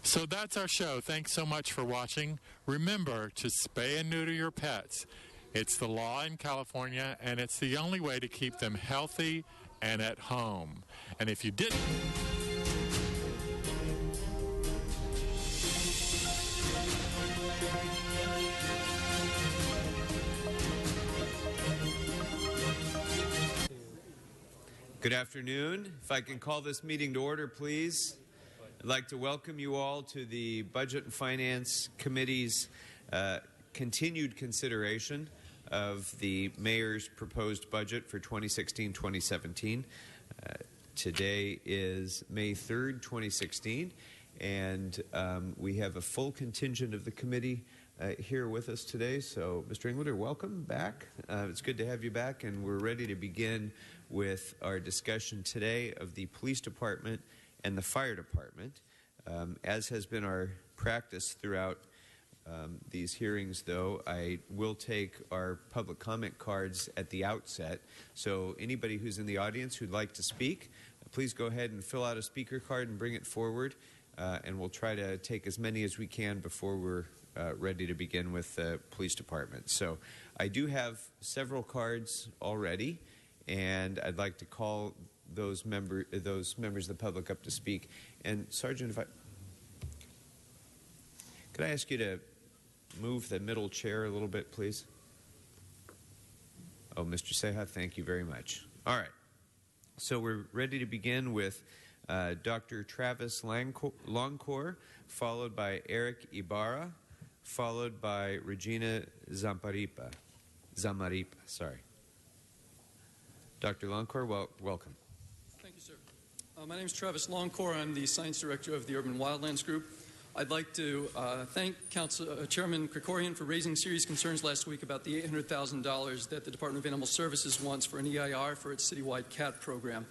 So that's our show. Thanks so much for watching. Remember to spay and neuter your pets. It's the law in California, and it's the only way to keep them healthy and at home. And if you didn't... Good afternoon. If I can call this meeting to order, please. I'd like to welcome you all to the Budget and Finance Committee's continued consideration of the Mayor's proposed budget for 2016-2017. Today is May 3rd, 2016, and we have a full contingent of the committee here with us today. So, Mr. Englander, welcome back. It's good to have you back, and we're ready to begin with our discussion today of the Police Department and the Fire Department. As has been our practice throughout these hearings, though, I will take our public comment cards at the outset. So anybody who's in the audience who'd like to speak, please go ahead and fill out a speaker card and bring it forward, and we'll try to take as many as we can before we're ready to begin with the Police Department. So I do have several cards already, and I'd like to call those members of the public up to speak. And Sergeant, could I ask you to move the middle chair a little bit, please? Oh, Mr. Ceja, thank you very much. All right. So we're ready to begin with Dr. Travis Longcore, followed by Eric Ibarra, followed by Regina Zamaripa, sorry. Dr. Longcore, welcome. Thank you, sir. My name is Travis Longcore. I'm the Science Director of the Urban Wildlands Group. I'd like to thank Chairman Krikorian for raising serious concerns last week about the $800,000 that the Department of Animal Services wants for an EIR for its citywide cat program.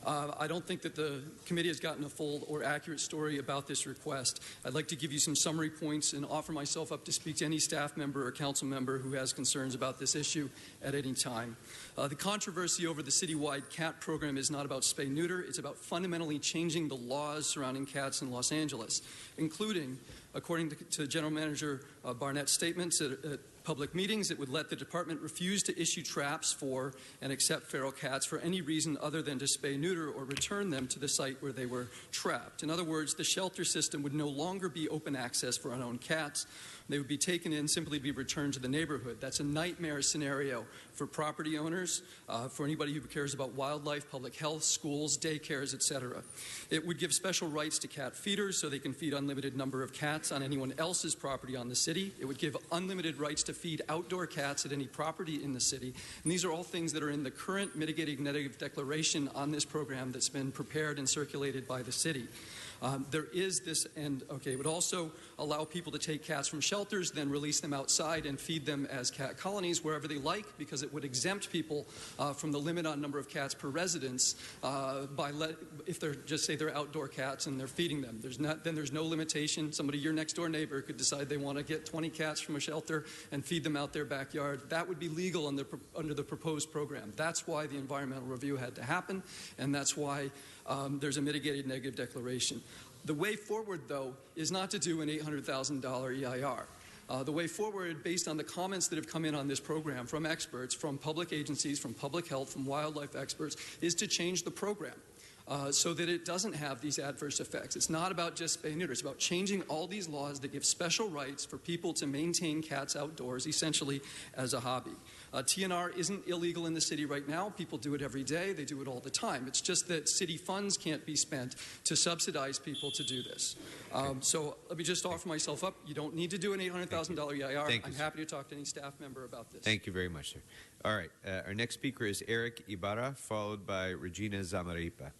I don't think that the committee has gotten a full or accurate story about this request. I'd like to give you some summary points and offer myself up to speak to any staff member or council member who has concerns about this issue at any time. The controversy over the citywide cat program is not about spay-neuter. It's about fundamentally changing the laws surrounding cats in Los Angeles, including, according to General Manager Barnett's statements at public meetings, it would let the department refuse to issue traps for and accept feral cats for any reason other than to spay, neuter, or return them to the site where they were trapped. In other words, the shelter system would no longer be open access for unowned cats. They would be taken in, simply be returned to the neighborhood. That's a nightmare scenario for property owners, for anybody who cares about wildlife, public health, schools, daycares, etc. It would give special rights to cat feeders so they can feed unlimited number of cats on anyone else's property on the city. It would give unlimited rights to feed outdoor cats at any property in the city. And these are all things that are in the current mitigating negative declaration on this program that's been prepared and circulated by the city. There is this, and okay, it would also allow people to take cats from shelters, then release them outside and feed them as cat colonies wherever they like, because it would exempt people from the limit on number of cats per residence if they're, just say they're outdoor cats and they're feeding them. Then there's no limitation. Somebody, your next door neighbor, could decide they want to get 20 cats from a shelter and feed them out their backyard. That would be legal under the proposed program. That's why the environmental review had to happen, and that's why there's a mitigated negative declaration. The way forward, though, is not to do an $800,000 EIR. The way forward, based on the comments that have come in on this program from experts, from public agencies, from public health, from wildlife experts, is to change the program so that it doesn't have these adverse effects. It's not about just spay neuter. It's about changing all these laws that give special rights for people to maintain cats outdoors, essentially as a hobby. TNR isn't illegal in the city right now. People do it every day. They do it all the time. It's just that city funds can't be spent to subsidize people to do this. So let me just offer myself up. You don't need to do an $800,000 EIR. I'm happy to talk to any staff member about this. Thank you very much, sir. All right. Our next speaker is Eric Ibarra, followed by Regina Zamaripa.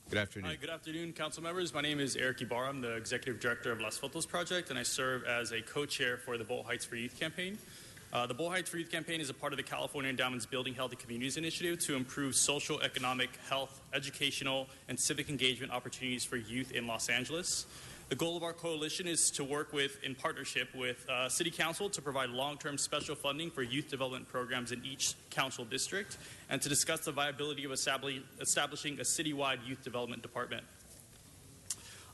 Good afternoon. Hi, good afternoon, council members. My name is Eric Ibarra. I'm the Executive Director of Las Fotos Project, and I serve as a co-chair for the Bold Heights for Youth campaign. The Bold Heights for Youth campaign is a part of the California Endowment's Building Healthy Communities initiative to improve social, economic, health, educational, and civic engagement opportunities for youth in Los Angeles. The goal of our coalition is to work in partnership with City Council to provide long-term special funding for youth development programs in each council district and to discuss the viability of establishing a citywide youth development department.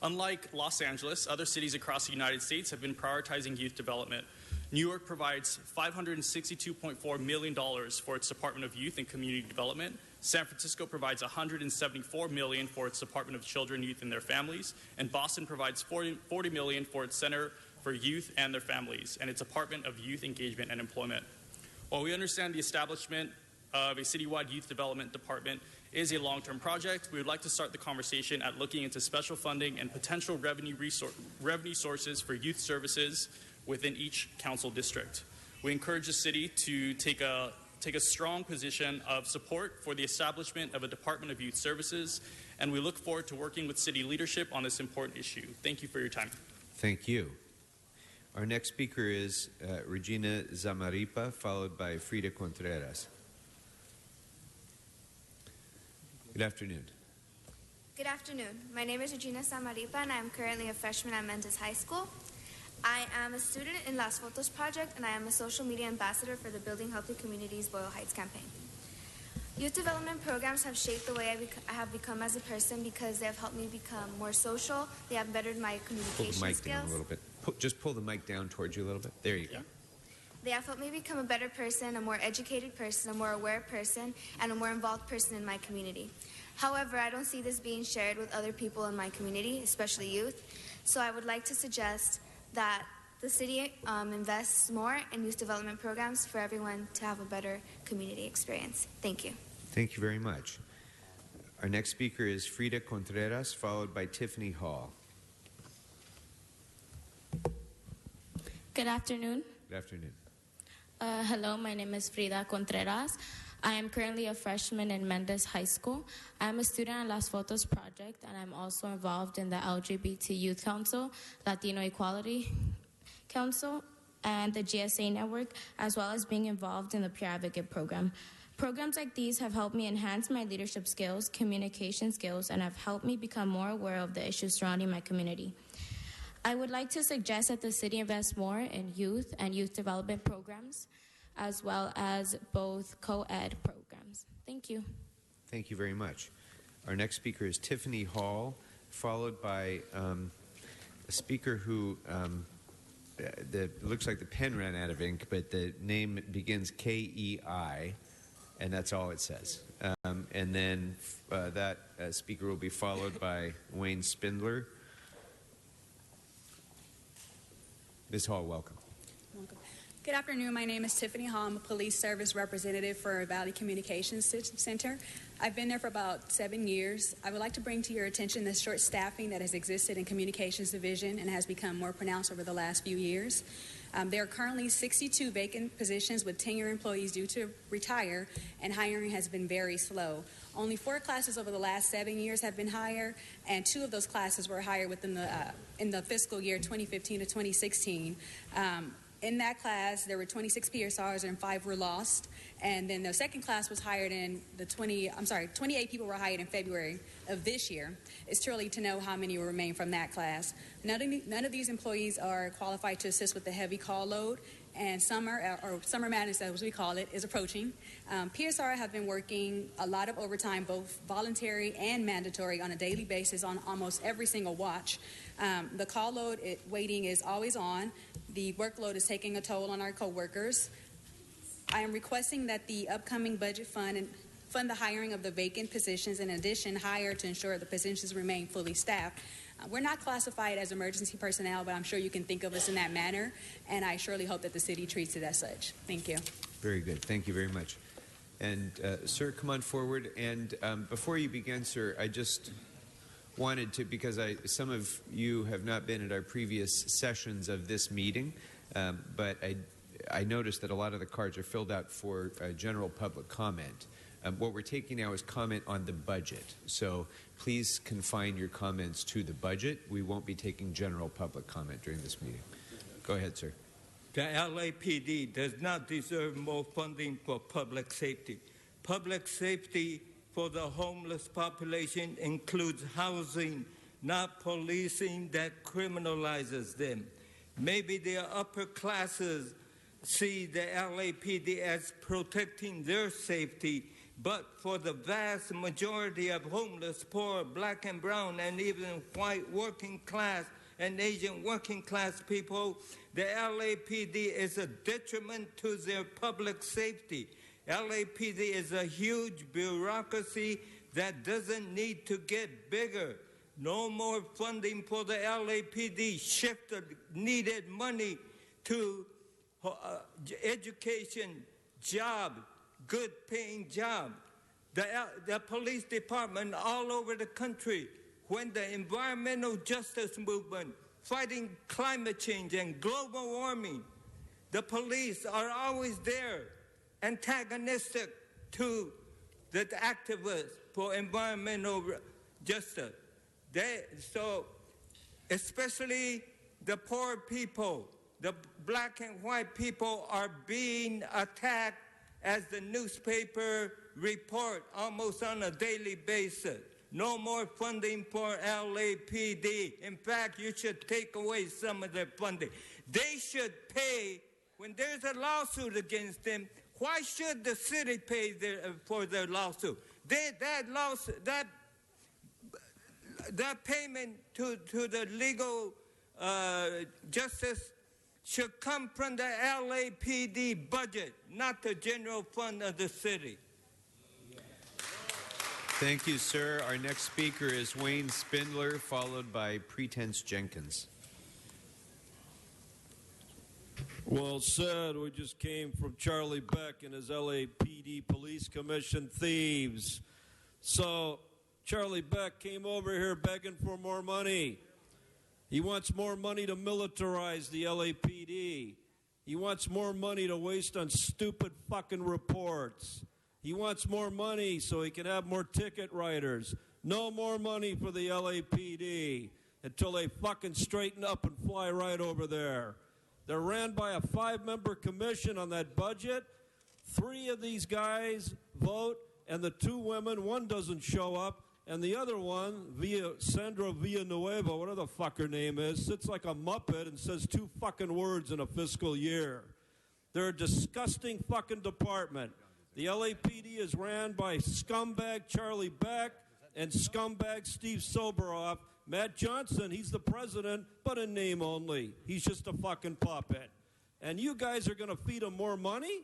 Unlike Los Angeles, other cities across the United States have been prioritizing youth development. New York provides $562.4 million for its Department of Youth and Community Development. San Francisco provides $174 million for its Department of Children, Youth, and Their Families. And Boston provides $40 million for its Center for Youth and Their Families and its Department of Youth Engagement and Employment. While we understand the establishment of a citywide youth development department is a long-term project, we would like to start the conversation at looking into special funding and potential revenue sources for youth services within each council district. We encourage the city to take a strong position of support for the establishment of a Department of Youth Services, and we look forward to working with city leadership on this important issue. Thank you for your time. Thank you. Our next speaker is Regina Zamaripa, followed by Frida Contreras. Good afternoon. Good afternoon. My name is Regina Zamaripa, and I am currently a freshman at Mendes High School. I am a student in Las Fotos Project, and I am a social media ambassador for the Building Healthy Communities Boyle Heights campaign. Youth development programs have shaped the way I have become as a person because they have helped me become more social. They have bettered my communication skills. Pull the mic down a little bit. Just pull the mic down towards you a little bit. There you go. They have helped me become a better person, a more educated person, a more aware person, and a more involved person in my community. However, I don't see this being shared with other people in my community, especially youth. So I would like to suggest that the city invests more in youth development programs for everyone to have a better community experience. Thank you. Thank you very much. Our next speaker is Frida Contreras, followed by Tiffany Hall. Good afternoon. Good afternoon. Hello, my name is Frida Contreras. I am currently a freshman in Mendes High School. I am a student at Las Fotos Project, and I'm also involved in the LGBT Youth Council, Latino Equality Council, and the GSA Network, as well as being involved in the Peer Advocate Program. Programs like these have helped me enhance my leadership skills, communication skills, and have helped me become more aware of the issues surrounding my community. I would like to suggest that the city invest more in youth and youth development programs, as well as both co-ed programs. Thank you. Thank you very much. Our next speaker is Tiffany Hall, followed by a speaker who looks like the pen ran out of ink, but the name begins K-E-I, and that's all it says. And then that speaker will be followed by Wayne Spindler. Ms. Hall, welcome. Welcome. Good afternoon. My name is Tiffany Hall. I'm a police service representative for Valley Communications Center. I've been there for about 7 years. I would like to bring to your attention the short staffing that has existed in Communications Division and has become more pronounced over the last few years. There are currently 62 vacant positions with tenure employees due to retire, and hiring has been very slow. Only 4 classes over the last 7 years have been hired, and 2 of those classes were hired within in the fiscal year 2015 to 2016. In that class, there were 26 PSRs and 5 were lost. And then the second class was hired in 28 people were hired in February of this year. It's too early to know how many will remain from that class. None of these employees are qualified to assist with the heavy call load, and summer madness, as we call it, is approaching. PSR have been working a lot of overtime, both voluntary and mandatory, on a daily basis on almost every single watch. The call load waiting is always on. The workload is taking a toll on our coworkers. I am requesting that the upcoming budget fund the hiring of the vacant positions, in addition, hire to ensure the positions remain fully staffed. We're not classified as emergency personnel, but I'm sure you can think of us in that manner, and I surely hope that the city treats it as such. Thank you. Very good. Thank you very much. And, sir, come on forward. And before you begin, sir, I just wanted to, because some of you have not been at our previous sessions of this meeting, but I noticed that a lot of the cards are filled out for general public comment. What we're taking now is comment on the budget. So please confine your comments to the budget. We won't be taking general public comment during this meeting. Go ahead, sir. The LAPD does not deserve more funding for public safety. Public safety for the homeless population includes housing, not policing that criminalizes them. Maybe their upper classes see the LAPD as protecting their safety But for the vast majority of homeless, poor, black and brown, and even white working class and Asian working class people, the LAPD is a detriment to their public safety. LAPD is a huge bureaucracy that doesn't need to get bigger. No more funding for the LAPD. Shift the needed money to education, job, good paying job. The police department all over the country, when the environmental justice movement, fighting climate change and global warming, the police are always there, antagonistic to the activists for environmental justice. So especially the poor people, the black and white people are being attacked, as the newspaper report almost on a daily basis. No more funding for LAPD. In fact, you should take away some of their funding. They should pay, when there's a lawsuit against them, why should the city pay for their lawsuit? That payment to the legal justice should come from the LAPD budget, not the general fund of the city. Thank you, sir. Our next speaker is Wayne Spindler, followed by Pretense Jenkins. Well said. We just came from Charlie Beck and his LAPD Police Commission thieves. So Charlie Beck came over here begging for more money. He wants more money to militarize the LAPD. He wants more money to waste on stupid fucking reports. He wants more money so he can have more ticket writers. No more money for the LAPD until they fucking straighten up and fly right over there. They're ran by a 5-member commission on that budget. 3 of these guys vote, and the 2 women, one doesn't show up, and the other one, Sandra Villanueva, whatever the fuck her name is, sits like a Muppet and says 2 fucking words in a fiscal year. They're a disgusting fucking department. The LAPD is ran by scumbag Charlie Beck and scumbag Steve Soboroff. Matt Johnson, he's the president, but in name only. He's just a fucking puppet. And you guys are going to feed them more money?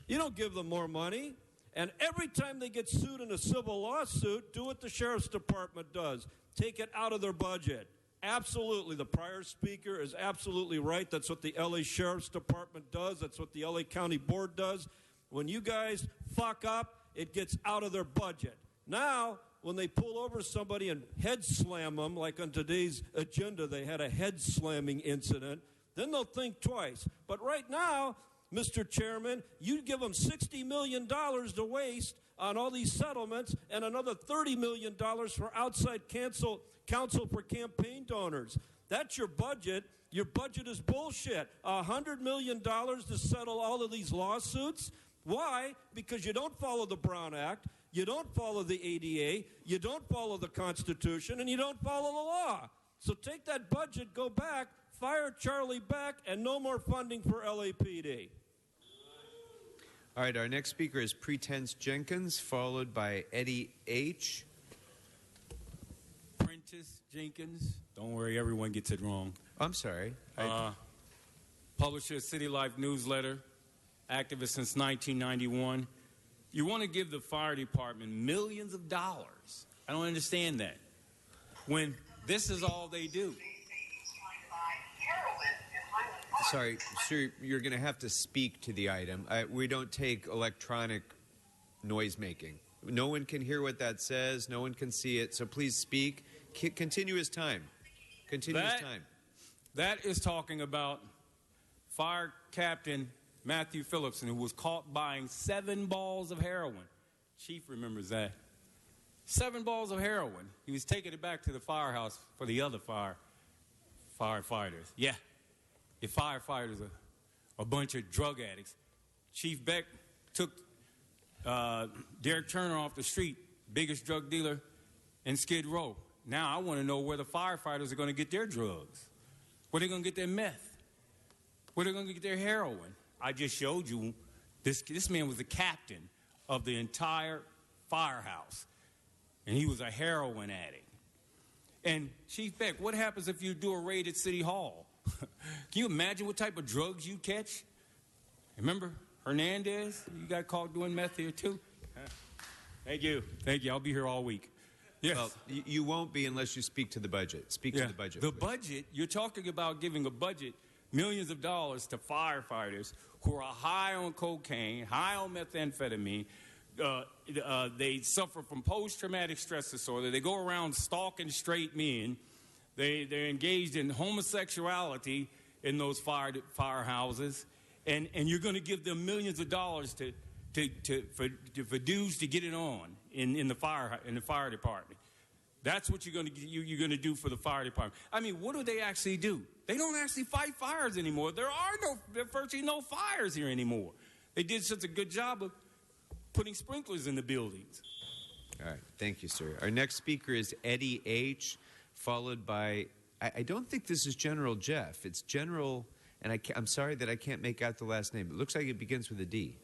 You don't give them more money. And every time they get sued in a civil lawsuit, do what the sheriff's department does. Take it out of their budget. Absolutely. The prior speaker is absolutely right. That's what the LA Sheriff's Department does. That's what the LA County Board does. When you guys fuck up, it gets out of their budget. Now, when they pull over somebody and head slam them, like on today's agenda, they had a head slamming incident, then they'll think twice. But right now, Mr. Chairman, you give them $60 million to waste on all these settlements and another $30 million for outside counsel for campaign donors. That's your budget. Your budget is bullshit. $100 million to settle all of these lawsuits. Why? Because you don't follow the Brown Act, you don't follow the ADA, you don't follow the Constitution, and you don't follow the law. So take that budget, go back, fire Charlie Beck, and no more funding for LAPD. All right, our next speaker is Pretense Jenkins, followed by Eddie H. Prentice Jenkins. Don't worry, everyone gets it wrong. I'm sorry. Publisher of City Life newsletter, activist since 1991. You want to give the fire department millions of dollars. I don't understand that. When this is all they do. Sorry, sir, you're going to have to speak to the item. We don't take electronic noise making. No one can hear what that says. No one can see it. So please speak. Continue his time. Continue his time. That is talking about Fire Captain Matthew Phillipson, who was caught buying 7 balls of heroin. Chief remembers that. 7 balls of heroin. He was taking it back to the firehouse for the other firefighters. Yeah. The firefighters are a bunch of drug addicts. Chief Beck took Derek Turner off the street, biggest drug dealer in Skid Row. Now I want to know where the firefighters are going to get their drugs. Where they're going to get their meth. Where they're going to get their heroin. I just showed you this man was the captain of the entire firehouse. And he was a heroin addict. And Chief Beck, what happens if you do a raid at City Hall? Can you imagine what type of drugs you catch? Remember Hernandez? You got caught doing meth here too? Thank you. Thank you. I'll be here all week. Yes. Well, you won't be unless you speak to the budget. Speak to the budget. The please. budget, you're talking about giving a budget, millions of dollars to firefighters who are high on cocaine, high on methamphetamine. They suffer from post-traumatic stress disorder. They go around stalking straight men. They're engaged in homosexuality in those firehouses. And you're going to give them millions of dollars for dudes to get it on in the fire department. That's what you're going to do for the fire department. I mean, what do they actually do? They don't actually fight fires anymore. There are virtually no fires here anymore. They did such a good job of putting sprinklers in the buildings. All right. Thank you, sir. Our next speaker is Eddie H., followed by, I don't think this is General Jeff. It's General, and I'm sorry that I can't make out the last name. It looks like it begins with a D.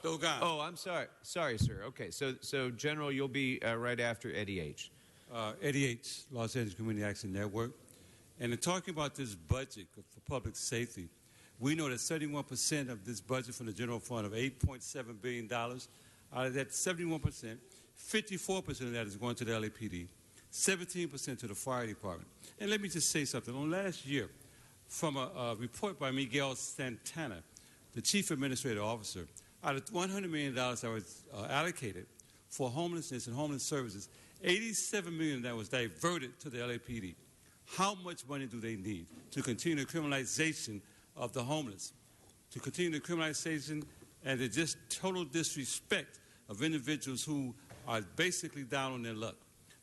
Dogan. Oh, I'm sorry. Sorry, sir. Okay, so General, you'll be right after Eddie H. Eddie H., Los Angeles Community Action Network. And in talking about this budget for public safety, we know that 71% of this budget from the general fund of $8.7 billion, out of that 71%, 54% of that is going to the LAPD, 17% to the fire department. And let me just say something. On last year, from a report by Miguel Santana, the chief administrative officer, out of $100 million that was allocated for homelessness and homeless services, $87 million that was diverted to the LAPD. How much money do they need to continue the criminalization of the homeless, to continue the criminalization and the just total disrespect of individuals who are basically down on their luck?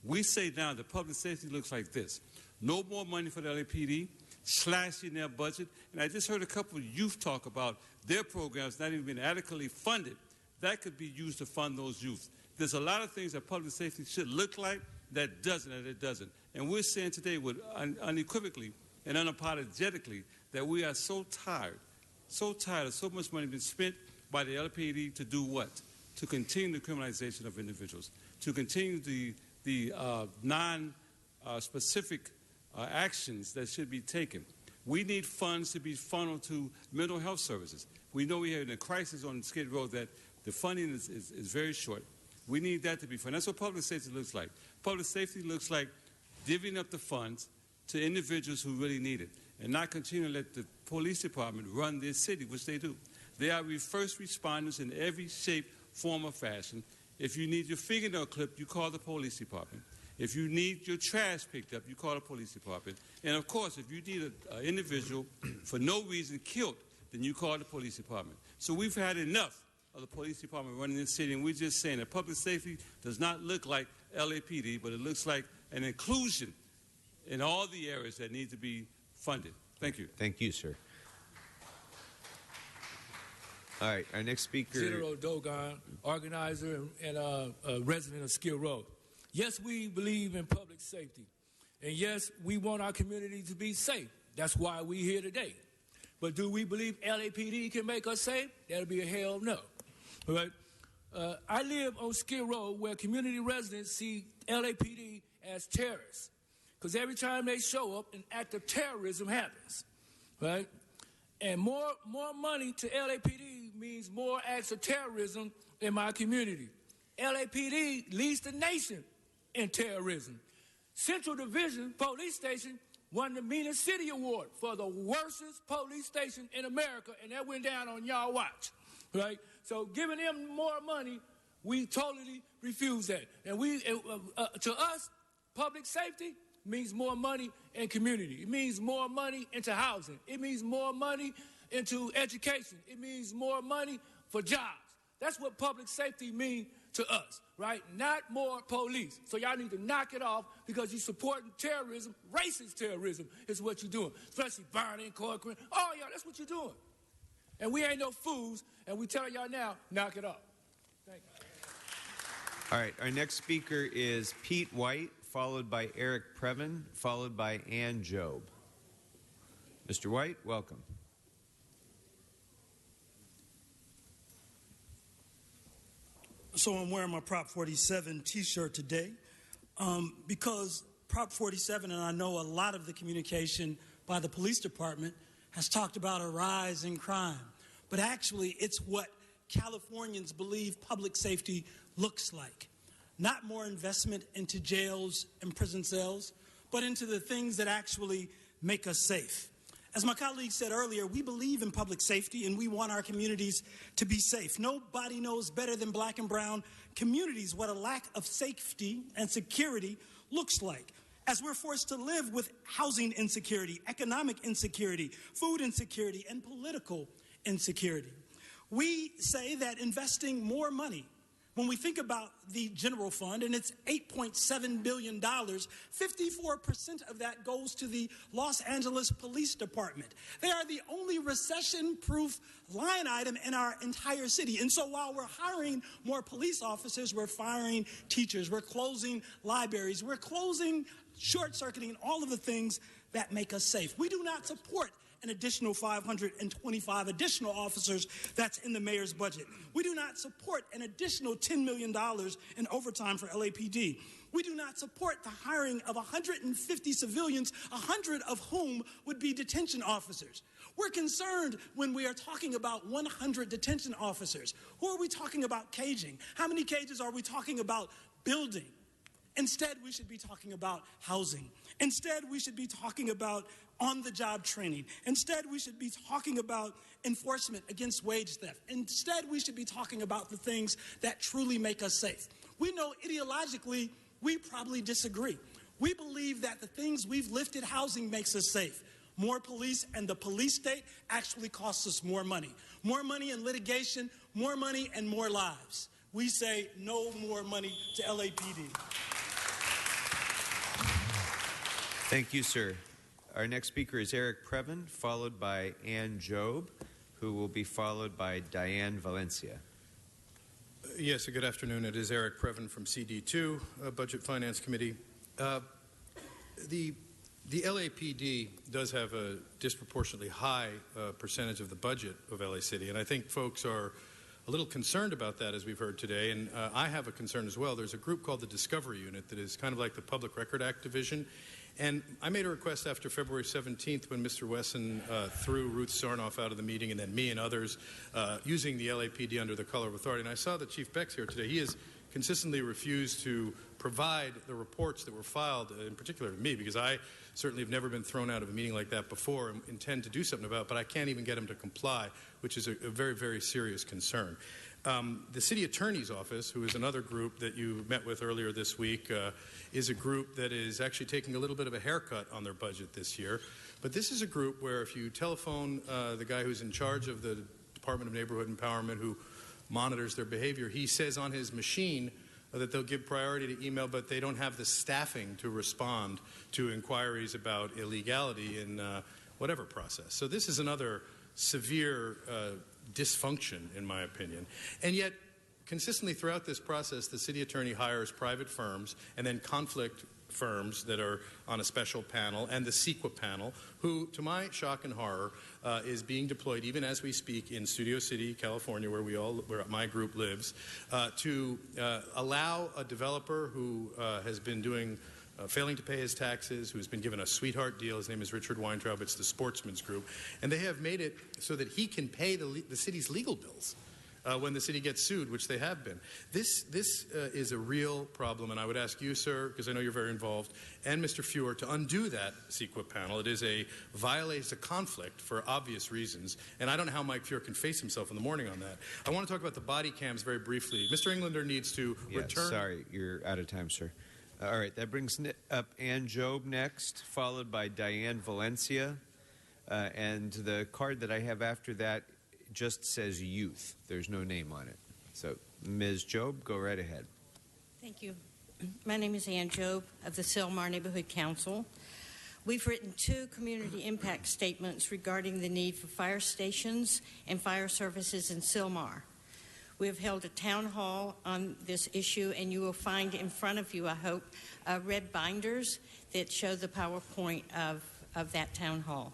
We say now that public safety looks like this. No more money for the LAPD, slashing their budget. And I just heard a couple of youth talk about their programs not even being adequately funded. That could be used to fund those youth. There's a lot of things that public safety should look like that doesn't, and it doesn't. And we're saying today with unequivocally and unapologetically that we are so tired of so much money being spent by the LAPD to do what? To continue the criminalization of individuals, to continue the non-specific actions that should be taken. We need funds to be funneled to mental health services. We know we have a crisis on Skid Row that the funding is very short. We need that to be funded. That's what public safety looks like. Public safety looks like divvying up the funds to individuals who really need it and not continue to let the police department run their city, which they do. They are first responders in every shape, form, or fashion. If you need your fingernail clipped, you call the police department. If you need your trash picked up, you call the police department. And, of course, if you need an individual for no reason killed, then you call the police department. So we've had enough of the police department running this city, and we're just saying that public safety does not look like LAPD, but it looks like an inclusion in all the areas that need to be funded. Thank you. Thank you, sir. All right, our next speaker. General Dogan, organizer and a resident of Skid Row. Yes, we believe in public safety. And yes, we want our community to be safe. That's why we're here today. But do we believe LAPD can make us safe? That'll be a hell no. All right? I live on Skid Row where community residents see LAPD as terrorists. Because every time they show up, an act of terrorism happens. Right? And more money to LAPD means more acts of terrorism in my community. LAPD leads the nation in terrorism. Central Division Police Station won the Meanest City Award for the worstest police station in America, and that went down on y'all watch, right? So giving them more money, we totally refuse that. And to us, public safety means more money in community. It means more money into housing. It means more money into education. It means more money for jobs. That's what public safety means to us, right? Not more police. So y'all need to knock it off because you're supporting terrorism. Racist terrorism is what you're doing, especially Barney, Corcoran. Oh, y'all, that's what you're doing. And we ain't no fools, and we tell y'all now, knock it off. Thank you. All right, our next speaker is Pete White, followed by Eric Previn, followed by Ann Job. Mr. White, welcome. So I'm wearing my Prop 47 t-shirt today because Prop 47, and I know a lot of the communication by the police department has talked about a rise in crime. But actually, it's what Californians believe public safety looks like. Not more investment into jails and prison cells, but into the things that actually make us safe. As my colleague said earlier, we believe in public safety and we want our communities to be safe. Nobody knows better than Black and brown communities what a lack of safety and security looks like. As we're forced to live with housing insecurity, economic insecurity, food insecurity, and political insecurity. We say that investing more money, when we think about the general fund, and it's $8.7 billion, 54% of that goes to the Los Angeles Police Department. They are the only recession-proof line item in our entire city. And so while we're hiring more police officers, we're firing teachers, we're closing libraries, we're closing, short-circuiting all of the things that make us safe. We do not support an additional 525 additional officers that's in the mayor's budget. We do not support an additional $10 million in overtime for LAPD. We do not support the hiring of 150 civilians, 100 of whom would be detention officers. We're concerned when we are talking about 100 detention officers. Who are we talking about caging? How many cages are we talking about building? Instead, we should be talking about housing. Instead, we should be talking about on-the-job training. Instead, we should be talking about enforcement against wage theft. Instead, we should be talking about the things that truly make us safe. We know ideologically we probably disagree. We believe that the things we've lifted, housing makes us safe. More police and the police state actually costs us more money. More money in litigation, more money and more lives. We say no more money to LAPD. Thank you, sir. Our next speaker is Eric Previn, followed by Ann Job, who will be followed by Diane Valencia. Yes, good afternoon. It is Eric Previn from CD2, Budget Finance Committee. The LAPD does have a disproportionately high percentage of the budget of LA City, and I think folks are a little concerned about that, as we've heard today, and I have a concern as well. There's a group called the Discovery Unit that is kind of like the Public Record Act division. And I made a request after February 17th when Mr. Wesson threw Ruth Sarnoff out of the meeting, and then me and others using the LAPD under the color of authority. And I saw that Chief Beck's here today. He has consistently refused to provide the reports that were filed, in particular to me, because I certainly have never been thrown out of a meeting like that before and intend to do something about it, but I can't even get him to comply, which is a very, very serious concern. The City Attorney's Office, who is another group that you met with earlier this week, is a group that is actually taking a little bit of a haircut on their budget this year. But this is a group where if you telephone the guy who's in charge of the Department of Neighborhood Empowerment, who monitors their behavior, he says on his machine that they'll give priority to email, but they don't have the staffing to respond to inquiries about illegality in whatever process. So this is another severe dysfunction, in my opinion. And yet, consistently throughout this process, the city attorney hires private firms and then conflict firms that are on a special panel, and the CEQA panel, who, to my shock and horror, is being deployed even as we speak in Studio City, California, where my group lives, to allow a developer who has been failing to pay his taxes, who's been given a sweetheart deal. His name is Richard Weintraub. It's the Sportsman's Group. And they have made it so that he can pay the city's legal bills when the city gets sued, which they have been. This is a real problem, and I would ask you, sir, because I know you're very involved, and Mr. Feuer, to undo that CEQA panel. It violates a conflict for obvious reasons, and I don't know how Mike Feuer can face himself in the morning on that. I want to talk about the body cams very briefly. Mr. Englander needs to return. Sorry, you're out of time, sir. All right, that brings up Ann Job next, followed by Diane Valencia. And the card that I have after that just says youth. There's no name on it. So, Ms. Job, go right ahead. Thank you. My name is Ann Job of the Sylmar Neighborhood Council. We've written 2 community impact statements regarding the need for fire stations and fire services in Sylmar. We have held a town hall on this issue, and you will find in front of you, I hope, red binders that show the PowerPoint of that town hall.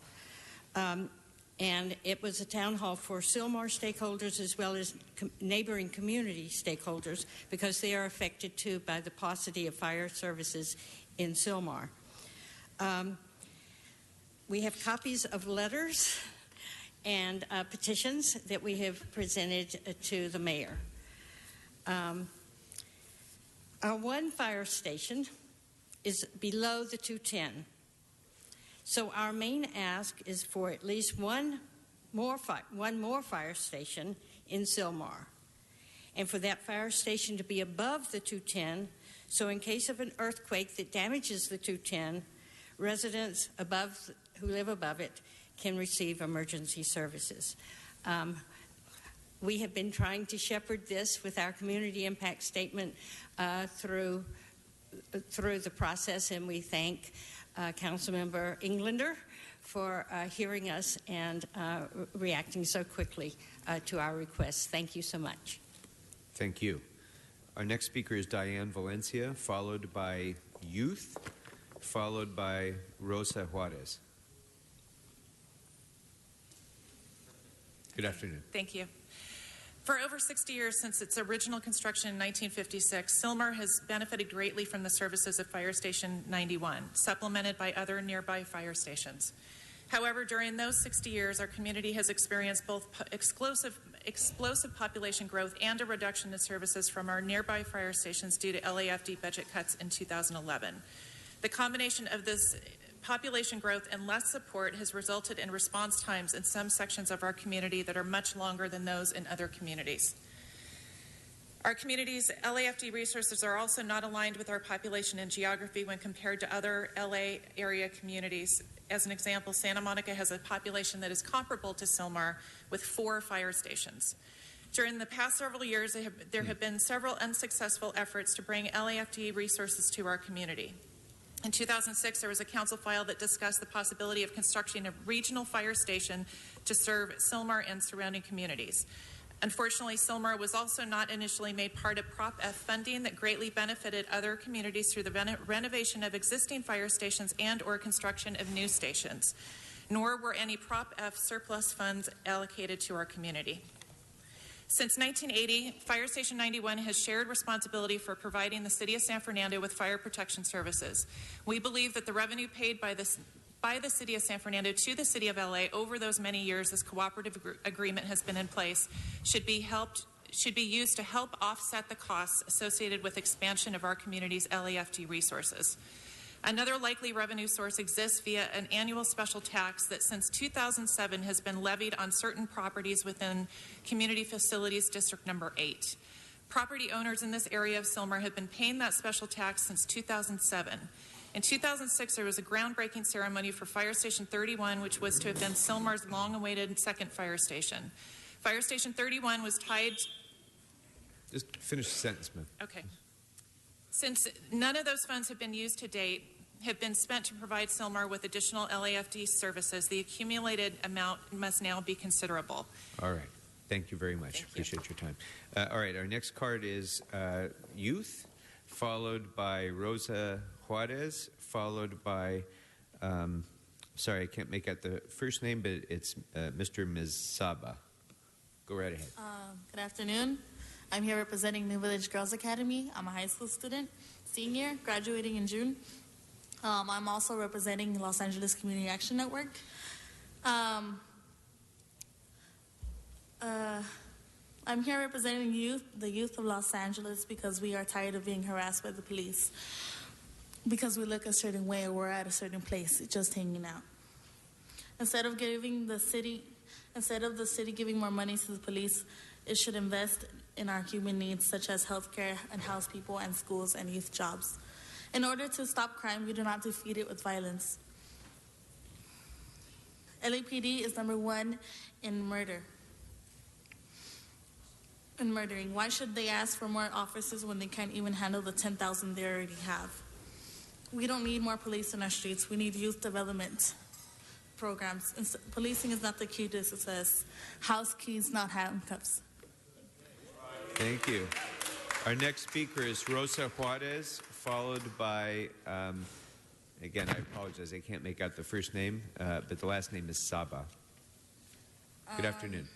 And it was a town hall for Sylmar stakeholders as well as neighboring community stakeholders because they are affected too by the paucity of fire services in Sylmar. We have copies of letters and petitions that we have presented to the mayor. Our one fire station is below the 210. So our main ask is for at least one more fire station in Sylmar. And for that fire station to be above the 210, so in case of an earthquake that damages the 210, residents who live above it can receive emergency services. We have been trying to shepherd this with our community impact statement through the process, and we thank Councilmember Englander for hearing us and reacting so quickly to our requests. Thank you so much. Thank you. Our next speaker is Diane Valencia, followed by Youth, followed by Rosa Juarez. Good afternoon. Thank you. For over 60 years since its original construction in 1956, Sylmar has benefited greatly from the services of Fire Station 91, supplemented by other nearby fire stations. However, during those 60 years, our community has experienced both explosive population growth and a reduction in services from our nearby fire stations due to LAFD budget cuts in 2011. The combination of this population growth and less support has resulted in response times in some sections of our community that are much longer than those in other communities. Our community's LAFD resources are also not aligned with our population and geography when compared to other LA area communities. As an example, Santa Monica has a population that is comparable to Sylmar with 4 fire stations. During the past several years, there have been several unsuccessful efforts to bring LAFD resources to our community. In 2006, there was a council file that discussed the possibility of constructing a regional fire station to serve Sylmar and surrounding communities. Unfortunately, Sylmar was also not initially made part of Prop F funding that greatly benefited other communities through the renovation of existing fire stations and or construction of new stations, nor were any Prop F surplus funds allocated to our community. Since 1980, Fire Station 91 has shared responsibility for providing the City of San Fernando with fire protection services. We believe that the revenue paid by the City of San Fernando to the City of LA over those many years this cooperative agreement has been in place should be used to help offset the costs associated with expansion of our community's LAFD resources. Another likely revenue source exists via an annual special tax that since 2007 has been levied on certain properties within Community Facilities District Number 8. Property owners in this area of Sylmar have been paying that special tax since 2007. In 2006, there was a groundbreaking ceremony for Fire Station 31, which was to have been Sylmar's long-awaited second fire station. Fire Station 31 was tied... Just finish the sentence, ma'am. Okay. Since none of those funds have been used to date, have been spent to provide Sylmar with additional LAFD services, the accumulated amount must now be considerable. All right. Thank you very much. Appreciate your time. All right. Our next card is Youth, followed by Rosa Juarez, followed by, sorry, I can't make out the first name, but it's Mr. and Ms. Saba. Go right ahead. Good afternoon. I'm here representing New Village Girls Academy. I'm a high school student, senior, graduating in June. I'm also representing Los Angeles Community Action Network. I'm here representing the youth of Los Angeles because we are tired of being harassed by the police. Because we look a certain way or we're at a certain place, just hanging out. Instead of the city giving more money to the police, it should invest in our human needs such as healthcare and house people and schools and youth jobs. In order to stop crime, we do not defeat it with violence. LAPD is number 1 in murder. In murdering. Why should they ask for more officers when they can't even handle the 10,000 they already have? We don't need more police in our streets. We need youth development programs. Policing is not the key to success. House keys, not handcuffs. Thank you. Our next speaker is Rosa Juarez, followed by, again, I apologize, I can't make out the first name, but the last name is Saba. Good afternoon.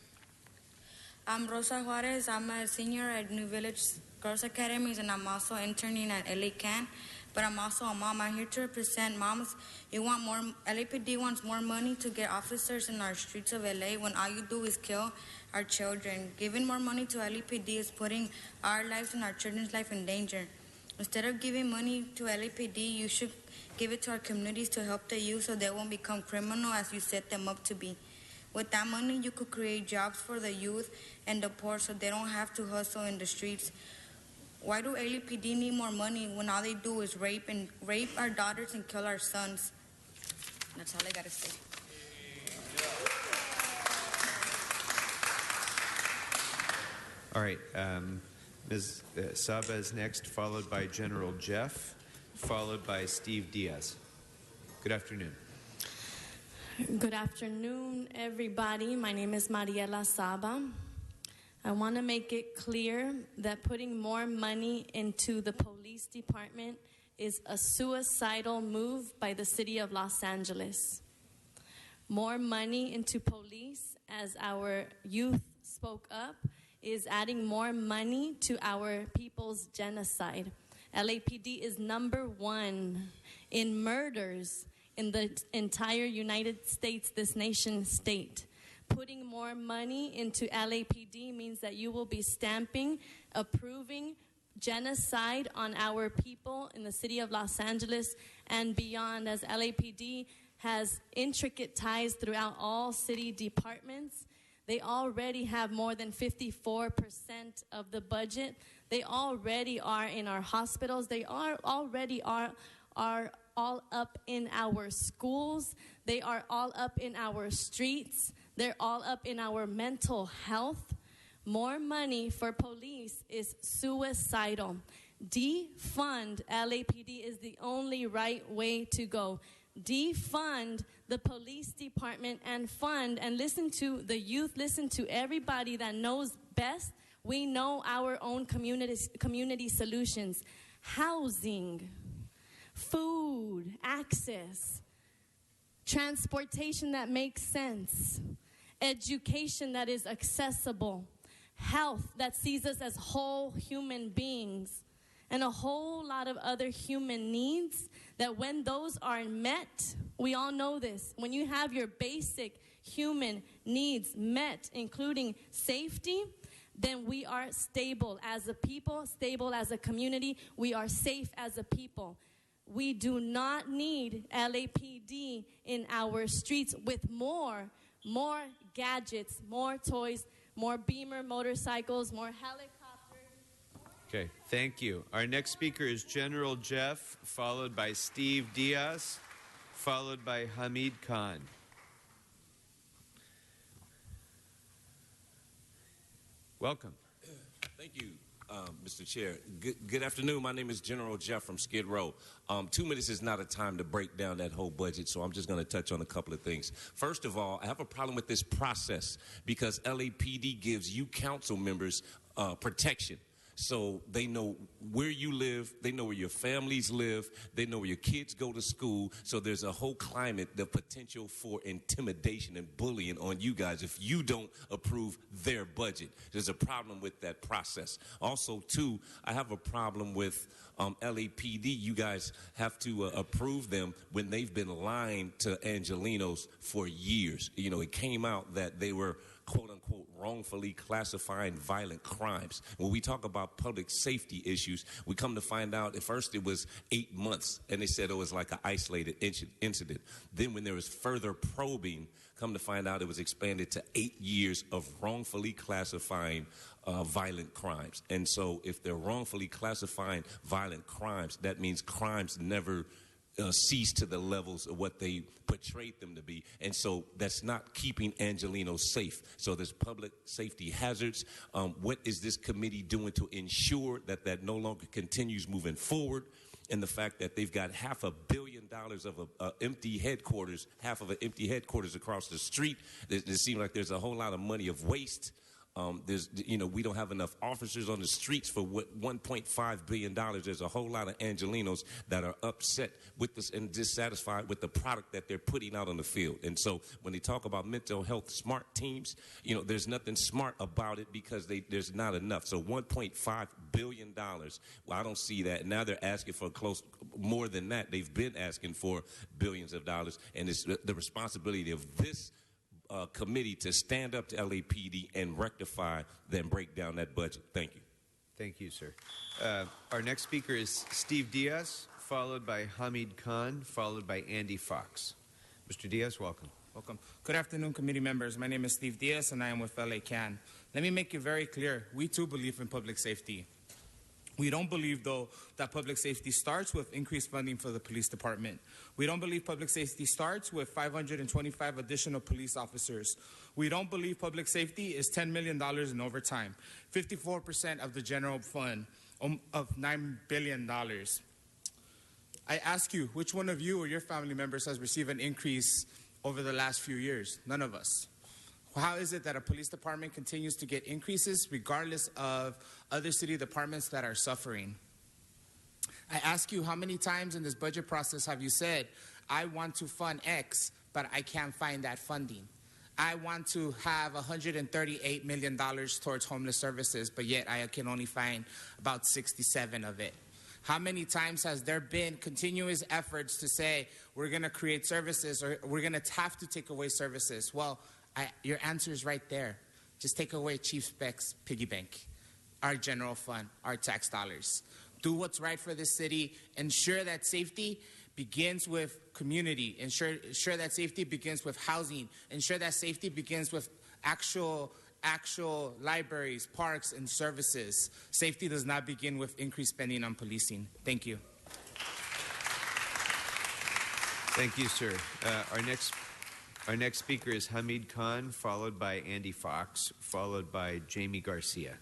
I'm Rosa Juarez. I'm a senior at New Village Girls Academies, and I'm also interning at LA Can. But I'm also a mom. I'm here to represent moms. You want more? LAPD wants more money to get officers in our streets of LA when all you do is kill our children. Giving more money to LAPD is putting our lives and our children's life in danger. Instead of giving money to LAPD, you should give it to our communities to help the youth so they won't become criminal as you set them up to be. With that money, you could create jobs for the youth and the poor so they don't have to hustle in the streets. Why do LAPD need more money when all they do is rape our daughters and kill our sons? That's all I gotta say. All right. Ms. Saba is next, followed by General Jeff, followed by Steve Diaz. Good afternoon. Good afternoon, everybody. My name is Mariela Saba. I want to make it clear that putting more money into the police department is a suicidal move by the city of Los Angeles. More money into police, as our youth spoke up, is adding more money to our people's genocide. LAPD is #1 in murders in the entire United States, this nation state. Putting more money into LAPD means that you will be stamping, approving genocide on our people in the city of Los Angeles and beyond, as LAPD has intricate ties throughout all city departments. They already have more than 54% of the budget. They already are in our hospitals. They already are all up in our schools. They are all up in our streets. They're all up in our mental health. More money for police is suicidal. Defund LAPD is the only right way to go. Defund the police department and fund and listen to the youth, listen to everybody that knows best. We know our own community solutions. Housing, food, access, transportation that makes sense, education that is accessible, health that sees us as whole human beings, and a whole lot of other human needs that when those are met, we all know this, when you have your basic human needs met, including safety, then we are stable as a people, stable as a community. We are safe as a people. We do not need LAPD in our streets with more gadgets, more toys, more Beamer motorcycles, more helicopters. Okay, thank you. Our next speaker is General Jeff, followed by Steve Diaz, followed by Hamid Khan. Welcome. Thank you, Mr. Chair. Good afternoon. My name is General Jeff from Skid Row. 2 minutes is not a time to break down that whole budget, so I'm just going to touch on a couple of things. First of all, I have a problem with this process because LAPD gives you council members protection. So they know where you live, they know where your families live, they know where your kids go to school. So there's a whole climate, the potential for intimidation and bullying on you guys if you don't approve their budget. There's a problem with that process. Also, too, I have a problem with LAPD. You guys have to approve them when they've been lying to Angelenos for years. You know, it came out that they were quote-unquote wrongfully classifying violent crimes. When we talk about public safety issues, we come to find out at first it was 8 months, and they said it was like an isolated incident. Then when there was further probing, come to find out it was expanded to 8 years of wrongfully classifying violent crimes. And so if they're wrongfully classifying violent crimes, that means crimes never cease to the levels of what they portrayed them to be. And so that's not keeping Angelenos safe. So there's public safety hazards. What is this committee doing to ensure that that no longer continues moving forward? And the fact that they've got $500 million of empty headquarters, half of an empty headquarters across the street. It seems like there's a whole lot of money of waste. We don't have enough officers on the streets for what $1.5 billion. There's a whole lot of Angelinos that are upset with this and dissatisfied with the product that they're putting out on the field. And so when they talk about mental health smart teams, there's nothing smart about it because there's not enough. So $1.5 billion, well, I don't see that. Now they're asking for more than that. They've been asking for billions of dollars, and it's the responsibility of this committee to stand up to LAPD and rectify, then break down that budget. Thank you. Thank you, sir. Our next speaker is Steve Diaz, followed by Hamid Khan, followed by Andy Fox. Mr. Diaz, welcome. Welcome. Good afternoon, committee members. My name is Steve Diaz, and I am with LA CAN. Let me make it very clear. We too believe in public safety. We don't believe, though, that public safety starts with increased funding for the police department. We don't believe public safety starts with 525 additional police officers. We don't believe public safety is $10 million in overtime, 54% of the general fund of $9 billion. I ask you, which one of you or your family members has received an increase over the last few years? None of us. How is it that a police department continues to get increases regardless of other city departments that are suffering? I ask you, how many times in this budget process have you said, I want to fund X, but I can't find that funding? I want to have $138 million towards homeless services, but yet I can only find about 67 of it. How many times has there been continuous efforts to say, we're going to create services or we're going to have to take away services? Well, your answer is right there. Just take away Chief Speck's piggy bank, our general fund, our tax dollars. Do what's right for this city. Ensure that safety begins with community. Ensure that safety begins with housing. Ensure that safety begins with actual libraries, parks, and services. Safety does not begin with increased spending on policing. Thank you. Thank you, sir. Our next speaker is Hamid Khan, followed by Andy Fox, followed by Jamie Garcia.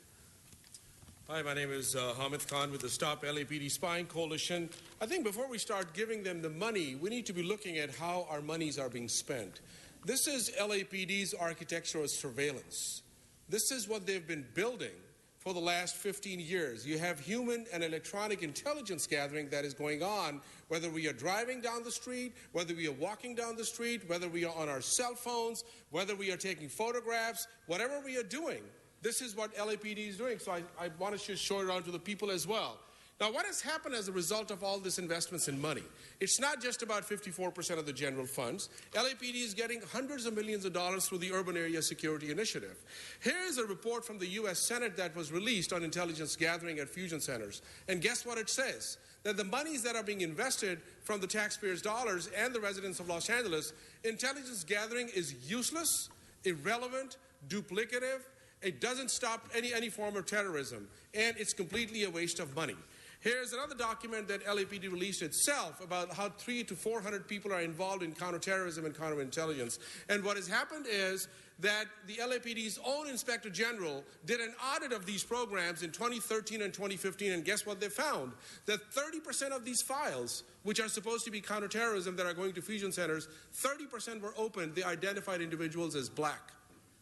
Hi, my name is Hamid Khan with the Stop LAPD Spying Coalition. I think before we start giving them the money, we need to be looking at how our monies are being spent. This is LAPD's architecture of surveillance. This is what they've been building for the last 15 years. You have human and electronic intelligence gathering that is going on, whether we are driving down the street, whether we are walking down the street, whether we are on our cell phones, whether we are taking photographs, whatever we are doing. This is what LAPD is doing, so I want to just show it around to the people as well. Now, what has happened as a result of all this investments in money? It's not just about 54% of the general funds. LAPD is getting hundreds of millions of dollars through the Urban Area Security Initiative. Here is a report from the U.S. Senate that was released on intelligence gathering at fusion centers. And guess what it says? That the monies that are being invested from the taxpayers' dollars and the residents of Los Angeles, intelligence gathering is useless, irrelevant, duplicative. It doesn't stop any form of terrorism, and it's completely a waste of money. Here's another document that LAPD released itself about how 300 to 400 people are involved in counterterrorism and counterintelligence. And what has happened is that the LAPD's own Inspector General did an audit of these programs in 2013 and 2015, and guess what they found? That 30% of these files, which are supposed to be counterterrorism that are going to fusion centers, 30% were opened. They identified individuals as black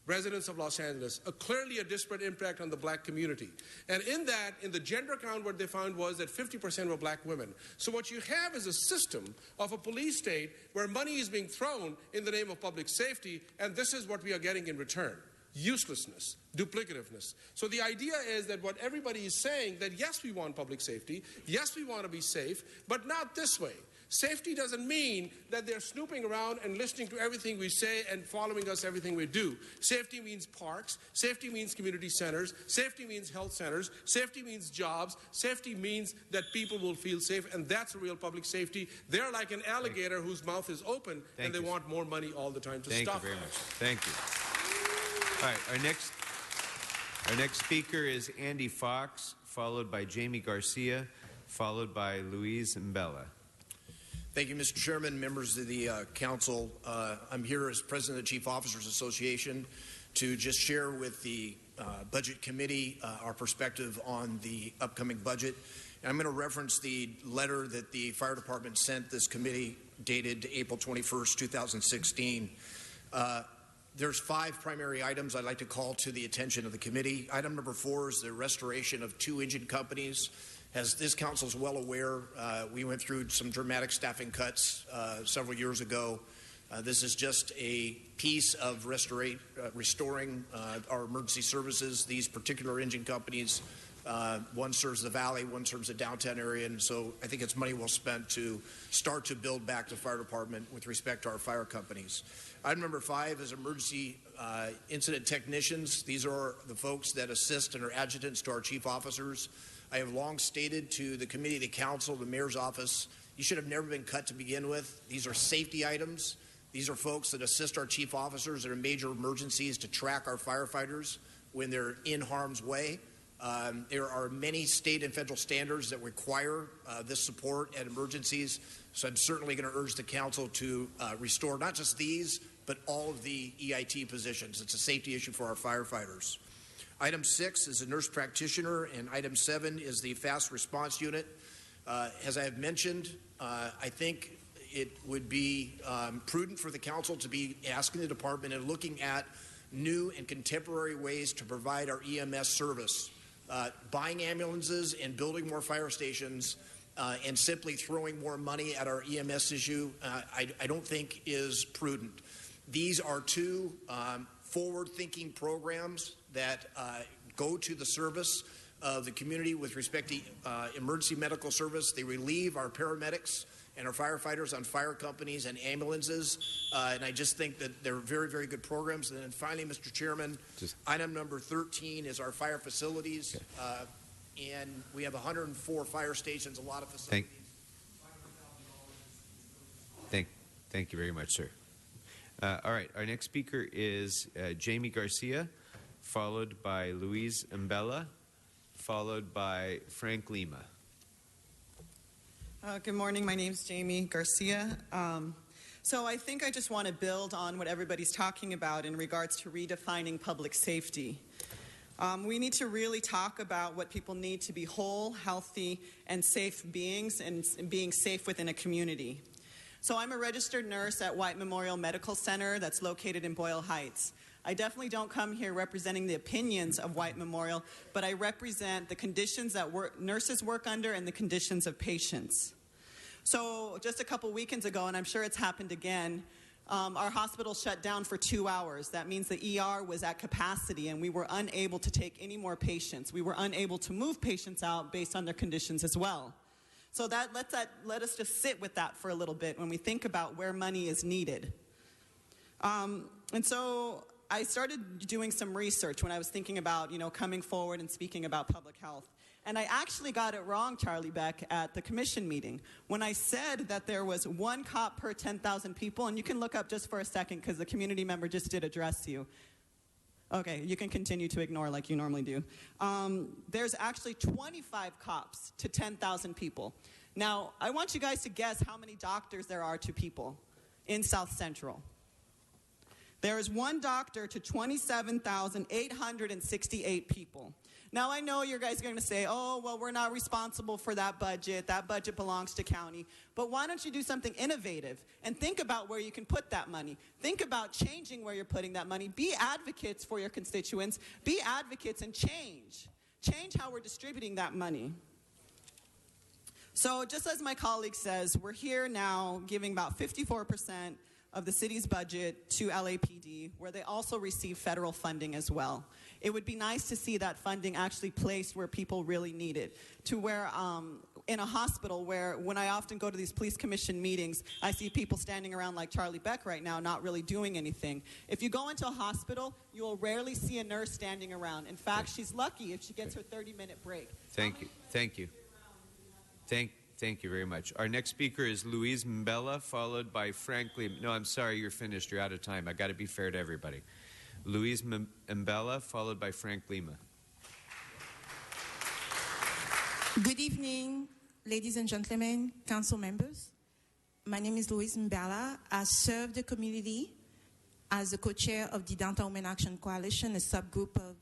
residents of Los Angeles, clearly a disparate impact on the black community. And in the gender count, what they found was that 50% were black women. So what you have is a system of a police state where money is being thrown in the name of public safety, and this is what we are getting in return. Uselessness, duplicativeness. So the idea is that what everybody is saying, that yes, we want public safety, yes, we want to be safe, but not this way. Safety doesn't mean that they're snooping around and listening to everything we say and following us everything we do. Safety means parks. Safety means community centers. Safety means health centers. Safety means jobs. Safety means that people will feel safe, and that's real public safety. They're like an alligator whose mouth is open, and they want more money all the time to stop. Thank you very much. Thank you. All right, our next speaker is Andy Fox, followed by Jamie Garcia, followed by Luis Mbella. Thank you, Mr. Chairman, members of the council. I'm here as president of the Chief Officers Association to just share with the Budget Committee our perspective on the upcoming budget. And I'm going to reference the letter that the fire department sent this committee dated April 21st, 2016. There's 5 primary items I'd like to call to the attention of the committee. Item number 4 is the restoration of 2 engine companies. As this council is well aware, we went through some dramatic staffing cuts several years ago. This is just a piece of restoring our emergency services. These particular engine companies, one serves the valley, one serves the downtown area, and so I think it's money well spent to start to build back the fire department with respect to our fire companies. Item number 5 is emergency incident technicians. These are the folks that assist and are adjutants to our chief officers. I have long stated to the committee, the council, the mayor's office, you should have never been cut to begin with. These are safety items. These are folks that assist our chief officers in major emergencies to track our firefighters when they're in harm's way. There are many state and federal standards that require this support at emergencies, so I'm certainly going to urge the council to restore not just these, but all of the EIT positions. It's a safety issue for our firefighters. Item 6 is a nurse practitioner, and item 7 is the fast response unit. As I have mentioned, I think it would be prudent for the council to be asking the department and looking at new and contemporary ways to provide our EMS service. Buying ambulances and building more fire stations and simply throwing more money at our EMS issue, I don't think is prudent. These are 2 forward-thinking programs that go to the service of the community with respect to emergency medical service. They relieve our paramedics and our firefighters on fire companies and ambulances, and I just think that they're very, very good programs. And then finally, Mr. Chairman, item number 13 is our fire facilities, and we have 104 fire stations, a lot of facilities. Thank you very much, sir. All right, our next speaker is Jamie Garcia, followed by Luis Mbella, followed by Frank Lima. Good morning. My name is Jamie Garcia. So I think I just want to build on what everybody's talking about in regards to redefining public safety. We need to really talk about what people need to be whole, healthy, and safe beings and being safe within a community. So I'm a registered nurse at White Memorial Medical Center that's located in Boyle Heights. I definitely don't come here representing the opinions of White Memorial, but I represent the conditions that nurses work under and the conditions of patients. So just a couple weekends ago, and I'm sure it's happened again, our hospital shut down for 2 hours. That means the ER was at capacity and we were unable to take any more patients. We were unable to move patients out based on their conditions as well. So let us just sit with that for a little bit when we think about where money is needed. And so I started doing some research when I was thinking about, coming forward and speaking about public health. And I actually got it wrong, Charlie Beck, at the commission meeting when I said that there was 1 cop per 10,000 people. And you can look up just for a second because the community member just did address you. Okay, you can continue to ignore like you normally do. There's actually 25 cops to 10,000 people. Now, I want you guys to guess how many doctors there are to people in South Central. There is 1 doctor to 27,868 people. Now, I know you guys are going to say, oh, well, we're not responsible for that budget. That budget belongs to county. But why don't you do something innovative and think about where you can put that money? Think about changing where you're putting that money. Be advocates for your constituents. Be advocates and change. Change how we're distributing that money. So just as my colleague says, we're here now giving about 54% of the city's budget to LAPD, where they also receive federal funding as well. It would be nice to see that funding actually placed where people really need it, to where in a hospital where when I often go to these police commission meetings, I see people standing around like Charlie Beck right now, not really doing anything. If you go into a hospital, you will rarely see a nurse standing around. In fact, she's lucky if she gets her 30-minute break. Thank you. Thank you very much. Our next speaker is Luis Mbella, followed by Frank Lima. No, I'm sorry, you're finished. You're out of time. I got to be fair to everybody. Luis Mbella, followed by Frank Lima. Good evening, ladies and gentlemen, council members. My name is Luis Mbella. I serve the community as the co-chair of the Downtown Women Action Coalition, a subgroup of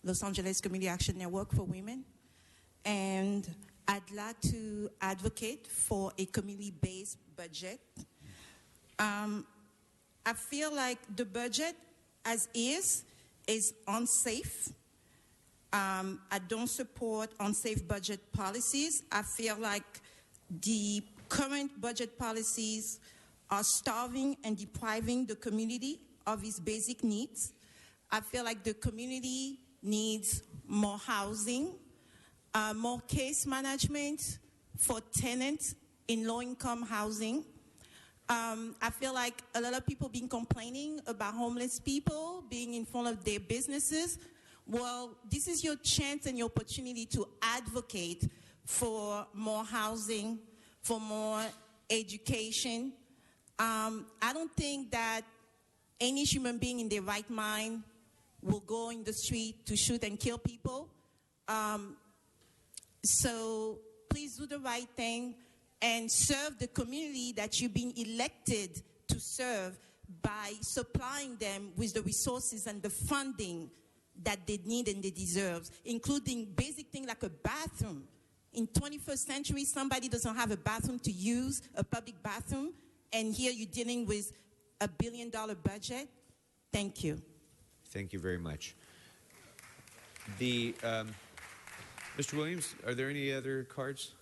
Los Angeles Community Action Network for Women. And I'd like to advocate for a community-based budget. I I feel like the budget as is unsafe. I don't support unsafe budget policies. I feel like the current budget policies are starving and depriving the community of its basic needs. I feel like the community needs more housing, more case management for tenants in low-income housing. I feel like a lot of people been complaining about homeless people being in front of their businesses. Well, this is your chance and your opportunity to advocate for more housing, for more education. I don't think that any human being in their right mind will go in the street to shoot and kill people. So please do the right thing and serve the community that you've been elected to serve by supplying them with the resources and the funding that they need and they deserve, including basic things like a bathroom. In 21st century, somebody doesn't have a bathroom to use, a public bathroom, and here you're dealing with a $1 billion budget. Thank you. Thank you very much. Mr. Williams, are there any other cards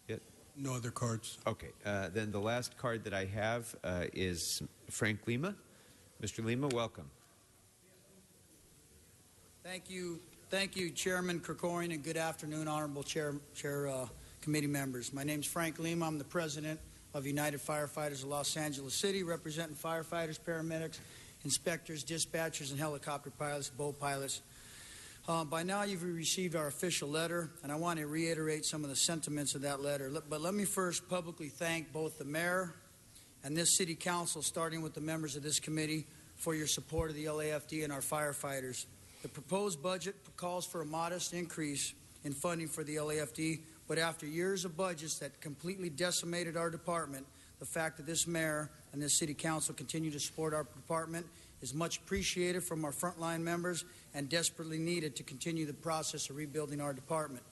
yet? No other cards. Okay. Then the last card that I have is Frank Lima. Mr. Lima, welcome. Thank you, Chairman Krikorian, and good afternoon, Honorable Chair Committee members. My name is Frank Lima. I'm the President of United Firefighters of Los Angeles City, representing firefighters, paramedics, inspectors, dispatchers, and helicopter pilots, boat pilots. By now, you've received our official letter, and I want to reiterate some of the sentiments of that letter. But let me first publicly thank both the mayor and this city council, starting with the members of this committee, for your support of the LAFD and our firefighters. The proposed budget calls for a modest increase in funding for the LAFD, but after years of budgets that completely decimated our department, the fact that this mayor and this city council continue to support our department is much appreciated from our frontline members and desperately needed to continue the process of rebuilding our department.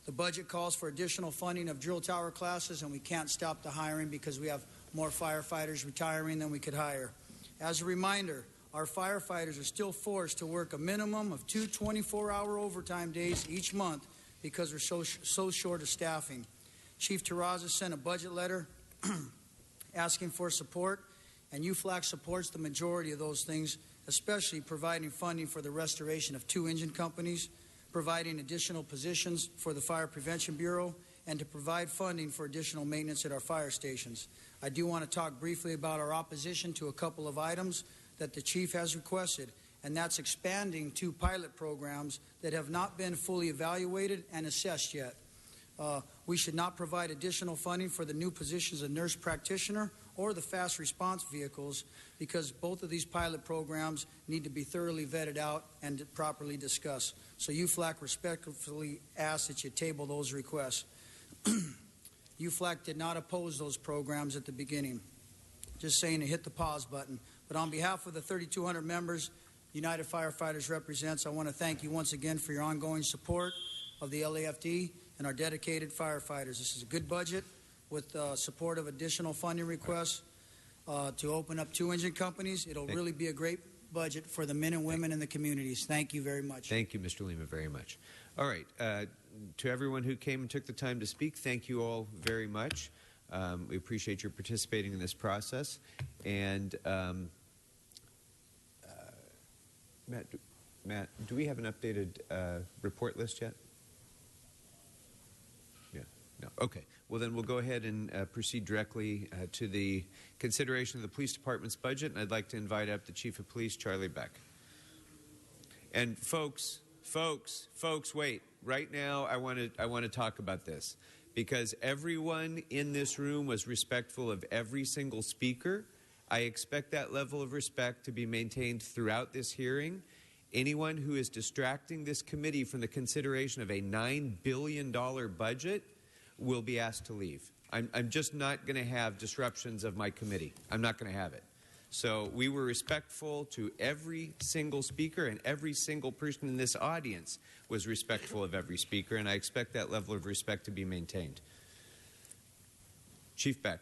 The budget calls for additional funding of drill tower classes, and we can't stop the hiring because we have more firefighters retiring than we could hire. As a reminder, our firefighters are still forced to work a minimum of 2 24-hour overtime days each month because we're so short of staffing. Chief Terraza sent a budget letter asking for support, and UFLAC supports the majority of those things, especially providing funding for the restoration of 2 engine companies, providing additional positions for the Fire Prevention Bureau, and to provide funding for additional maintenance at our fire stations. I do want to talk briefly about our opposition to a couple of items that the Chief has requested, and that's expanding 2 pilot programs that have not been fully evaluated and assessed yet. We should not provide additional funding for the new positions of nurse practitioner or the fast response vehicles because both of these pilot programs need to be thoroughly vetted out and properly discussed. So UFLAC respectfully asks that you table those requests. UFLAC did not oppose those programs at the beginning. Just saying to hit the pause button. But on behalf of the 3,200 members United Firefighters represents, I want to thank you once again for your ongoing support of the LAFD and our dedicated firefighters. This is a good budget with support of additional funding requests to open up 2 engine companies. It'll really be a great budget for the men and women in the communities. Thank you very much. Thank you, Mr. Lima, very much. All right. To everyone who came and took the time to speak, thank you all very much. We appreciate your participating in this process. And Matt, do we have an updated report list yet? Yeah. No. Okay. Well, then we'll go ahead and proceed directly to the consideration of the police department's budget. And I'd like to invite up the Chief of Police, Charlie Beck. And folks, wait. Right now, I want to talk about this because everyone in this room was respectful of every single speaker. I expect that level of respect to be maintained throughout this hearing. Anyone who is distracting this committee from the consideration of a $9 billion budget will be asked to leave. I'm just not going to have disruptions of my committee. I'm not going to have it. So we were respectful to every single speaker, and every single person in this audience was respectful of every speaker, and I expect that level of respect to be maintained. Chief Beck,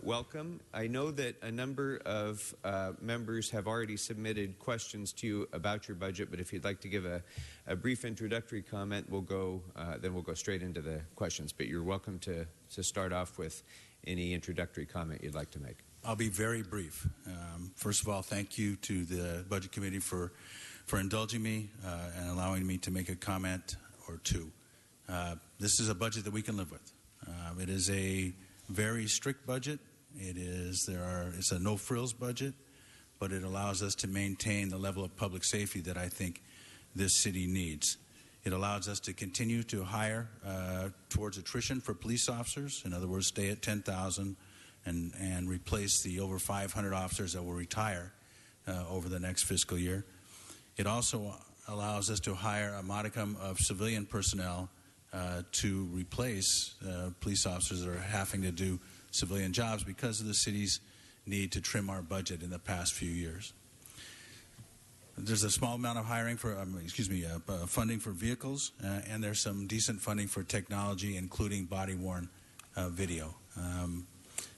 welcome. I know that a number of members have already submitted questions to you about your budget, but if you'd like to give a brief introductory comment, then we'll go straight into the questions. But you're welcome to start off with any introductory comment you'd like to make. I'll be very brief. First of all, thank you to the Budget Committee for indulging me and allowing me to make a comment or two. This is a budget that we can live with. It is a very strict budget. It's a no-frills budget, but it allows us to maintain the level of public safety that I think this city needs. It allows us to continue to hire towards attrition for police officers. In other words, stay at 10,000 and replace the over 500 officers that will retire over the next fiscal year. It also allows us to hire a modicum of civilian personnel to replace police officers that are having to do civilian jobs because of the city's need to trim our budget in the past few years. There's a small amount of hiring for, funding for vehicles, and there's some decent funding for technology, including body-worn video.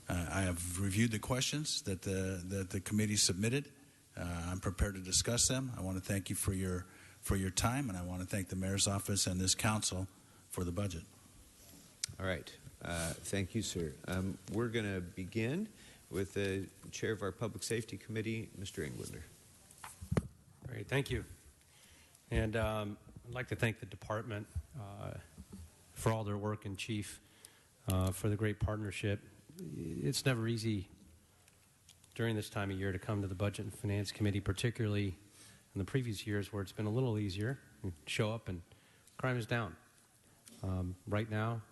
I have reviewed the questions that the committee submitted. I'm prepared to discuss them. I want to thank you for your time, and I want to thank the mayor's office and this council for the budget. All right. Thank you, sir. We're going to begin with the chair of our Public Safety Committee, Mr. Englander. All right. Thank you. And I'd like to thank the department for all their work, and Chief for the great partnership. It's never easy during this time of year to come to the Budget and Finance Committee, particularly in the previous years where it's been a little easier. You show up and crime is down. Right now,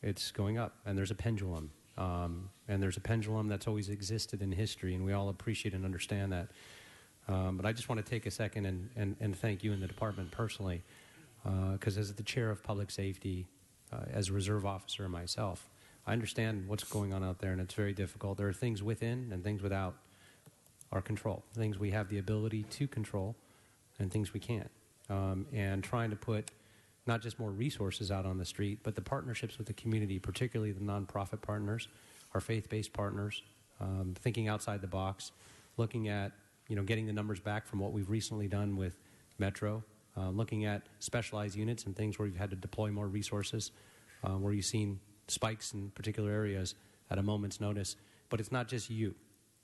it's going up, and there's a pendulum. And there's a pendulum that's always existed in history, and we all appreciate and understand that. But I just want to take a second and thank you and the department personally, because as the chair of public safety, as a reserve officer myself, I understand what's going on out there, and it's very difficult. There are things within and things without our control, things we have the ability to control and things we can't. And trying to put not just more resources out on the street, but the partnerships with the community, particularly the nonprofit partners, our faith-based partners, thinking outside the box, looking at getting the numbers back from what we've recently done with Metro, looking at specialized units and things where we've had to deploy more resources, where you've seen spikes in particular areas at a moment's notice. But it's not just you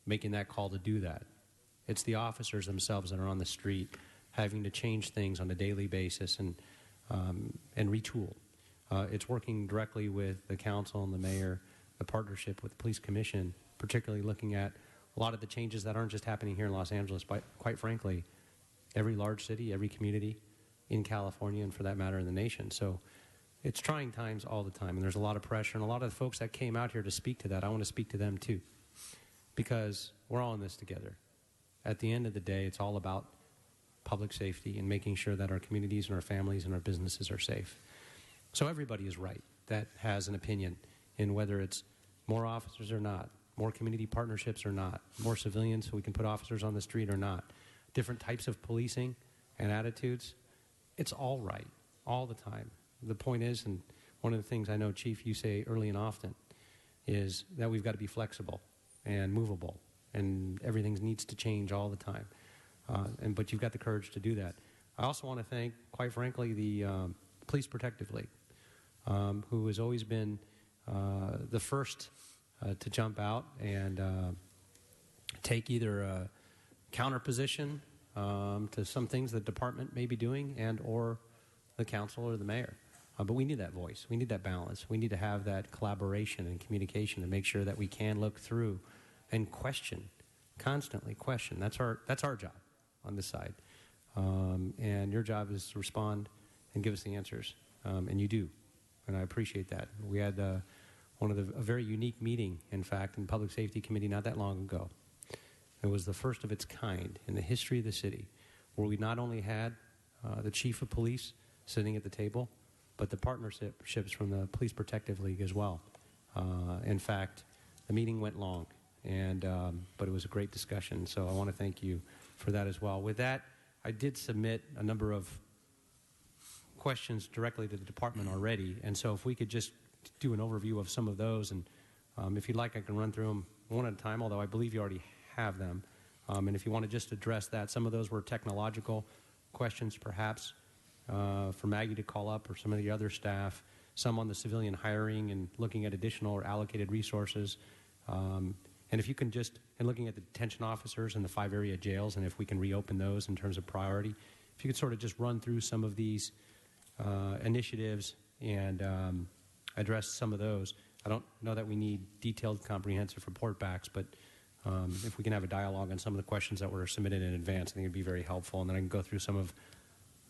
making that call to do that. It's the officers themselves that are on the street having to change things on a daily basis and retool. It's working directly with the council and the mayor, the partnership with the police commission, particularly looking at a lot of the changes that aren't just happening here in Los Angeles, but quite frankly, every large city, every community in California, and for that matter in the nation. So it's trying times all the time, and there's a lot of pressure, and a lot of the folks that came out here to speak to that, I want to speak to them too, because we're all in this together. At the end of the day, it's all about public safety and making sure that our communities and our families and our businesses are safe. So everybody is right that has an opinion in whether it's more officers or not, more community partnerships or not, more civilians so we can put officers on the street or not, different types of policing and attitudes. It's all right, all the time. The point is, and one of the things I know, Chief, you say early and often, is that we've got to be flexible and movable, and everything needs to change all the time. But you've got the courage to do that. I also want to thank, quite frankly, the Police Protective League, who has always been the first to jump out and take either a counter position to some things the department may be doing and or the council or the mayor. But we need that voice. We need that balance. We need to have that collaboration and communication to make sure that we can look through and question, constantly question. That's our job on this side. And your job is to respond and give us the answers. And you do. And I appreciate that. We had a very unique meeting, in fact, in Public Safety Committee not that long ago. It was the first of its kind in the history of the city, where we not only had the chief of police sitting at the table, but the partnerships from the Police Protective League as well. In fact, the meeting went long, but it was a great discussion, so I want to thank you for that as well. With that, I did submit a number of questions directly to the department already, and so if we could just do an overview of some of those and If you'd like, I can run through them one at a time, although I believe you already have them. And if you want to just address that, some of those were technological questions, perhaps, for Maggie to call up or some of the other staff, some on the civilian hiring and looking at additional or allocated resources. And if you can just, and looking at the detention officers and the 5 area jails, and if we can reopen those in terms of priority, if you could sort of just run through some of these initiatives and address some of those. I don't know that we need detailed, comprehensive report backs, but if we can have a dialogue on some of the questions that were submitted in advance, I think it'd be very helpful. And then I can go through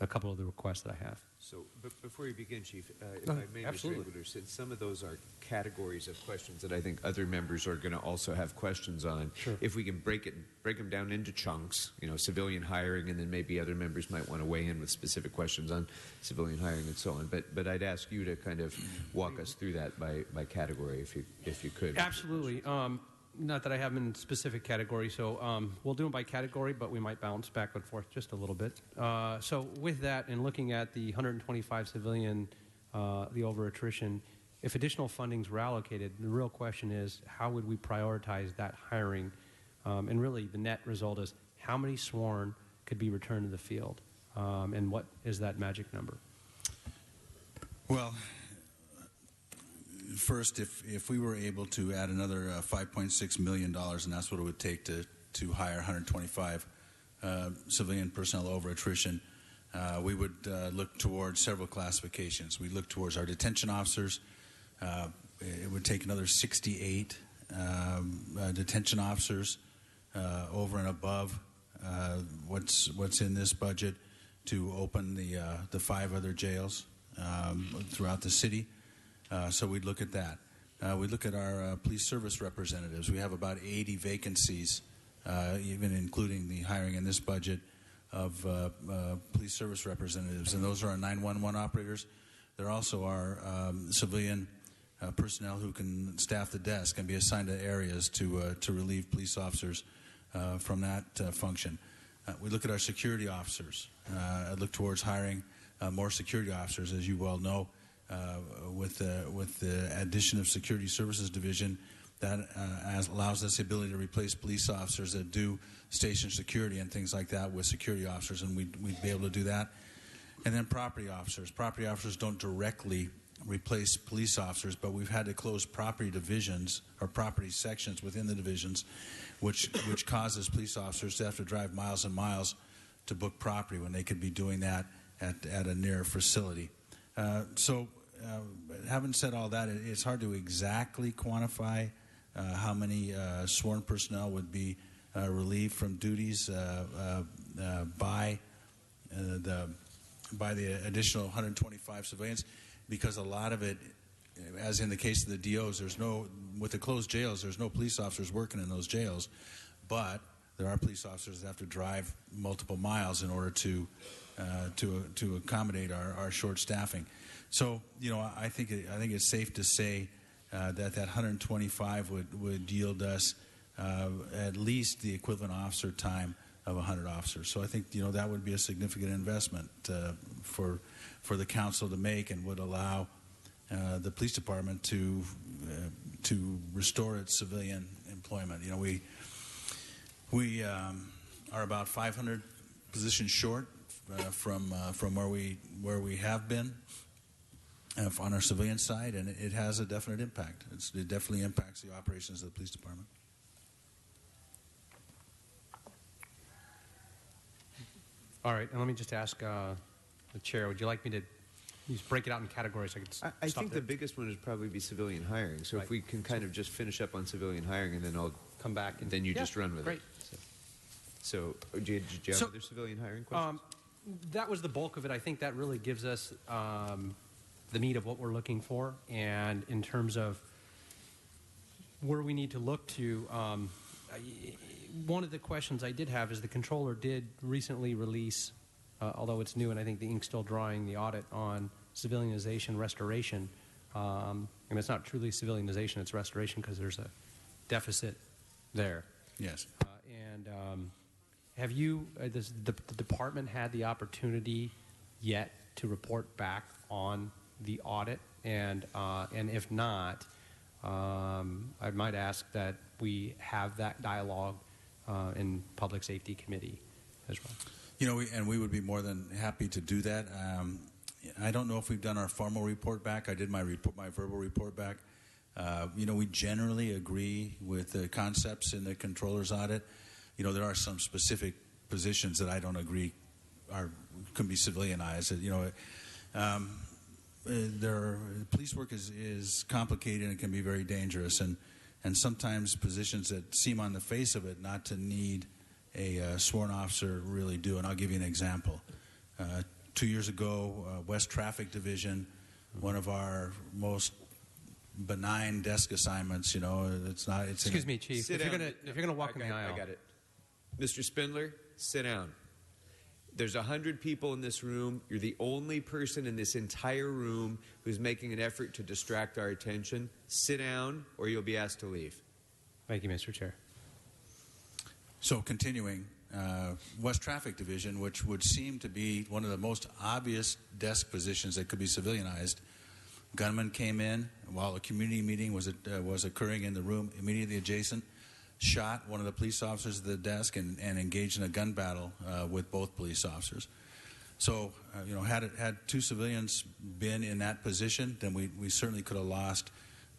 a couple of the requests that I have. So, before you begin, Chief, if I may, Mr. Englander, since some of those are categories of questions that I think other members are going to also have questions on, sure. If we can break them down into chunks, civilian hiring, and then maybe other members might want to weigh in with specific questions on civilian hiring and so on. But I'd ask you to kind of walk us through that by category, if you could. Absolutely. Not that I have them in specific categories, so we'll do them by category, but we might bounce back and forth just a little bit. So with that, and looking at the 125 civilian, the over attrition, if additional fundings were allocated, the real question is, how would we prioritize that hiring? And really, the net result is, how many sworn could be returned to the field? And what is that magic number? Well, first, if we were able to add another $5.6 million, and that's what it would take to hire 125 civilian personnel over attrition, we would look towards several classifications. We look towards our detention officers. It would take another 68 detention officers over and above what's in this budget to open the 5 other jails throughout the city. So we'd look at that. We'd look at our police service representatives. We have about 80 vacancies, even including the hiring in this budget of police service representatives. And those are our 911 operators. They're also our civilian personnel who can staff the desk and be assigned to areas to relieve police officers from that function. We look at our security officers. I look towards hiring more security officers, as you well know. With the addition of Security Services Division, that allows us the ability to replace police officers that do station security and things like that with security officers, and we'd be able to do that. And then property officers. Property officers don't directly replace police officers, but we've had to close property divisions or property sections within the divisions, which causes police officers to have to drive miles and miles to book property when they could be doing that at a near facility. Having said all that, it's hard to exactly quantify how many sworn personnel would be relieved from duties by the additional 125 civilians, because a lot of it, as in the case of the DOs, with the closed jails, there's no police officers working in those jails, but there are police officers that have to drive multiple miles in order to accommodate our short staffing. So, I think it's safe to say that 125 would yield us at least the equivalent officer time of 100 officers. So I think that would be a significant investment for the council to make, and would allow the police department to restore its civilian employment. We are about 500 positions short from where we have been on our civilian side, and it has a definite impact. It definitely impacts the operations of the police department. All right, and let me just ask the chair, would you like me to just break it out in categories? I think the biggest one would probably be civilian hiring. So if we can kind of just finish up on civilian hiring, and then I'll come back, and then you just run with it. So did you have other civilian hiring questions? That was the bulk of it. I think that really gives us the meat of what we're looking for, and in terms of where we need to look to. One of the questions I did have is the controller did recently release, although it's new and I think the ink's still drying, the audit on civilianization restoration. And it's not truly civilianization, it's restoration, because there's a deficit there. Yes. Have you, the department had the opportunity yet to report back on the audit? And if not, I might ask that we have that dialogue in Public Safety Committee as well. You know, we would be more than happy to do that. I don't know if we've done our formal report back. I did my verbal report back. You know, we generally agree with the concepts in the controller's audit. You know, there are some specific positions that I don't agree can be civilianized. You know, police work is complicated and can be very dangerous, and sometimes positions that seem on the face of it not to need a sworn officer really do. And I'll give you an example. 2 years ago, West Traffic Division, one of our most benign desk assignments. You know, it's not. It's Excuse me, Chief. If you're gonna walk in the aisle, I got it. Mr. Spindler, sit down. There's 100 people in this room. You're the only person in this entire room who's making an effort to distract our attention. Sit down, or you'll be asked to leave. Thank you, Mr. Chair. So continuing, West Traffic Division, which would seem to be one of the most obvious desk positions that could be civilianized, gunman came in while a community meeting was occurring in the room immediately adjacent, shot one of the police officers at the desk and engaged in a gun battle with both police officers. So, you know, had 2 civilians been in that position, then we certainly could have lost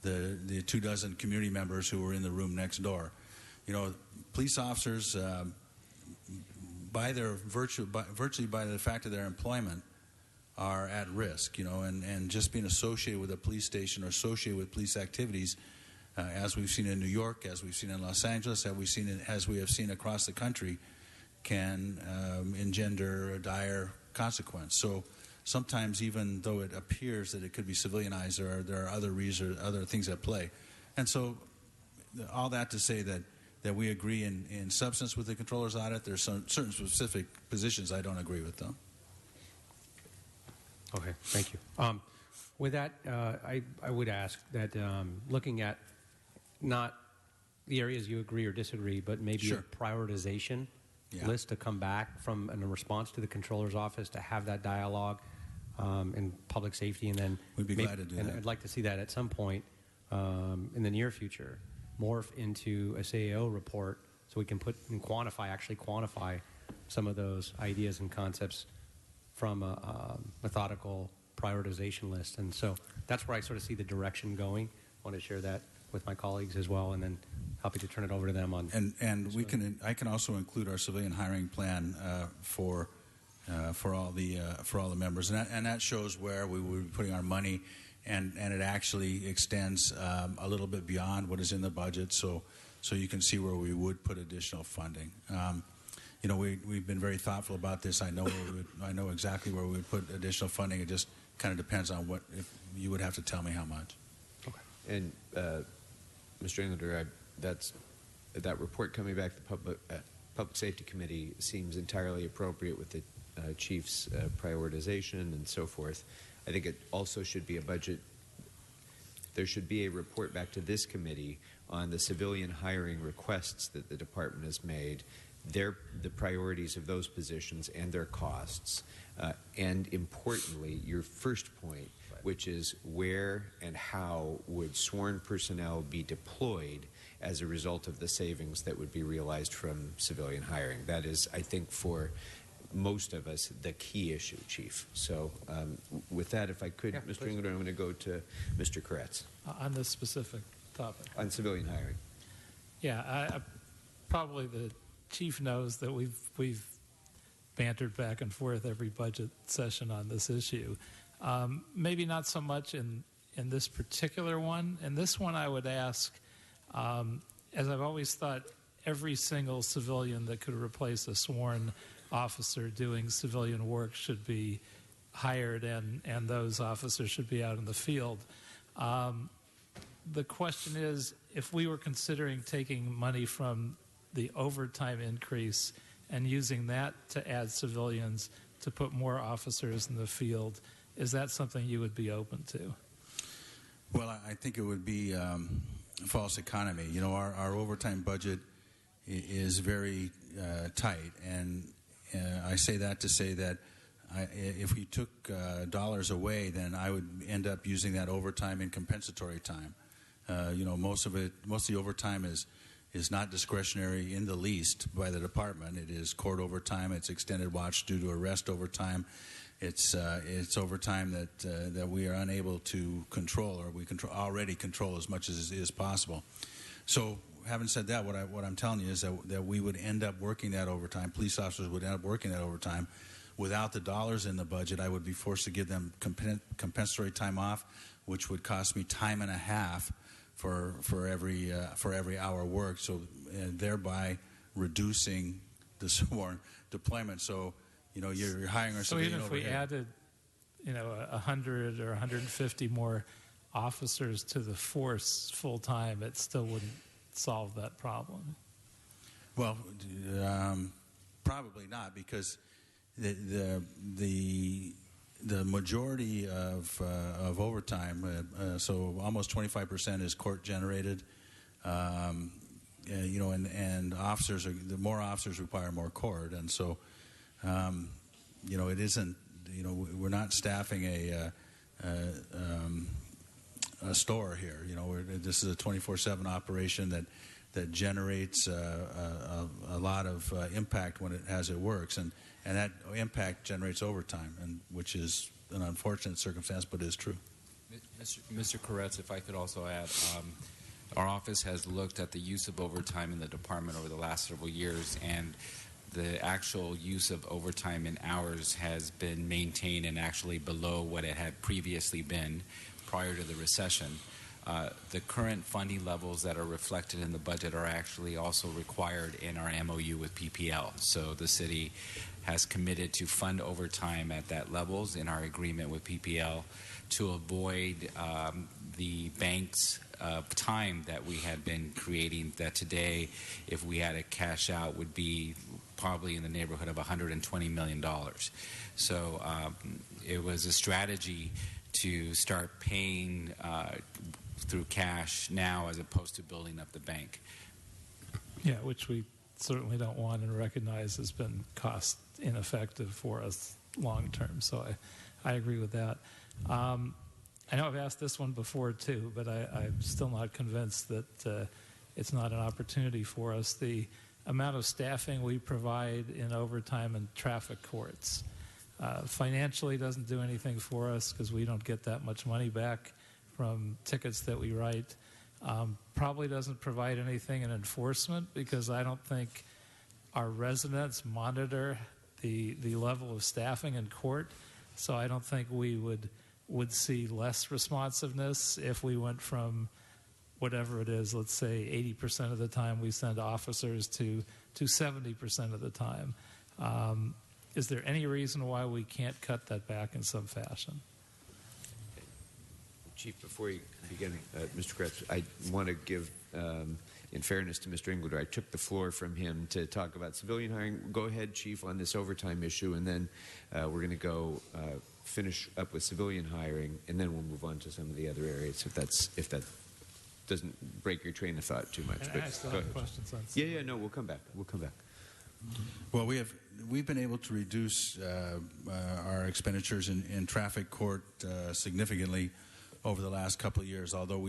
the 24 community members who were in the room next door. You know, police officers, virtually by the fact of their employment, are at risk. You know, and just being associated with a police station or associated with police activities, as we've seen in New York, as we've seen in Los Angeles, as we have seen across the country, can engender a dire consequence. So sometimes, even though it appears that it could be civilianized, there are other things at play. And so, all that to say that we agree in substance with the controller's audit. There's some certain specific positions I don't agree with, though. Okay, thank you. With that, I would ask that looking at not the areas you agree or disagree, but maybe a prioritization list to come back from in a response to the controller's office to have that dialogue in public safety, and then we'd be glad to do that. I'd like to see that at some point in the near future morph into a CAO report so we can actually quantify some of those ideas and concepts from a methodical prioritization list. And so that's where I sort of see the direction going. I want to share that with my colleagues as well, and then happy to turn it over to them on. And I can also include our civilian hiring plan for all the members, and that shows where we will be putting our money, and it actually extends a little bit beyond what is in the budget, so you can see where we would put additional funding. You know, we've been very thoughtful about this. I know exactly where we would put additional funding. It just kind of depends on what. If you would have to tell me how much. Okay. And Mr. Englander, that report coming back to the Public Safety Committee seems entirely appropriate with the chief's prioritization and so forth. I think it also should be there should be a report back to this committee on the civilian hiring requests that the department has made, the priorities of those positions and their costs, and importantly, your first point, which is where and how would sworn personnel be deployed as a result of the savings that would be realized from civilian hiring. That is, I think, for most of us, the key issue, Chief. So with that, if I could, Mr. Englander, I'm going to go to Mr. Koretz. On this specific topic. On civilian hiring. Yeah, probably the Chief knows that we've bantered back and forth every budget session on this issue. Maybe not so much in this particular one. In this one, I would ask, as I've always thought, every single civilian that could replace a sworn officer doing civilian work should be hired, and those officers should be out in the field. The question is, if we were considering taking money from the overtime increase and using that to add civilians to put more officers in the field, is that something you would be open to? Well, I think it would be false economy. You know, our overtime budget is very tight, and I say that to say that if we took dollars away, then I would end up using that overtime in compensatory time. Most of the overtime is not discretionary in the least by the department. It is court overtime. It's extended watch due to arrest overtime. It's overtime that we are unable to control, or we already control as much as is possible. So, having said that, what I'm telling you is that we would end up working that overtime. Police officers would end up working that overtime. Without the dollars in the budget, I would be forced to give them compensatory time off, which would cost me time and a half for every hour worked. So, thereby reducing the sworn deployment. So, you're hiring our So even if we here. added, 100 or 150 more officers to the force full time, it still wouldn't solve that problem. Well, probably not, because the majority of overtime, so almost 25% is court generated. And officers the more officers require more court, and so it isn't. We're not staffing a store here. This is a 24/7 operation that generates a lot of impact as it works, and that impact generates overtime, and which is an unfortunate circumstance, but is true. Mr. Koretz, if I could also add, our office has looked at the use of overtime in the department over the last several years, and the actual use of overtime in hours has been maintained and actually below what it had previously been prior to the recession. The current funding levels that are reflected in the budget are actually also required in our MOU with PPL. So the city has committed to fund overtime at that levels in our agreement with PPL to avoid the bank's time that we had been creating, that today, if we had a cash out, would be probably in the neighborhood of $120 million. So it was a strategy to start paying through cash now as opposed to building up the bank. Yeah, which we certainly don't want and recognize has been cost ineffective for us long term. So I agree with that. I know I've asked this one before too, but I'm still not convinced that it's not an opportunity for us. The amount of staffing we provide in overtime and traffic courts financially doesn't do anything for us because we don't get that much money back from tickets that we write. Probably doesn't provide anything in enforcement because I don't think our residents monitor the level of staffing in court. So I don't think we would see less responsiveness if we went from whatever it is, let's say 80% of the time we send officers to 70% of the time. Is there any reason why we can't cut that back in some fashion? Chief, before you begin, Mr. Kretz, I want to give, in fairness to Mr. Englander, I took the floor from him to talk about civilian hiring. Go ahead, Chief, on this overtime issue, and then we're going to go finish up with civilian hiring, and then we'll move on to some of the other areas if that doesn't break your train of thought too much. And I still have questions on Yeah, no, we'll come back. Well, we've been able to reduce our expenditures in traffic court significantly over the last couple of years. Although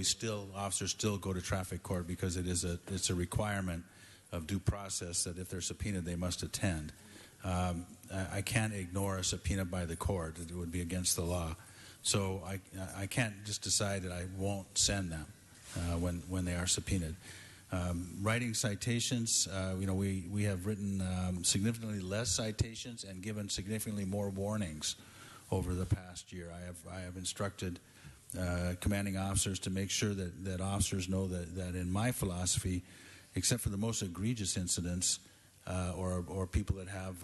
officers still go to traffic court because it's a requirement of due process that if they're subpoenaed, they must attend. I can't ignore a subpoena by the court; it would be against the law. So I can't just decide that I won't send them when they are subpoenaed. Writing citations, we have written significantly less citations and given significantly more warnings over the past year. I have instructed commanding officers to make sure that officers know that in my philosophy, except for the most egregious incidents or people that have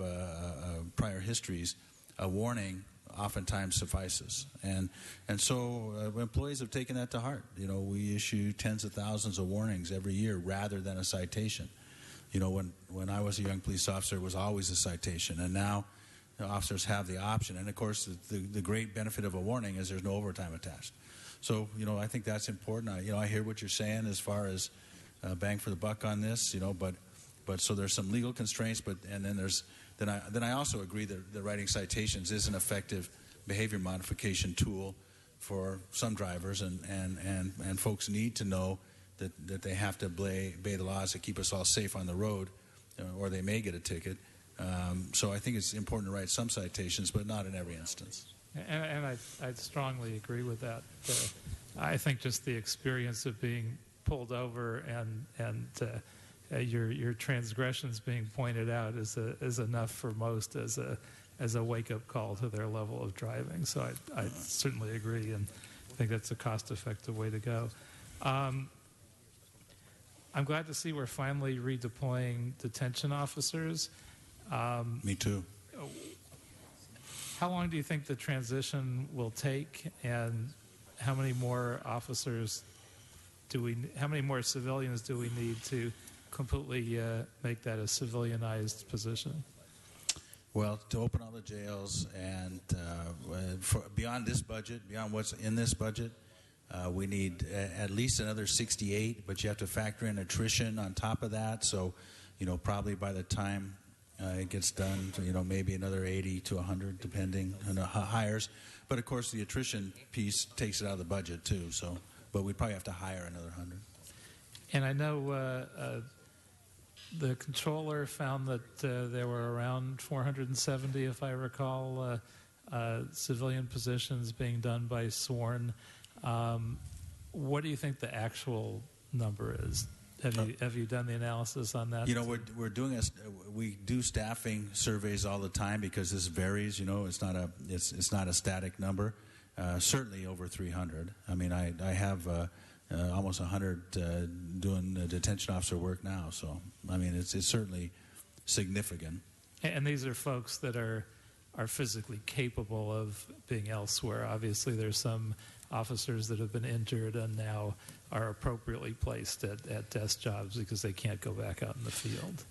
prior histories, a warning oftentimes suffices. And so employees have taken that to heart. We issue tens of thousands of warnings every year rather than a citation. When I was a young police officer, it was always a citation, and now officers have the option. And of course, the great benefit of a warning is there's no overtime attached. So, I think that's important. I hear what you're saying as far as bang for the buck on this, but so there's some legal constraints, then I also agree that writing citations is an effective behavior modification tool for some drivers, and folks need to know that they have to obey the laws that keep us all safe on the road, or they may get a ticket. So I think it's important to write some citations, but not in every instance. And I'd strongly agree with that. I think just the experience of being pulled over and your transgressions being pointed out is enough for most as a wake-up call to their level of driving. So I certainly agree, and I think that's a cost-effective way to go. I'm glad to see we're finally redeploying detention officers. Me too. How long do you think the transition will take, and how many more officers how many more civilians do we need to completely make that a civilianized position? Well, to open all the jails and beyond this budget, beyond what's in this budget, we need at least another 68, but you have to factor in attrition on top of that. So, probably by the time it gets done, maybe another 80 to 100, depending on the hires. But of course, the attrition piece takes it out of the budget too. So, but we'd probably have to hire another 100. And I know the controller found that there were around 470, if I recall, civilian positions being done by sworn. What do you think the actual number is? Have you done the analysis on that? We're doing we do staffing surveys all the time because this varies. It's not a static number. Certainly over 300. I mean, I have almost 100 doing detention officer work now. So I mean, it's certainly significant. And these are folks that are physically capable of being elsewhere. Obviously, there's some officers that have been injured and now are appropriately placed at desk jobs because they can't go back out in the field.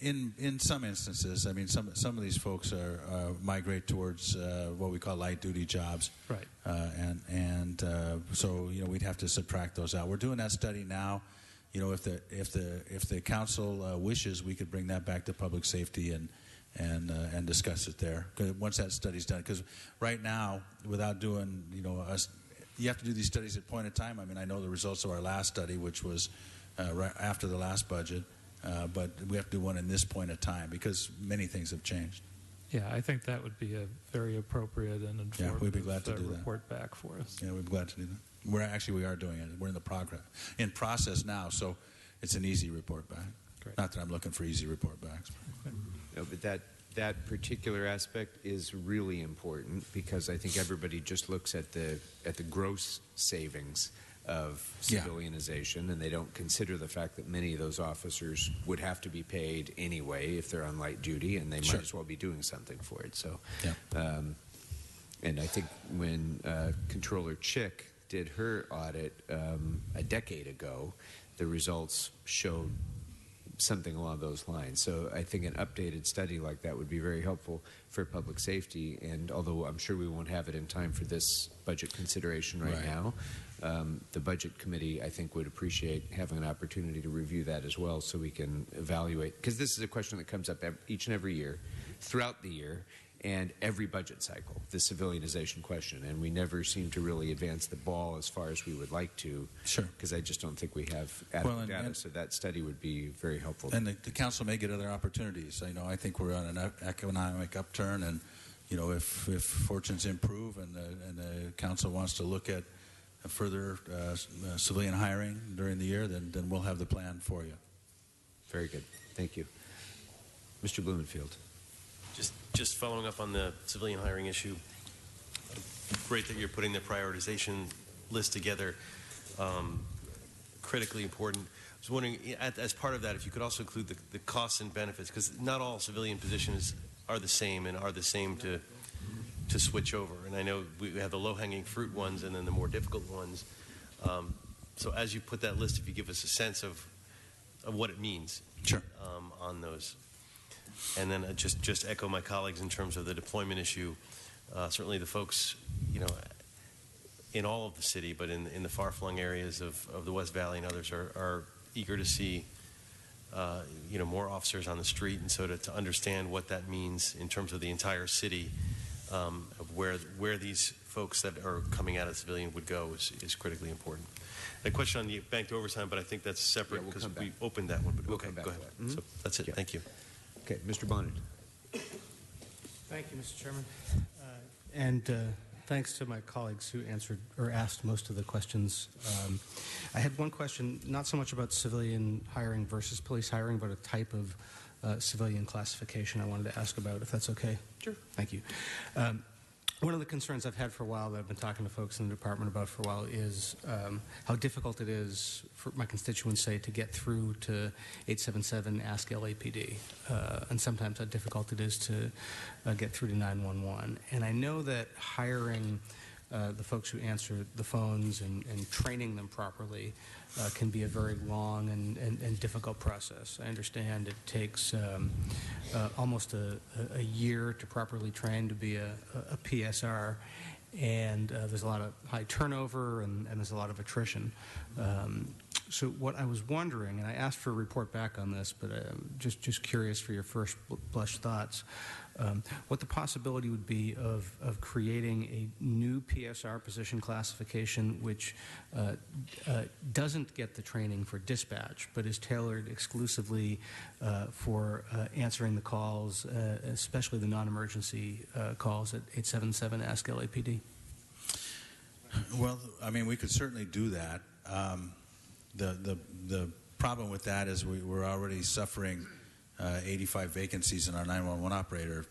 In some instances, I mean, some of these folks migrate towards what we call light duty jobs, right? So we'd have to subtract those out. We're doing that study now. If the council wishes, we could bring that back to public safety and discuss it there. Once that study's done, because right now, without doing you have to do these studies at point in time. I mean, I know the results of our last study, which was right after the last budget, but we have to do one in this point of time because many things have changed. Yeah, I think that would be a very appropriate and informative we'd be glad to do report back for us. Yeah, we'd be glad to do that. We are doing it. We're in the process now, so it's an easy report back. Great. Not that I'm looking for easy report backs. No, but that particular aspect is really important because I think everybody just looks at the gross savings of civilianization, and they don't consider the fact that many of those officers would have to be paid anyway if they're on light duty, and they might as well be doing something for it. So, and I think when Controller Chick did her audit a decade ago, the results showed something along those lines. So I think an updated study like that would be very helpful for public safety. And although I'm sure we won't have it in time for this budget consideration right now, the budget committee, I think, would appreciate having an opportunity to review that as well so we can evaluate. Because this is a question that comes up each and every year, throughout the year, and every budget cycle, the civilianization question. And we never seem to really advance the ball as far as we would like to. Sure. Because I just don't think we have adequate data. So that study would be very helpful. And the council may get other opportunities. I think we're on an economic upturn, and if fortunes improve and the council wants to look at further civilian hiring during the year, then we'll have the plan for you. Very good. Thank you. Mr. Blumenfield. Just following up on the civilian hiring issue, great that you're putting the prioritization list together. Critically important. I was wondering, as part of that, if you could also include the costs and benefits, because not all civilian positions are the same and are the same to switch over. And I know we have the low-hanging fruit ones and then the more difficult ones. So as you put that list, if you give us a sense of what it means on those. And then just echo my colleagues in terms of the deployment issue. Certainly the folks, in all of the city, but in the far-flung areas of the West Valley and others are eager to see, more officers on the street. And so to understand what that means in terms of the entire city, of where these folks that are coming out of civilian would go is critically important. A question on the banked overtime, but I think that's separate because we opened that one. But okay, go ahead. So that's it. Thank you. Okay, Mr. Bonnet. Thank you, Mr. Chairman. And thanks to my colleagues who answered or asked most of the questions. I had one question, not so much about civilian hiring versus police hiring, but a type of civilian classification I wanted to ask about, if that's okay. Sure. Thank you. One of the concerns I've had for a while that I've been talking to folks in the department about for a while is how difficult it is for my constituents, say, to get through to 877 Ask LAPD, and sometimes how difficult it is to get through to 911. And I know that hiring the folks who answer the phones and training them properly can be a very long and difficult process. I understand it takes almost a year to properly train to be a PSR, and there's a lot of high turnover and there's a lot of attrition. So what I was wondering, and I asked for a report back on this, but just curious for your first blush thoughts, what the possibility would be of creating a new PSR position classification which doesn't get the training for dispatch, but is tailored exclusively for answering the calls, especially the non-emergency calls at 877 Ask LAPD? Well, I mean, we could certainly do that. The problem with that is we're already suffering 85 vacancies in our 911 operator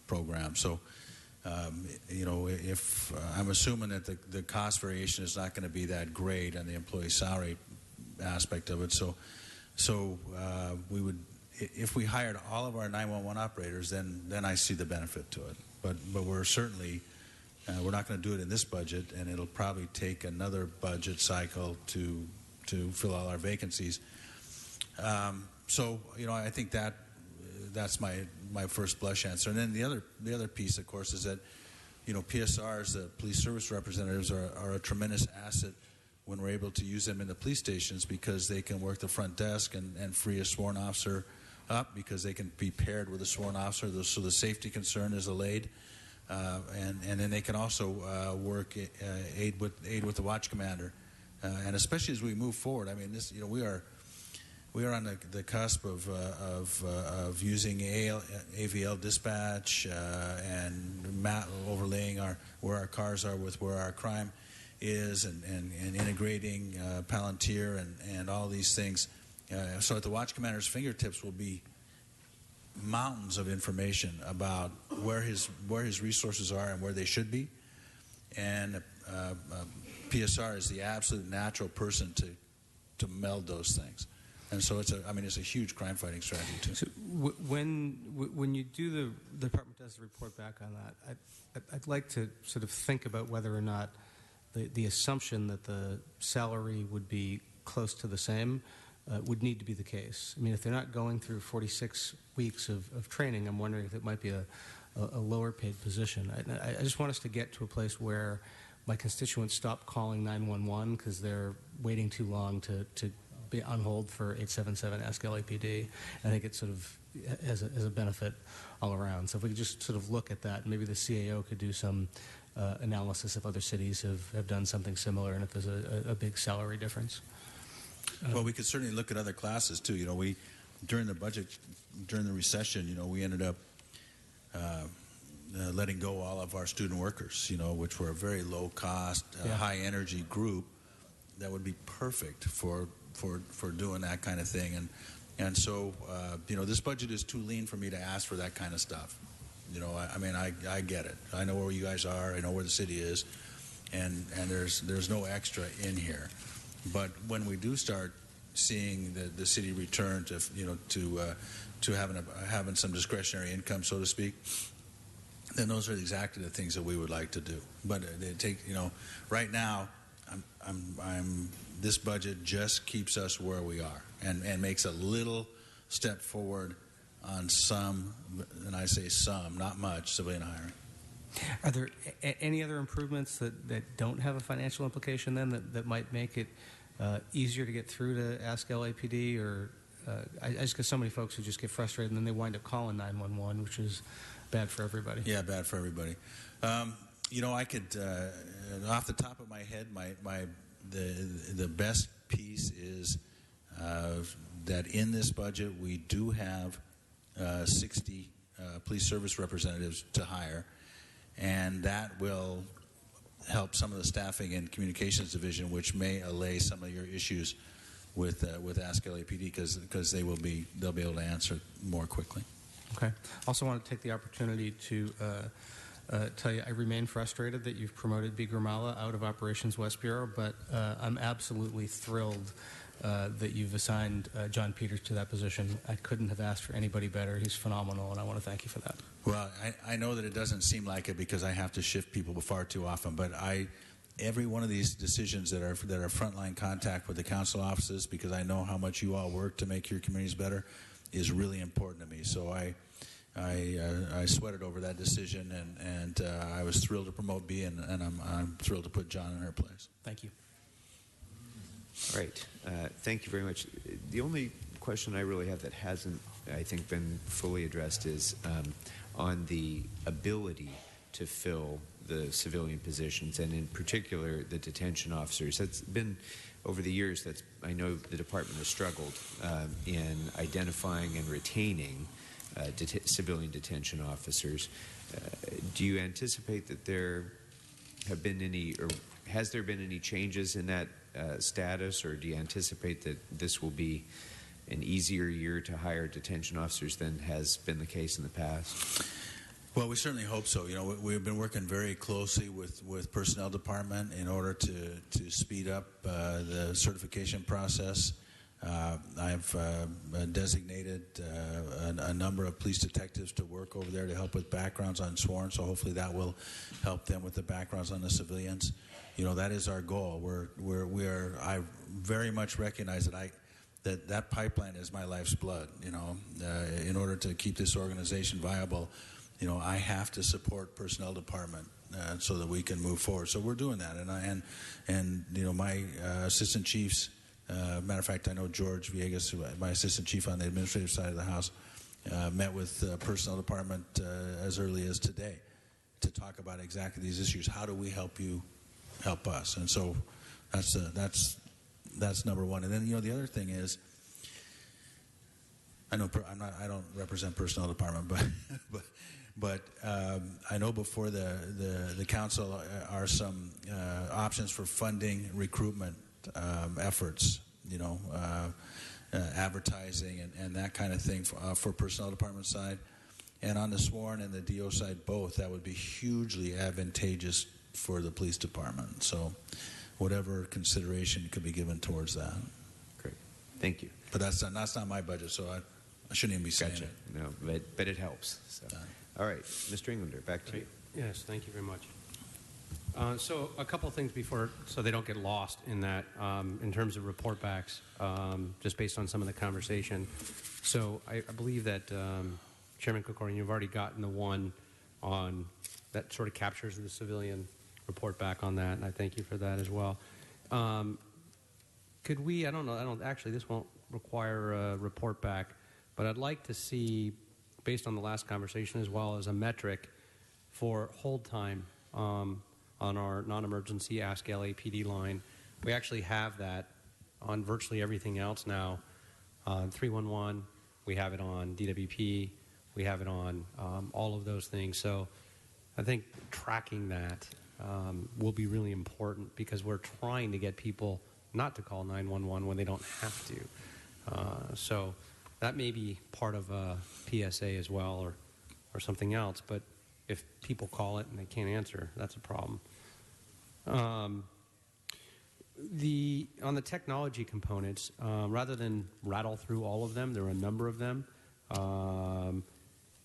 program. So, if I'm assuming that the cost variation is not going to be that great on the employee salary aspect of it. So we would, if we hired all of our 911 operators, then I see the benefit to it. But we're certainly we're not going to do it in this budget, and it'll probably take another budget cycle to fill all our vacancies. So I think that's my first blush answer. And then the other piece, of course, is that PSRs, the police service representatives, are a tremendous asset when we're able to use them in the police stations, because they can work the front desk and free a sworn officer up, because they can be paired with a sworn officer, so the safety concern is allayed. And then they can also work aid with the watch commander, and especially as we move forward. I mean, this we are on the cusp of using AVL dispatch and overlaying where our cars are with where our crime is, and integrating Palantir and all these things. So at the watch commander's fingertips will be mountains of information about where his resources are and where they should be, and PSR is the absolute natural person to meld those things. And so it's a huge crime fighting strategy too. So when you do the department does the report back on that, I'd like to sort of think about whether or not the assumption that the salary would be close to the same would need to be the case. I mean, if they're not going through 46 weeks of training, I'm wondering if it might be a lower paid position. I just want us to get to a place where my constituents stop calling 911 because they're waiting too long to be on hold for 877 Ask LAPD. I think it sort of has a benefit all around. So if we could just sort of look at that, maybe the CAO could do some analysis if other cities have done something similar, and if there's a big salary difference. Well, we could certainly look at other classes too. We during the recession, we ended up letting go all of our student workers, which were a very low cost, high energy group that would be perfect for doing that kind of thing. And so this budget is too lean for me to ask for that kind of stuff. I get it. I know where you guys are. I know where the city is, and there's no extra in here. But when we do start seeing the city return to having some discretionary income, so to speak, then those are exactly the things that we would like to do. But it take right now, this budget just keeps us where we are and makes a little step forward on some, and I say some, not much, civilian hiring. Are there any other improvements that don't have a financial implication then that might make it easier to get through to Ask LAPD? Or I just get so many folks who just get frustrated and then they wind up calling 911, which is bad for everybody. Yeah, bad for everybody. I could, off the top of my head, the best piece is that in this budget we do have 60 police service representatives to hire, and that will help some of the staffing and communications division, which may allay some of your issues with Ask LAPD, because they'll be able to answer more quickly. Okay. Also want to take the opportunity to tell you I remain frustrated that you've promoted B. Gramala out of Operations West Bureau, but I'm absolutely thrilled that you've assigned John Peters to that position. I couldn't have asked for anybody better. He's phenomenal, and I want to thank you for that. Well, I know that it doesn't seem like it because I have to shift people far too often, but every one of these decisions that are frontline contact with the council offices, because I know how much you all work to make your communities better, is really important to me. So I sweated over that decision, and I was thrilled to promote B, and I'm thrilled to put John in her place. Thank you. All right. Thank you very much. The only question I really have that hasn't, I think, been fully addressed is on the ability to fill the civilian positions, and in particular the detention officers. That's been, over the years, I know the department has struggled in identifying and retaining civilian detention officers. Do you anticipate that there have been any, or has there been any changes in that status, or do you anticipate that this will be an easier year to hire detention officers than has been the case in the past? Well, we certainly hope so. We've been working very closely with personnel department in order to speed up the certification process. I've designated a number of police detectives to work over there to help with backgrounds on sworn, so hopefully that will help them with the backgrounds on the civilians. That is our goal. I very much recognize that pipeline is my life's blood. In order to keep this organization viable, I have to support personnel department so that we can move forward. So we're doing that, and my assistant chiefs. Matter of fact, I know George Villegas, my assistant chief on the administrative side of the house, met with personnel department as early as today to talk about exactly these issues. How do we help you help us? And so that's number one. And then the other thing is, I know I don't represent personnel department, but I know before the council are some options for funding recruitment efforts, advertising and that kind of thing for personnel department side. And on the sworn and the DO side both, that would be hugely advantageous for the police department. So whatever consideration could be given towards that. Great. Thank you. But that's not my budget, so I shouldn't even be saying it. No, but it helps. So. All right. Mr. Englander, back to you. Yes, thank you very much. So a couple of things before, so they don't get lost in that, in terms of report backs, just based on some of the conversation. So I believe that Chairman Krikorian, you've already gotten the one on that sort of captures the civilian report back on that, and I thank you for that as well. Could we? Actually, this won't require a report back, but I'd like to see, based on the last conversation as well, as a metric for hold time on our non-emergency Ask LAPD line. We actually have that on virtually everything else now. On 311, we have it on DWP, we have it on all of those things. So I think tracking that will be really important, because we're trying to get people not to call 911 when they don't have to. So that may be part of a PSA as well, or something else. But if people call it and they can't answer, that's a problem. On the technology components, rather than rattle through all of them, there are a number of them.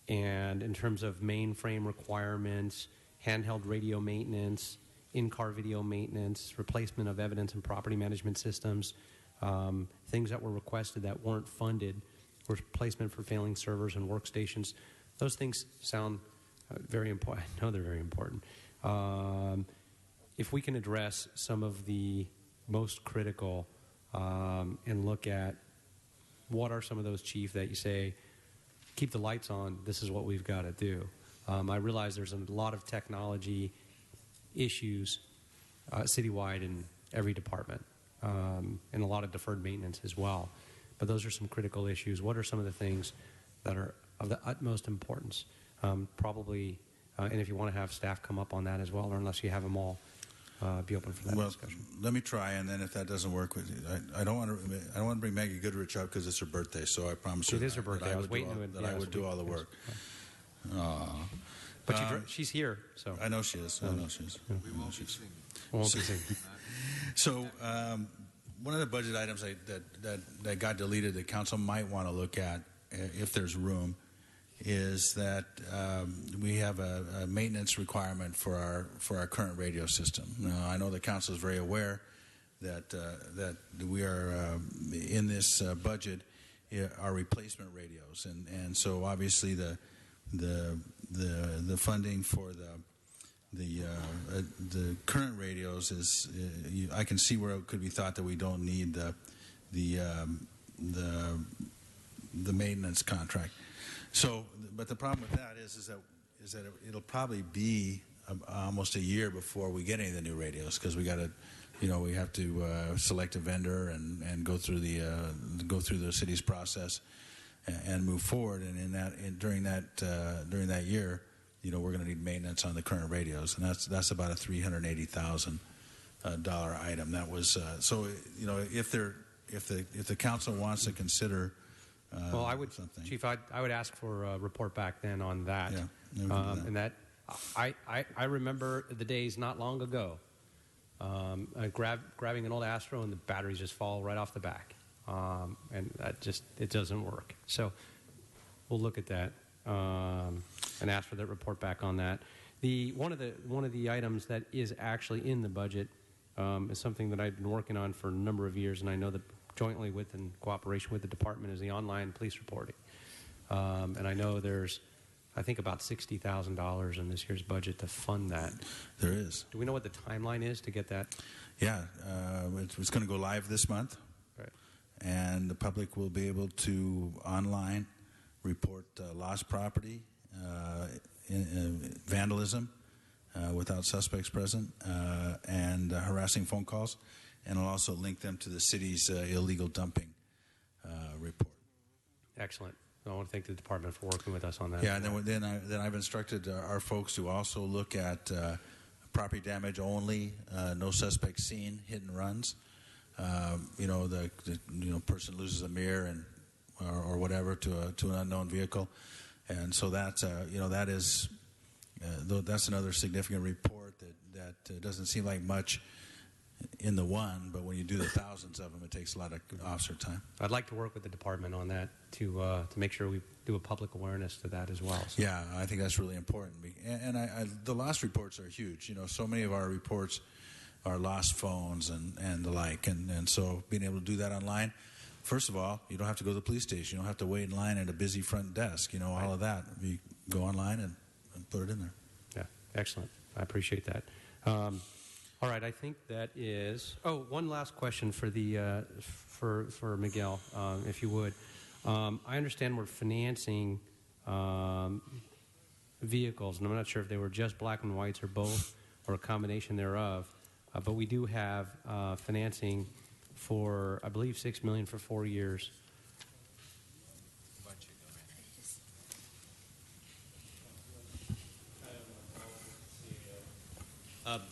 And in terms of mainframe requirements, handheld radio maintenance, in-car video maintenance, replacement of evidence and property management systems, things that were requested that weren't funded, replacement for failing servers and workstations, those things sound very important. I know they're very important. If we can address some of the most critical and look at what are some of those, Chief, that you say, keep the lights on, this is what we've got to do. I realize there's a lot of technology issues citywide in every department, and a lot of deferred maintenance as well. But those are some critical issues. What are some of the things that are of the utmost importance? Probably, and if you want to have staff come up on that as well, or unless you have them all, be open for that discussion. Let me try, and then if that doesn't work with you, I don't want to bring Maggie Goodrich up because it's her birthday. So I promise it is her birthday. I was waiting I would do all the work. But she's here, so I know she is. I know she is. We won't be singing. Won't be singing. So one of the budget items that got deleted that council might want to look at, if there's room, is that we have a maintenance requirement for our current radio system. Now, I know the council is very aware that we are in this budget are replacement radios, and so obviously the funding for the current radios is I can see where it could be thought that we don't need the maintenance contract. So, but the problem with that is that it'll probably be almost a year before we get any of the new radios, because we got to, we have to select a vendor and go through the city's process and move forward. And during that year, we're going to need maintenance on the current radios, and that's about a $380,000 item. That was so. If the council wants to consider. Well, Chief, I would ask for a report back then on that. Yeah, and that I remember the days not long ago, grabbing an old Astro and the batteries just fall right off the back, and it doesn't work. So we'll look at that and ask for that report back on that. One of the items that is actually in the budget is something that I've been working on for a number of years, and I know that jointly with and cooperation with the department, is the online police reporting. And I know there's, I think, about $60,000 in this year's budget to fund that. There is. Do we know what the timeline is to get that? Yeah, it's going to go live this month. Right. And the public will be able to online report lost property, vandalism without suspects present, and harassing phone calls. And it'll also link them to the city's illegal dumping report. Excellent. I want to thank the department for working with us on that. Yeah, and then I've instructed our folks to also look at property damage only, no suspect seen, hit and runs. The person loses a mirror and or whatever to an unknown vehicle, and so that's that's another significant report that doesn't seem like much in the one, but when you do the thousands of them, it takes a lot of officer time. I'd like to work with the department on that to make sure we do a public awareness to that as well. So. Yeah, I think that's really important. And the lost reports are huge. So many of our reports are lost phones and the like. And so being able to do that online, first of all, you don't have to go to the police station. You don't have to wait in line at a busy front desk, Right. all of that. You go online and put it in there. Yeah, excellent. I appreciate that. All right, I think that is. Oh, one last question for the for Miguel, if you would. I understand we're financing vehicles, and I'm not sure if they were just black and whites or both, or a combination thereof. But we do have financing for, I believe, $6 million for 4 years.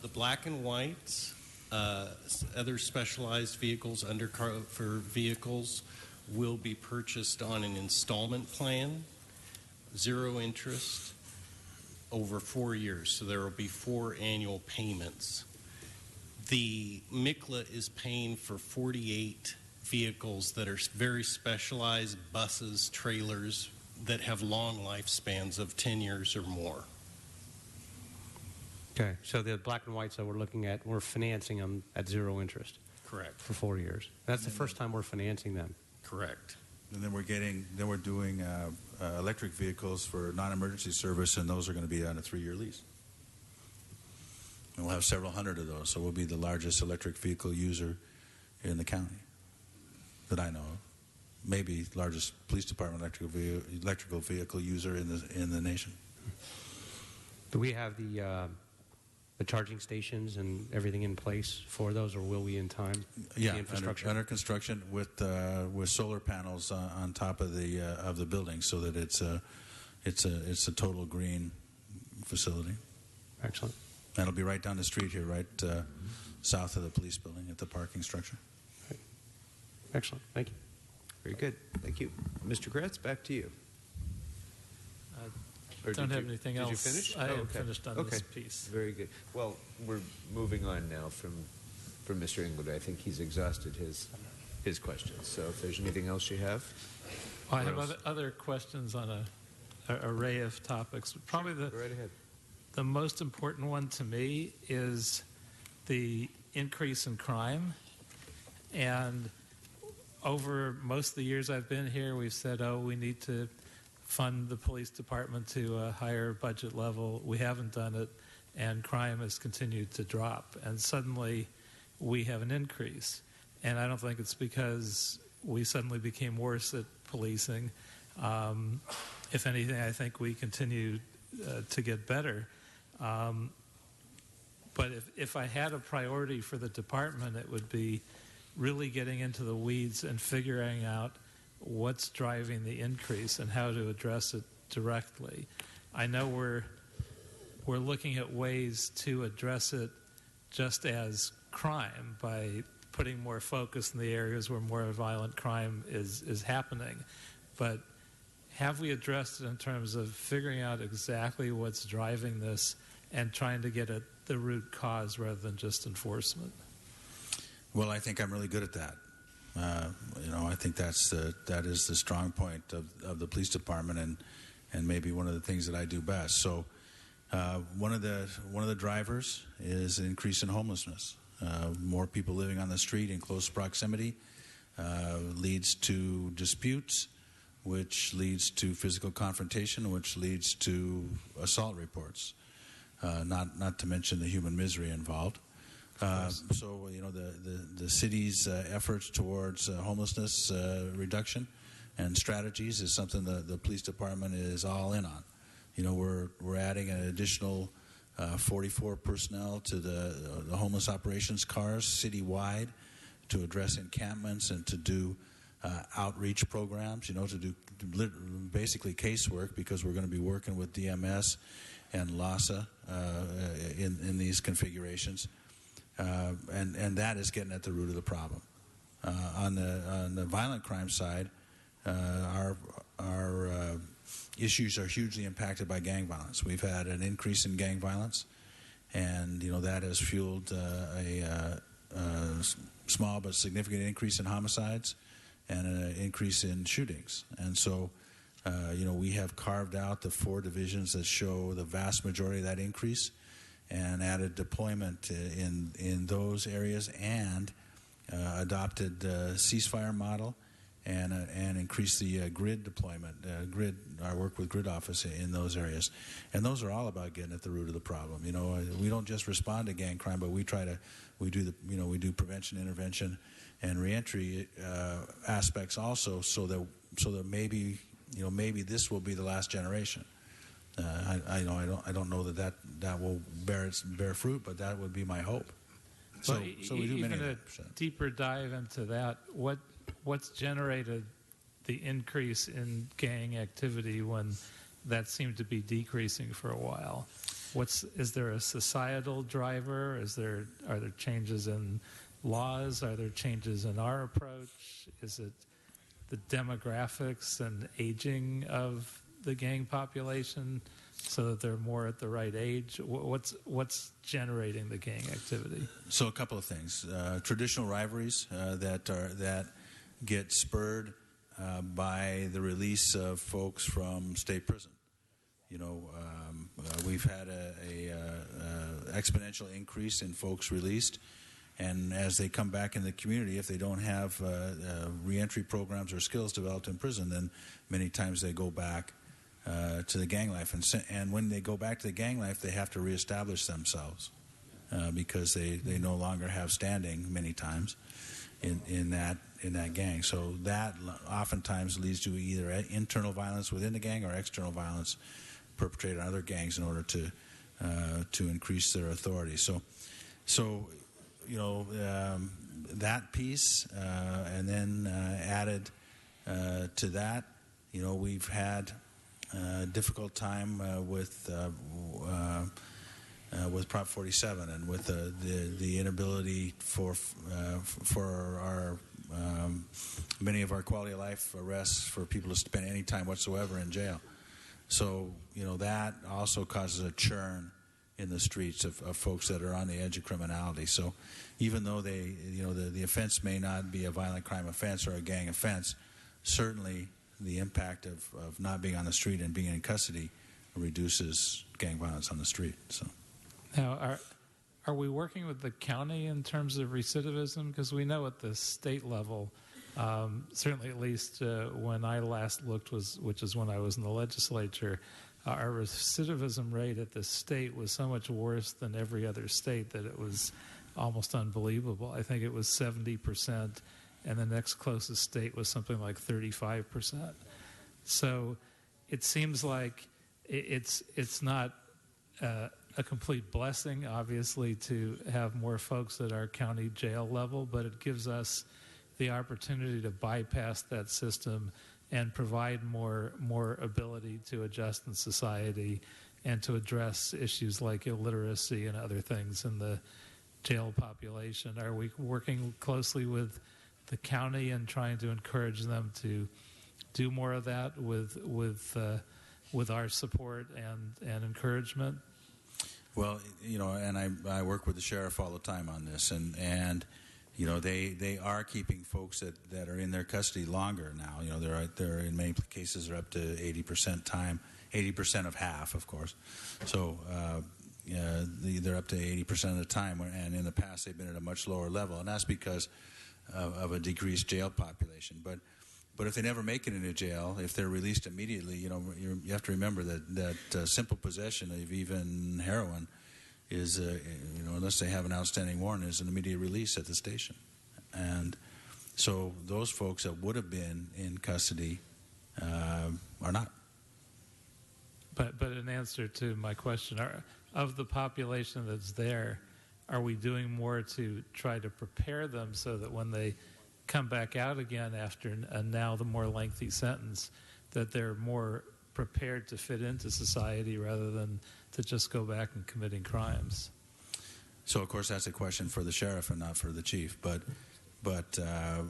The black and whites, other specialized vehicles, undercover vehicles, will be purchased on an installment plan, 0 interest, over 4 years. So there will be 4 annual payments. The MICLA is paying for 48 vehicles that are very specialized buses, trailers that have long lifespans of 10 years or more. Okay, so the black and whites that we're looking at, we're financing them at 0 interest. Correct. For 4 years. That's the first time we're financing them. Correct. And then we're doing electric vehicles for non-emergency service, and those are going to be on a 3-year lease. And we'll have several hundred of those, so we'll be the largest electric vehicle user in the county that I know of. Maybe largest police department electrical vehicle user in the nation. Do we have the charging stations and everything in place for those, or will we in time? Yeah, the infrastructure under construction with solar panels on top of the building, so that it's a total green facility. Excellent. That'll be right down the street here, right south of the police building at the parking structure. Right. Excellent. Thank you. Very good. Thank you. Mr. Kretz, back to you. I don't have anything else. Did you finish? I am okay. finished on this piece. Very good. Well, we're moving on now from Mr. Englewood. I think he's exhausted his questions. So if there's anything else you have. I have other questions on an array of topics. Probably go right ahead. The most important one to me is the increase in crime. And over most of the years I've been here, we've said, we need to fund the police department to a higher budget level. We haven't done it, and crime has continued to drop. And suddenly we have an increase. And I don't think it's because we suddenly became worse at policing. If anything, I think we continue to get better. But if I had a priority for the department, it would be really getting into the weeds and figuring out what's driving the increase and how to address it directly. I know we're looking at ways to address it just as crime by putting more focus in the areas where more violent crime is happening. But have we addressed it in terms of figuring out exactly what's driving this and trying to get at the root cause rather than just enforcement? Well, I think I'm really good at that. I think that is the strong point of the police department, and maybe one of the things that I do best. So, one of the drivers is an increase in homelessness. More people living on the street in close proximity leads to disputes, which leads to physical confrontation, which leads to assault reports. Not to mention the human misery involved. So the city's efforts towards homelessness reduction and strategies is something the police department is all in on. We're adding an additional 44 personnel to the homeless operations cars citywide to address encampments and to do outreach programs. To do basically casework, because we're going to be working with DMS and LASA in these configurations. And that is getting at the root of the problem. On the violent crime side, our issues are hugely impacted by gang violence. We've had an increase in gang violence, and that has fueled a small but significant increase in homicides and an increase in shootings. And so, we have carved out the 4 divisions that show the vast majority of that increase, and added deployment in those areas, and adopted the ceasefire model, and increased the grid deployment, our work with grid office in those areas. And those are all about getting at the root of the problem. We don't just respond to gang crime, but we do prevention, intervention, and reentry aspects also, so that maybe this will be the last generation. I don't know that will bear fruit, but that would be my hope. So we do even many a deeper dive into that. What's generated the increase in gang activity when that seemed to be decreasing for a while? Is there a societal driver? Are there changes in laws? Are there changes in our approach? Is it the demographics and aging of the gang population so that they're more at the right age? What's generating the gang activity? So a couple of things. Traditional rivalries that get spurred by the release of folks from state prison. We've had a exponential increase in folks released, and as they come back in the community, if they don't have reentry programs or skills developed in prison, then many times they go back to the gang life. And when they go back to the gang life, they have to reestablish themselves because they no longer have standing many times in that gang. So that oftentimes leads to either internal violence within the gang or external violence perpetrated on other gangs in order to to increase their authority. So that piece, and then added to that, we've had a difficult time with Prop 47 and with the inability for our many of our quality of life arrests for people to spend any time whatsoever in jail. So that also causes a churn in the streets of folks that are on the edge of criminality. So even though the offense may not be a violent crime offense or a gang offense, certainly the impact of not being on the street and being in custody reduces gang violence on the street. So now, are we working with the county in terms of recidivism? Because we know at the state level, certainly at least when I last looked, which is when I was in the legislature, our recidivism rate at the state was so much worse than every other state that it was almost unbelievable. I think it was 70%, and the next closest state was something like 35%. So it seems like it's not a complete blessing, obviously, to have more folks at our county jail level, but it gives us the opportunity to bypass that system and provide more ability to adjust in society and to address issues like illiteracy and other things in the jail population. Are we working closely with the county and trying to encourage them to do more of that with our support and encouragement? Well, and I work with the sheriff all the time on this, and they are keeping folks that are in their custody longer now. They're in many cases they're up to 80% time, 80% of half, of course. So they're up to 80% of the time, and in the past they've been at a much lower level, and that's because of a decreased jail population. But if they never make it into jail, if they're released immediately, you have to remember that simple possession of even heroin is, unless they have an outstanding warrant, is an immediate release at the station. And so those folks that would have been in custody are not. But in answer to my question, of the population that's there, are we doing more to try to prepare them so that when they come back out again after now the more lengthy sentence, that they're more prepared to fit into society rather than to just go back and committing crimes? So, of course, that's a question for the sheriff and not for the chief. But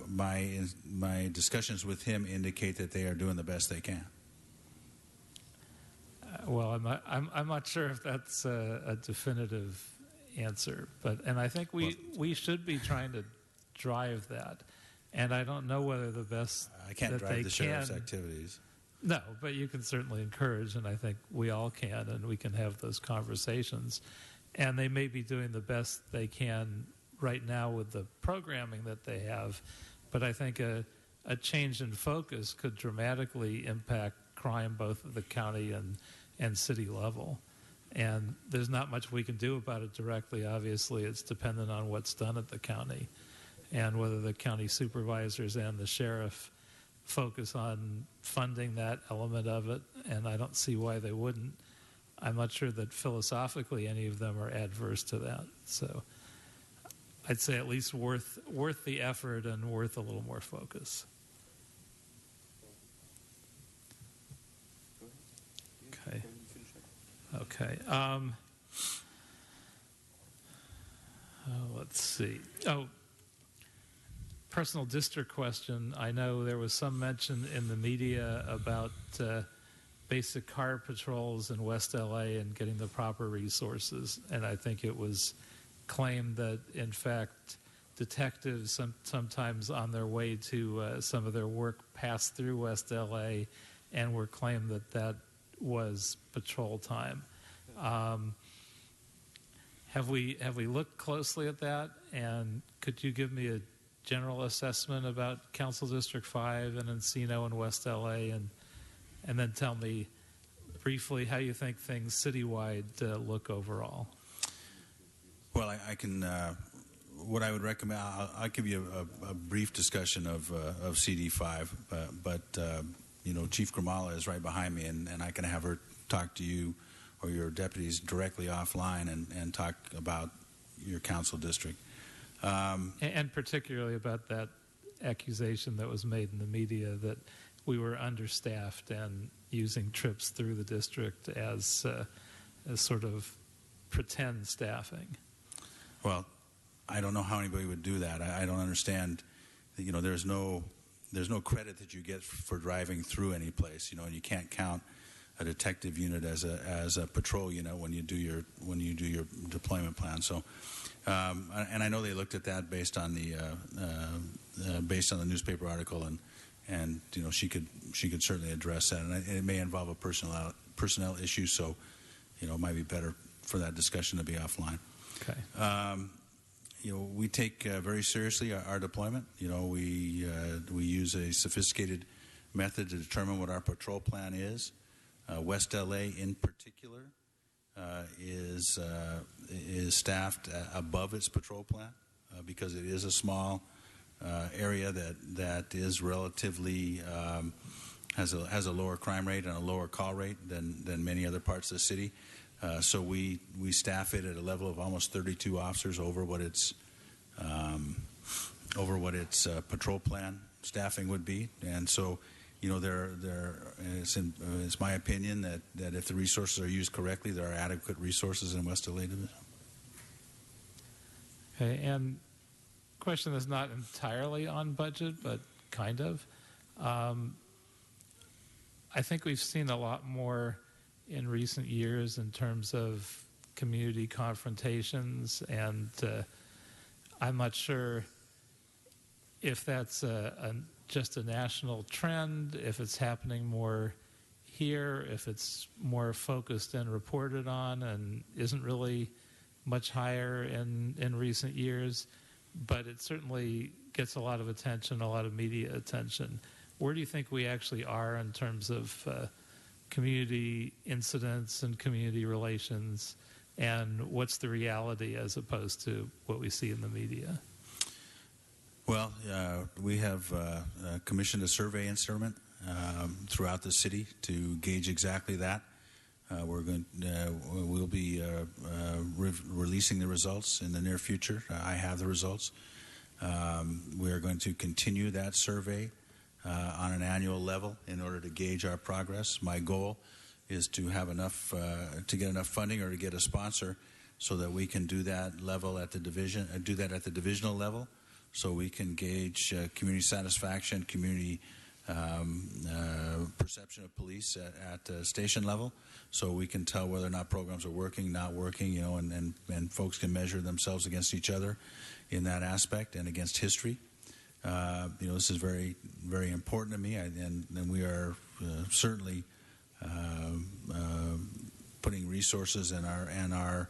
my discussions with him indicate that they are doing the best they can. Well, I'm not sure if that's a definitive answer, and I think we should be trying to drive that. And I don't know whether the best I can't that drive they the sheriff's activities. No, but you can certainly encourage, and I think we all can, and we can have those conversations. And they may be doing the best they can right now with the programming that they have, but I think a change in focus could dramatically impact crime both at the county and city level. And there's not much we can do about it directly. Obviously, it's dependent on what's done at the county and whether the county supervisors and the sheriff focus on funding that element of it, and I don't see why they wouldn't. I'm not sure that philosophically any of them are adverse to that. So I'd say at least worth the effort and worth a little more focus. Okay. Let's see. Personal district question. I know there was some mention in the media about basic car patrols in West LA and getting the proper resources. And I think it was claimed that, in fact, detectives sometimes on their way to some of their work passed through West LA and were claimed that was patrol time. Have we looked closely at that? And could you give me a general assessment about Council District 5 and Encino and West LA, and then tell me briefly how you think things citywide look overall? Well, I can. What I would recommend, I'll give you a brief discussion of CD5, but Chief Gramala is right behind me, and I can have her talk to you or your deputies directly offline and talk about your council district. And particularly about that accusation that was made in the media that we were understaffed and using trips through the district as sort of pretend staffing. Well, I don't know how anybody would do that. I don't understand. You know, there's no credit that you get for driving through any place. You know, and you can't count a detective unit as a patrol unit when you do your deployment plan. So, and I know they looked at that based on the newspaper article, and you know, she could certainly address that, and it may involve a personnel issue. So, you know, it might be better for that discussion to be offline. Okay. You know, we take very seriously our deployment. You know, we use a sophisticated method to determine what our patrol plan is. West LA, in particular, is staffed above its patrol plan because it is a small area that is relatively has a lower crime rate and a lower call rate than many other parts of the city. So we staff it at a level of almost 32 officers over what its patrol plan staffing would be, and so you know it's my opinion that if the resources are used correctly, there are adequate resources in West LA Division. Okay, and question is not entirely on budget, but kind of. I think we've seen a lot more in recent years in terms of community confrontations, and I'm not sure if that's just a national trend, if it's happening more here, if it's more focused and reported on and isn't really much higher in recent years, but it certainly gets a lot of attention, a lot of media attention. Where do you think we actually are in terms of community incidents and community relations, and what's the reality as opposed to what we see in the media? Well, we have commissioned a survey instrument throughout the city to gauge exactly that. We'll be releasing the results in the near future. I have the results. We are going to continue that survey on an annual level in order to gauge our progress. My goal is to have enough to get enough funding or to get a sponsor so that we can do that level at the division, do that at the divisional level, so we can gauge community satisfaction, community perception of police at station level, so we can tell whether or not programs are working, not working, you know, and folks can measure themselves against each other in that aspect and against history. You know, this is very, very important to me, and we are certainly putting resources and our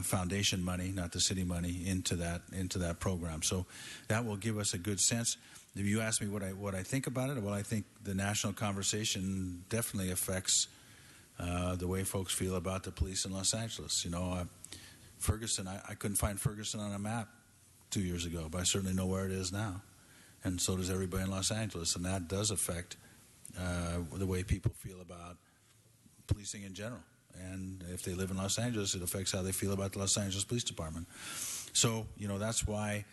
foundation money, not the city money, into that program. So that will give us a good sense. If you ask me what I think about it, well, I think the national conversation definitely affects the way folks feel about the police in Los Angeles. You know, Ferguson, I couldn't find Ferguson on a map 2 years ago, but I certainly know where it is now. And so does everybody in Los Angeles, and that does affect the way people feel about policing in general. And if they live in Los Angeles, it affects how they feel about the Los Angeles Police Department. So, you know, that's why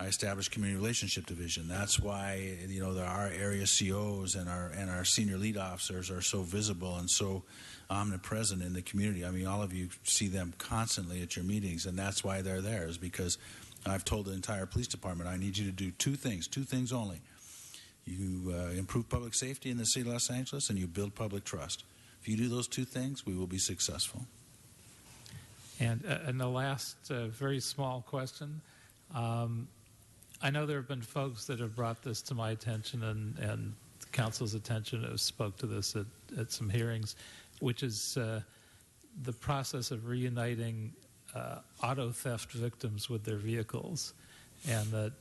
I established Community Relationship Division. That's why, you know, our area COs and our senior lead officers are so visible and so omnipresent in the community. I mean, all of you see them constantly at your meetings, and that's why they're there, is because I've told the entire police department, I need you to do two things only. You improve public safety in the city of Los Angeles, and you build public trust. If you do those two things, we will be successful. And the last very small question. I know there have been folks that have brought this to my attention and council's attention, have spoke to this at some hearings, which is the process of reuniting auto theft victims with their vehicles, and that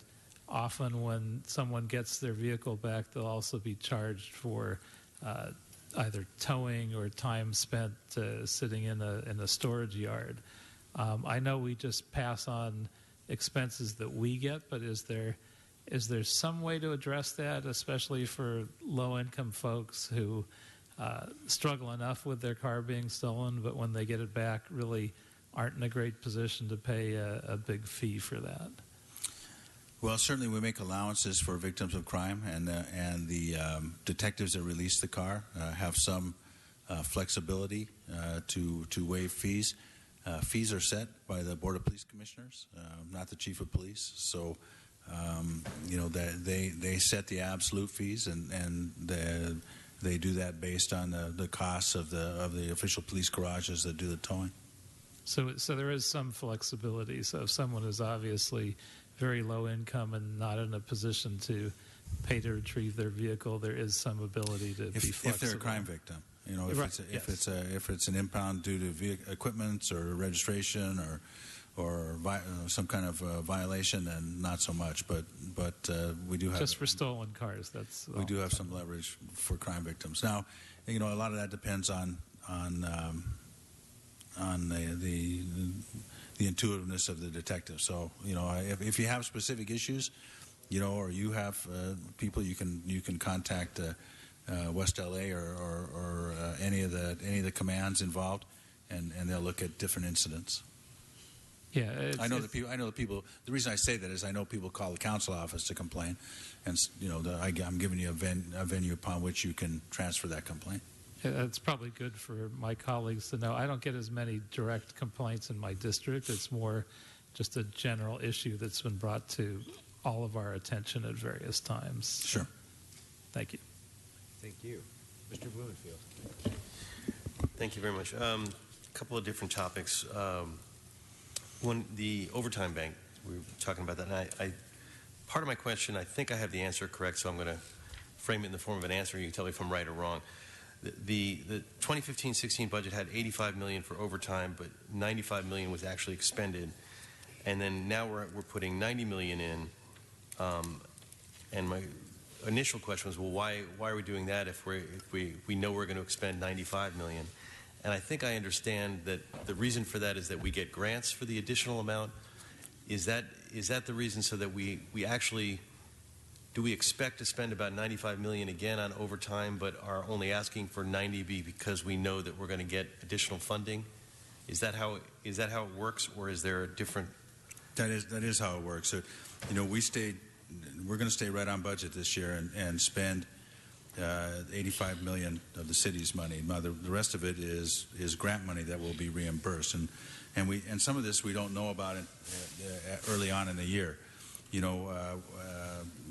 often when someone gets their vehicle back, they'll also be charged for either towing or time spent sitting in a storage yard. I know we just pass on expenses that we get, but is there some way to address that, especially for low-income folks who struggle enough with their car being stolen, but when they get it back, really aren't in a great position to pay a big fee for that. Well, certainly we make allowances for victims of crime, and the detectives that release the car have some flexibility to waive fees. Fees are set by the Board of Police Commissioners, not the Chief of Police. So, that they set the absolute fees, and they do that based on the costs of the official police garages that do the towing. So there is some flexibility. So if someone is obviously very low income and not in a position to pay to retrieve their vehicle, there is some ability to be flexible. If they're a crime victim, if it's an impound due to equipment or registration or some kind of violation, then not so much. But we do have just for stolen cars. We do have some leverage for crime victims. Now, a lot of that depends on the intuitiveness of the detective. So, if you have specific issues, or you have people, you can contact West LA or any of the commands involved, and they'll look at different incidents. Yeah, I know the people. The reason I say that is I know people call the council office to complain, and I'm giving you a venue upon which you can transfer that complaint. It's probably good for my colleagues to know. I don't get as many direct complaints in my district. It's more just a general issue that's been brought to all of our attention at various times. Sure. Thank you. Thank you. Mr. Blumenfield. Thank you very much. A couple of different topics. One, the overtime bank. We were talking about that. And part of my question, I think I have the answer correct, so I'm going to frame it in the form of an answer. You can tell me if I'm right or wrong. The 2015-16 budget had $85 million for overtime, but $95 million was actually expended, and then now we're putting $90 million in. And my initial question was, well, why are we doing that if we know we're going to expend $95 million? And I think I understand that the reason for that is that we get grants for the additional amount. Is that the reason, so that we actually? Do we expect to spend about $95 million again on overtime, but are only asking for $90 because we know that we're going to get additional funding? Is that how it works, or is there a different? That is how it works. So, we're going to stay right on budget this year and spend $85 million of the city's money. Now, the rest of it is grant money that will be reimbursed, and some of this we don't know about it early on in the year.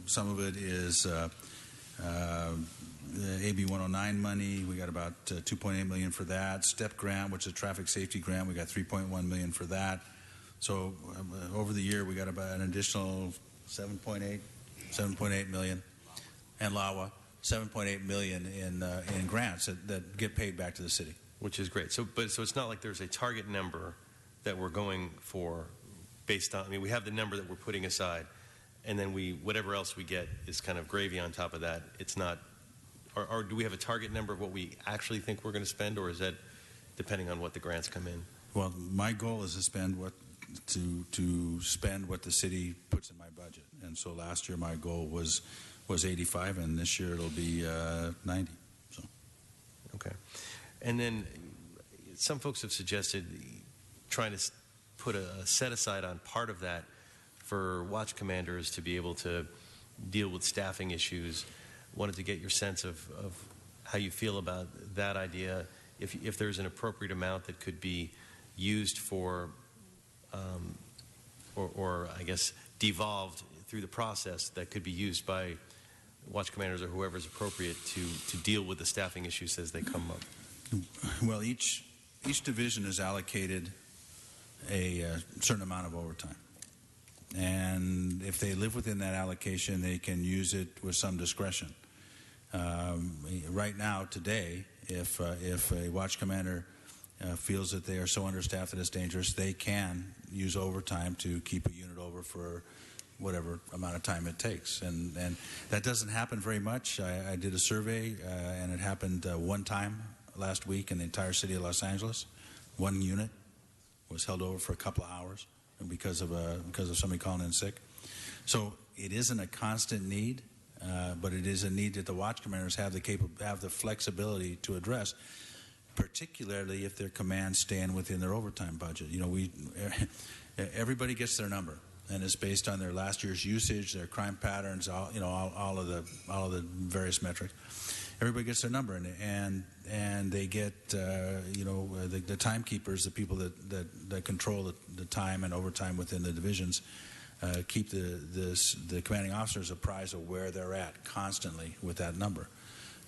Some of it is AB 109 money. We got about $2.8 million for that. STEP grant, which is a traffic safety grant, we got $3.1 million for that. So over the year, we got about an additional $7.8 million, and LAWA $7.8 million in grants that get paid back to the city, which is great. So it's not like there's a target number that we're going for based on. I mean, we have the number that we're putting aside. And then whatever else we get is kind of gravy on top of that. It's not, or do we have a target number of what we actually think we're going to spend, or is that depending on what the grants come in? Well, my goal is to spend what the city puts in my budget. And so last year my goal was 85, and this year it'll be 90. So. Okay. And then some folks have suggested trying to put a set aside on part of that for watch commanders to be able to deal with staffing issues. Wanted to get your sense of how you feel about that idea, if there's an appropriate amount that could be used for, or I guess devolved through the process that could be used by watch commanders or whoever's appropriate to deal with the staffing issues as they come up. Well, each division is allocated a certain amount of overtime. And if they live within that allocation, they can use it with some discretion. Right now, today, if a watch commander feels that they are so understaffed that it's dangerous, they can use overtime to keep a unit over for whatever amount of time it takes. And that doesn't happen very much. I did a survey, and it happened one time last week in the entire city of Los Angeles. One unit was held over for a couple of hours because of somebody calling in sick. So it isn't a constant need. but it is a need that the watch commanders have the flexibility to address, particularly if their commands stand within their overtime budget. Everybody gets their number, and it's based on their last year's usage, their crime patterns, all of the various metrics. Everybody gets their number, and they get the timekeepers, the people that control the time and overtime within the divisions, keep the commanding officers apprised of where they're at constantly with that number.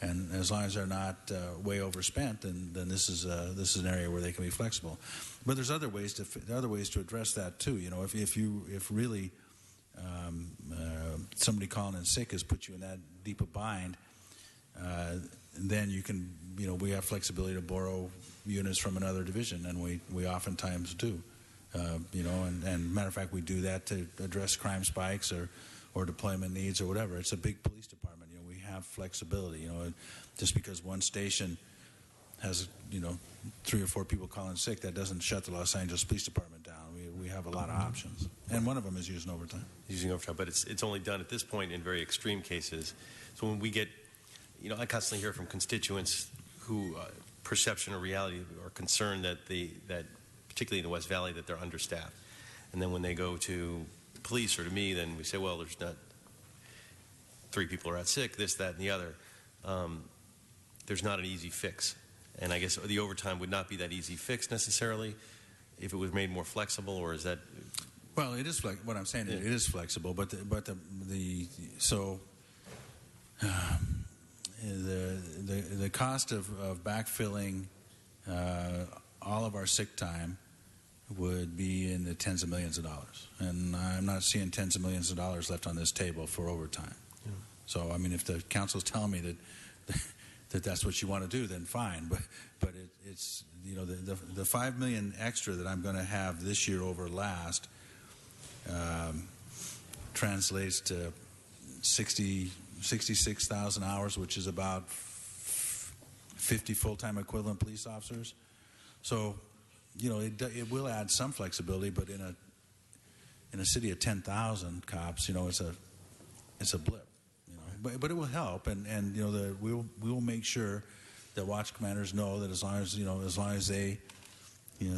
And as long as they're not way overspent, then this is an area where they can be flexible. But there's other ways to address that too. If really somebody calling in sick has put you in that deep a bind, then you can we have flexibility to borrow units from another division, and we oftentimes do. And matter of fact, we do that to address crime spikes or deployment needs or whatever. It's a big police department. We have flexibility. Just because one station has 3 or 4 people calling sick, that doesn't shut the Los Angeles Police Department down. We have a lot of options, and one of them is using overtime. But it's only done at this point in very extreme cases. So when we get, I constantly hear from constituents who perception or reality are concerned that particularly in the West Valley, that they're understaffed. And then when they go to police or to me, then we say, well, there's not 3 people are out sick, this, that, and the other. There's not an easy fix. And I guess the overtime would not be that easy fix necessarily if it was made more flexible, or is that? Well, it is what I'm saying. It is flexible, but the cost of backfilling all of our sick time would be in the tens of millions of dollars, and I'm not seeing tens of millions of dollars left on this table for overtime. Yeah. So, if the council's telling me that that's what you want to do, then fine. But it's the $5 million extra that I'm going to have this year over last translates to 66,000 hours, which is about 50 full-time equivalent police officers. So, it will add some flexibility, but in a city of 10,000 cops, it's a blip. But it will help, and we will make sure that watch commanders know that as long as they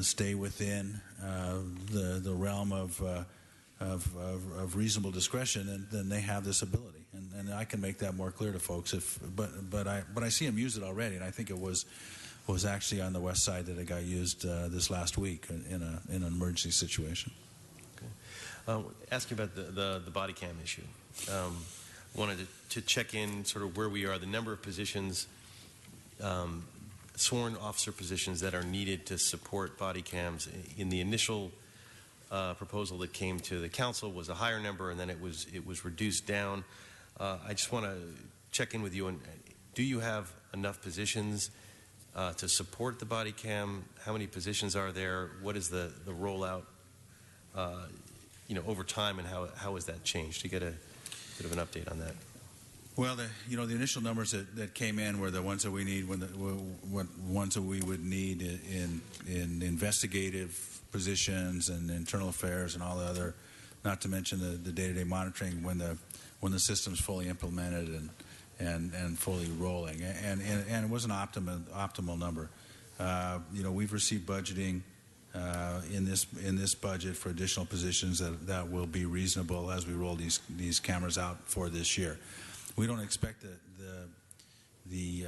stay within the realm of reasonable discretion, then they have this ability, and I can make that more clear to folks. But I see them use it already, and I think it was actually on the west side that it got used this last week in an emergency situation. Okay. Asking about the body cam issue. Wanted to check in sort of where we are, the number of positions, sworn officer positions that are needed to support body cams. In the initial proposal that came to the council was a higher number, and then it was reduced down. I just want to check in with you. Do you have enough positions to support the body cam? How many positions are there? What is the rollout over time, and how has that changed? To get a bit of an update on that. Well, the initial numbers that came in were the ones that we need, ones that we would need in investigative positions and internal affairs and all the other, not to mention the day-to-day monitoring when the system's fully implemented and fully rolling. And it was an optimal number. We've received budgeting in this budget for additional positions that will be reasonable as we roll these cameras out for this year. We don't expect the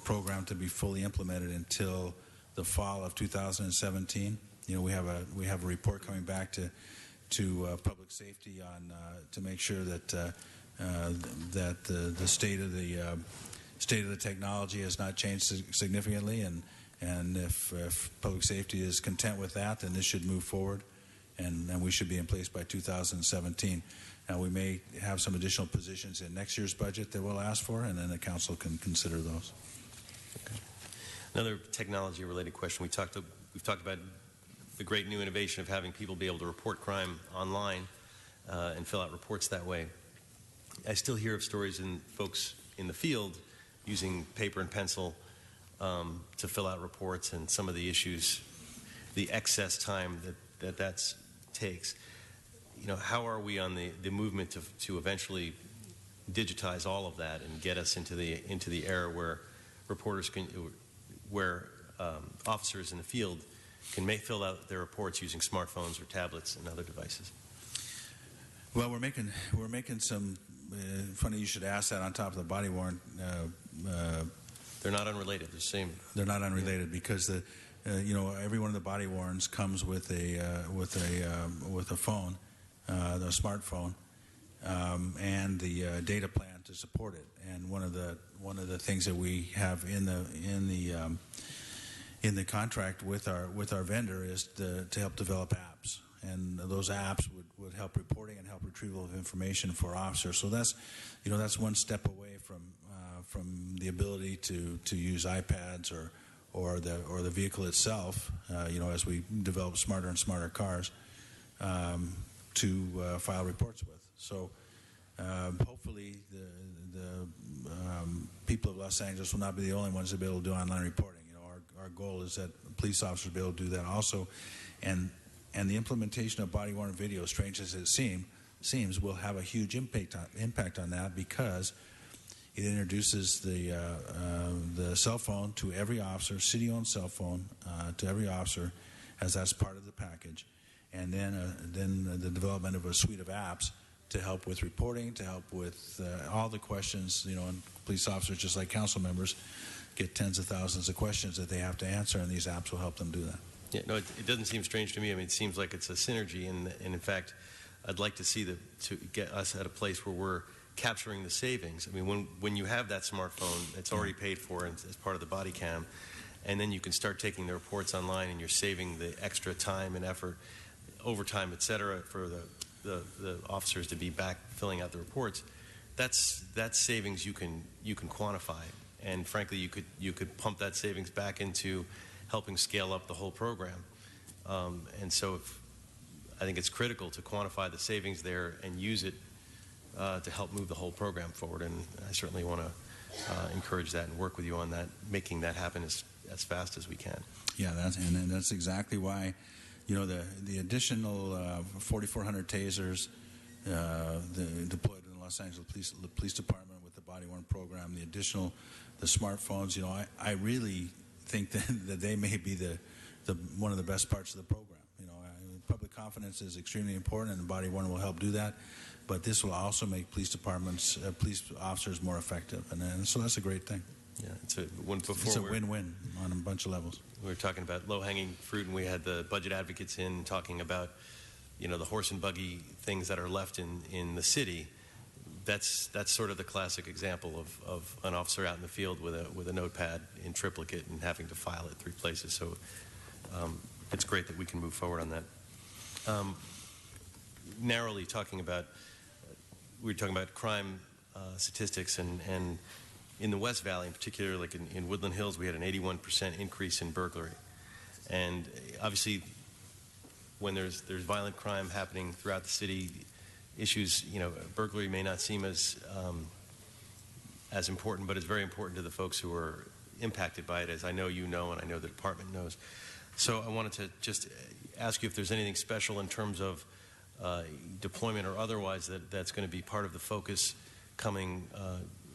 program to be fully implemented until the fall of 2017. We have a report coming back to public safety on to make sure that the state of the technology has not changed significantly, and if public safety is content with that, then this should move forward, and we should be in place by 2017. Now, we may have some additional positions in next year's budget that we'll ask for, and then the council can consider those. Okay. Another technology-related question. We've talked about the great new innovation of having people be able to report crime online and fill out reports that way. I still hear of stories in folks in the field using paper and pencil to fill out reports, and some of the issues, the excess time that takes. How are we on the movement to eventually digitize all of that and get us into the era where reporters can, where officers in the field can fill out their reports using smartphones or tablets and other devices. Well, we're making some. Funny you should ask that. On top of the body worn, they're not unrelated. They're the same. They're not unrelated because every one of the body worns comes with a phone, a smartphone, and the data plan to support it. And one of the things that we have in the contract with our vendor is to help develop apps, and those apps would help reporting and help retrieval of information for officers. So that's one step away from the ability to use iPads or the vehicle itself, as we develop smarter and smarter cars to file reports with. So hopefully the people of Los Angeles will not be the only ones to be able to do online reporting. Our goal is that police officers will be able to do that also, and the implementation of body-worn video, strange as it seems, will have a huge impact on that, because it introduces the cell phone to every officer, city-owned cell phone to every officer, as that's part of the package, and then the development of a suite of apps to help with reporting, to help with all the questions. And police officers, just like council members, get tens of thousands of questions that they have to answer, and these apps will help them do that. Yeah, no, it doesn't seem strange to me. I mean, it seems like it's a synergy, and in fact, I'd like to see to get us at a place where we're capturing the savings. I mean, when you have that smartphone, it's already paid for as part of the body cam, and then you can start taking the reports online, and you're saving the extra time and effort, overtime, et cetera, for the officers to be back filling out the reports. That's savings you can quantify, and frankly, you could pump that savings back into helping scale up the whole program. And so I think it's critical to quantify the savings there and use it to help move the whole program forward. And I certainly want to encourage that and work with you on that, making that happen as fast as we can. Yeah, that's exactly why, the additional 4,400 tasers deployed in the Los Angeles Police Department with the body-worn program, the smartphones. I really think that they may be the one of the best parts of the program. Public confidence is extremely important, and the body-worn will help do that. But this will also make police departments, police officers more effective, and so that's a great thing. Yeah, it's a win-win on a bunch of levels. We were talking about low-hanging fruit, and we had the budget advocates in talking about, the horse and buggy things that are left in the city. That's sort of the classic example of an officer out in the field with a notepad in triplicate and having to file it 3 places. So it's great that we can move forward on that. Narrowly talking about, we were talking about crime statistics, and in the West Valley in particular, like in Woodland Hills, we had an 81% increase in burglary. And obviously, when there's violent crime happening throughout the city, issues, burglary may not seem as important, but it's very important to the folks who are impacted by it, as I know you know, and I know the department knows. So I wanted to just ask you if there's anything special in terms of deployment or otherwise that's going to be part of the focus coming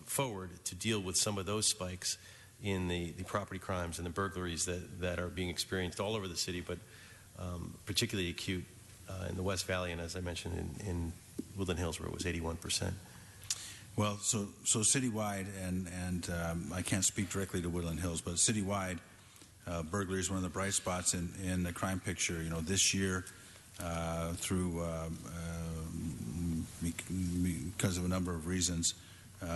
forward to deal with some of those spikes in the property crimes and the burglaries that are being experienced all over the city, but particularly acute in the West Valley, and as I mentioned, in Woodland Hills, where it was 81%. Well, so citywide, and I can't speak directly to Woodland Hills, but citywide, burglary is one of the bright spots in the crime picture. This year, through because of a number of reasons,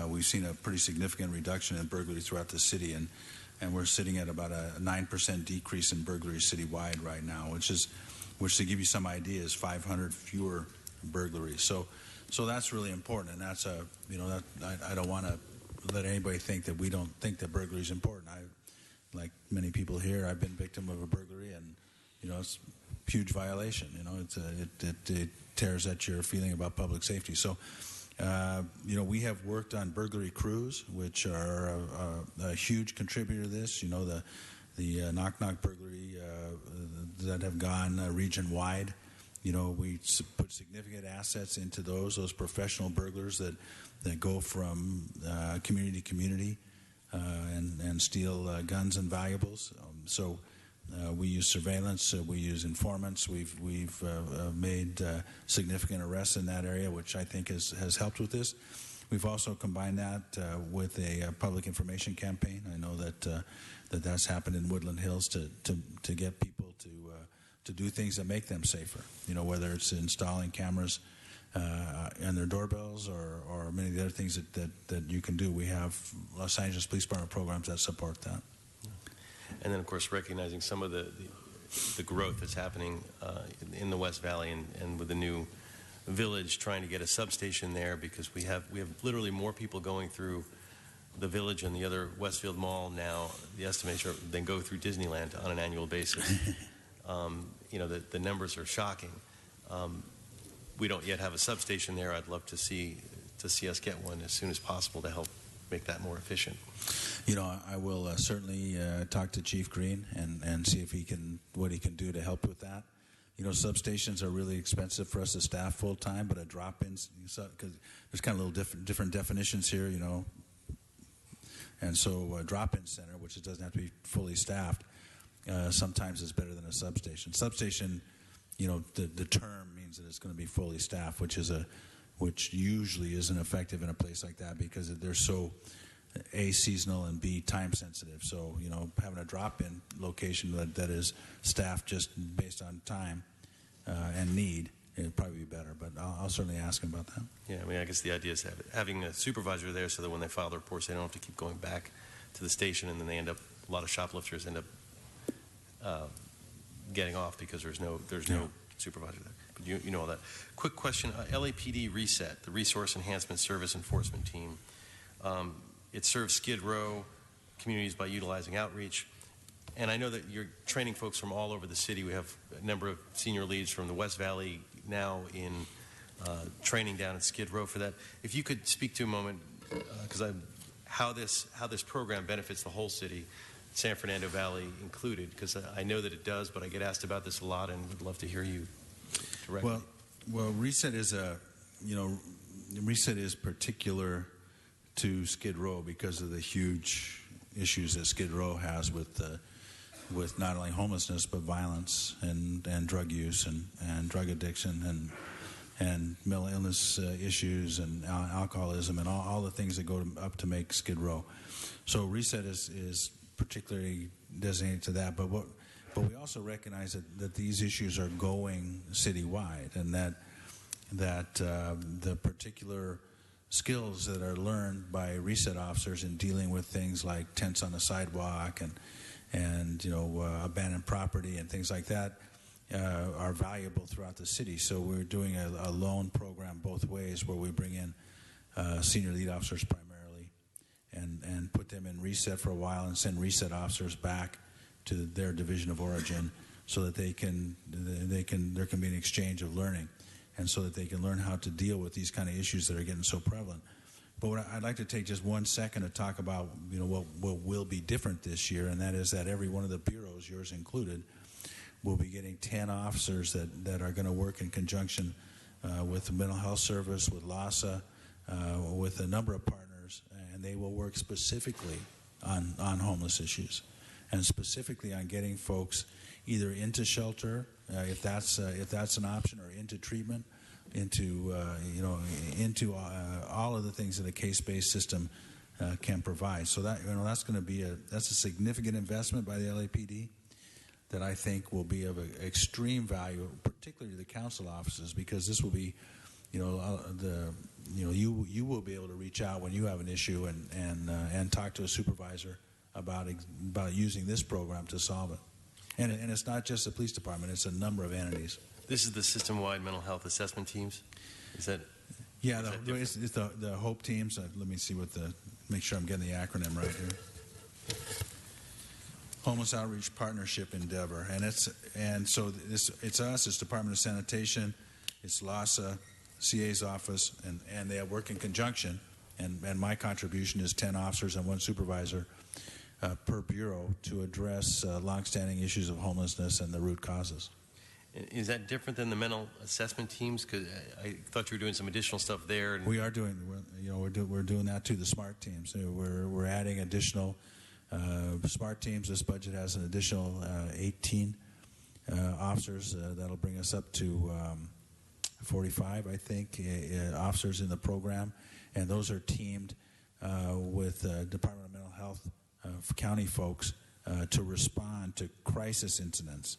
we've seen a pretty significant reduction in burglary throughout the city, and we're sitting at about a 9% decrease in burglary citywide right now, which to give you some idea is 500 fewer burglaries. So that's really important, and that's I don't want to let anybody think that we don't think that burglary is important. Like many people here, I've been victim of a burglary, and it's a huge violation. It tears at your feeling about public safety. So we have worked on burglary crews, which are a huge contributor to this. The knock-knock burglary that have gone region-wide. We put significant assets into those professional burglars that go from community to community and steal guns and valuables. So we use surveillance, we use informants. We've made significant arrests in that area, which I think has helped with this. We've also combined that with a public information campaign. I know that's happened in Woodland Hills to get people to do things that make them safer. Whether it's installing cameras and their doorbells or many of the other things that you can do. We have Los Angeles Police Department programs that support that. And then, of course, recognizing some of the growth that's happening in the West Valley and with the new village, trying to get a substation there, because we have literally more people going through the village and the other Westfield Mall now, the estimation, than go through Disneyland on an annual basis. The numbers are shocking. We don't yet have a substation there. I'd love to see us get one as soon as possible to help make that more efficient. I will certainly talk to Chief Green and see if what he can do to help with that. Substations are really expensive for us to staff full time, but a drop-in, because there's kind of little different definitions here, and so a drop-in center, which doesn't have to be fully staffed, sometimes is better than a substation. Substation, the term means that it's going to be fully staffed, which usually isn't effective in a place like that because they're so A, seasonal, and B, time sensitive. So, having a drop-in location that is staffed just based on time and need, it'd probably be better. But I'll certainly ask him about that. Yeah, I guess the idea is having a supervisor there so that when they file the reports, they don't have to keep going back to the station, and then a lot of shoplifters end up getting off because there's no supervisor there. But you know all that. Quick question, LAPD RESET, the Resource Enhancement Service Enforcement Team. It serves Skid Row communities by utilizing outreach. And I know that you're training folks from all over the city. We have a number of senior leads from the West Valley now in training down at Skid Row for that. If you could speak to a moment, how this program benefits the whole city, San Fernando Valley included, because I know that it does, but I get asked about this a lot and would love to hear you directly. Well, RESET is particular to Skid Row because of the huge issues that Skid Row has with not only homelessness but violence and drug use and drug addiction and mental illness issues and alcoholism and all the things that go up to make Skid Row. So RESET is particularly designated to that. But we also recognize that these issues are going citywide, and that the particular skills that are learned by RESET officers in dealing with things like tents on the sidewalk and abandoned property and things like that are valuable throughout the city. So we're doing a loan program both ways, where we bring in senior lead officers primarily and put them in RESET for a while and send RESET officers back to their division of origin so that there can be an exchange of learning, and so that they can learn how to deal with these kind of issues that are getting so prevalent. But I'd like to take just 1 second to talk about what will be different this year, and that is that every one of the bureaus, yours included, will be getting 10 officers that are going to work in conjunction with the mental health service, with LASA, with a number of partners, and they will work specifically on homeless issues, and specifically on getting folks either into shelter, if that's an option, or into treatment, into all of the things that a case-based system can provide. So that's going to be a significant investment by the LAPD that I think will be of extreme value, particularly to the council offices, because this will be, you will be able to reach out when you have an issue and talk to a supervisor about using this program to solve it. And it's not just the police department; it's a number of entities. This is the system-wide mental health assessment teams. Is that? Yeah, it's the HOPE teams. Let me see make sure I'm getting the acronym right here. Homeless Outreach Partnership Endeavor, so it's us. It's Department of Sanitation, it's LASA, CA's office, and they work in conjunction. And my contribution is 10 officers and 1 supervisor per bureau to address longstanding issues of homelessness and the root causes. Is that different than the mental assessment teams? Because I thought you were doing some additional stuff there. And We are doing, we're doing that too. The SMART teams. We're adding additional SMART teams. This budget has an additional 18 officers. That'll bring us up to 45, I think, officers in the program, and those are teamed with Department of Mental Health county folks to respond to crisis incidents.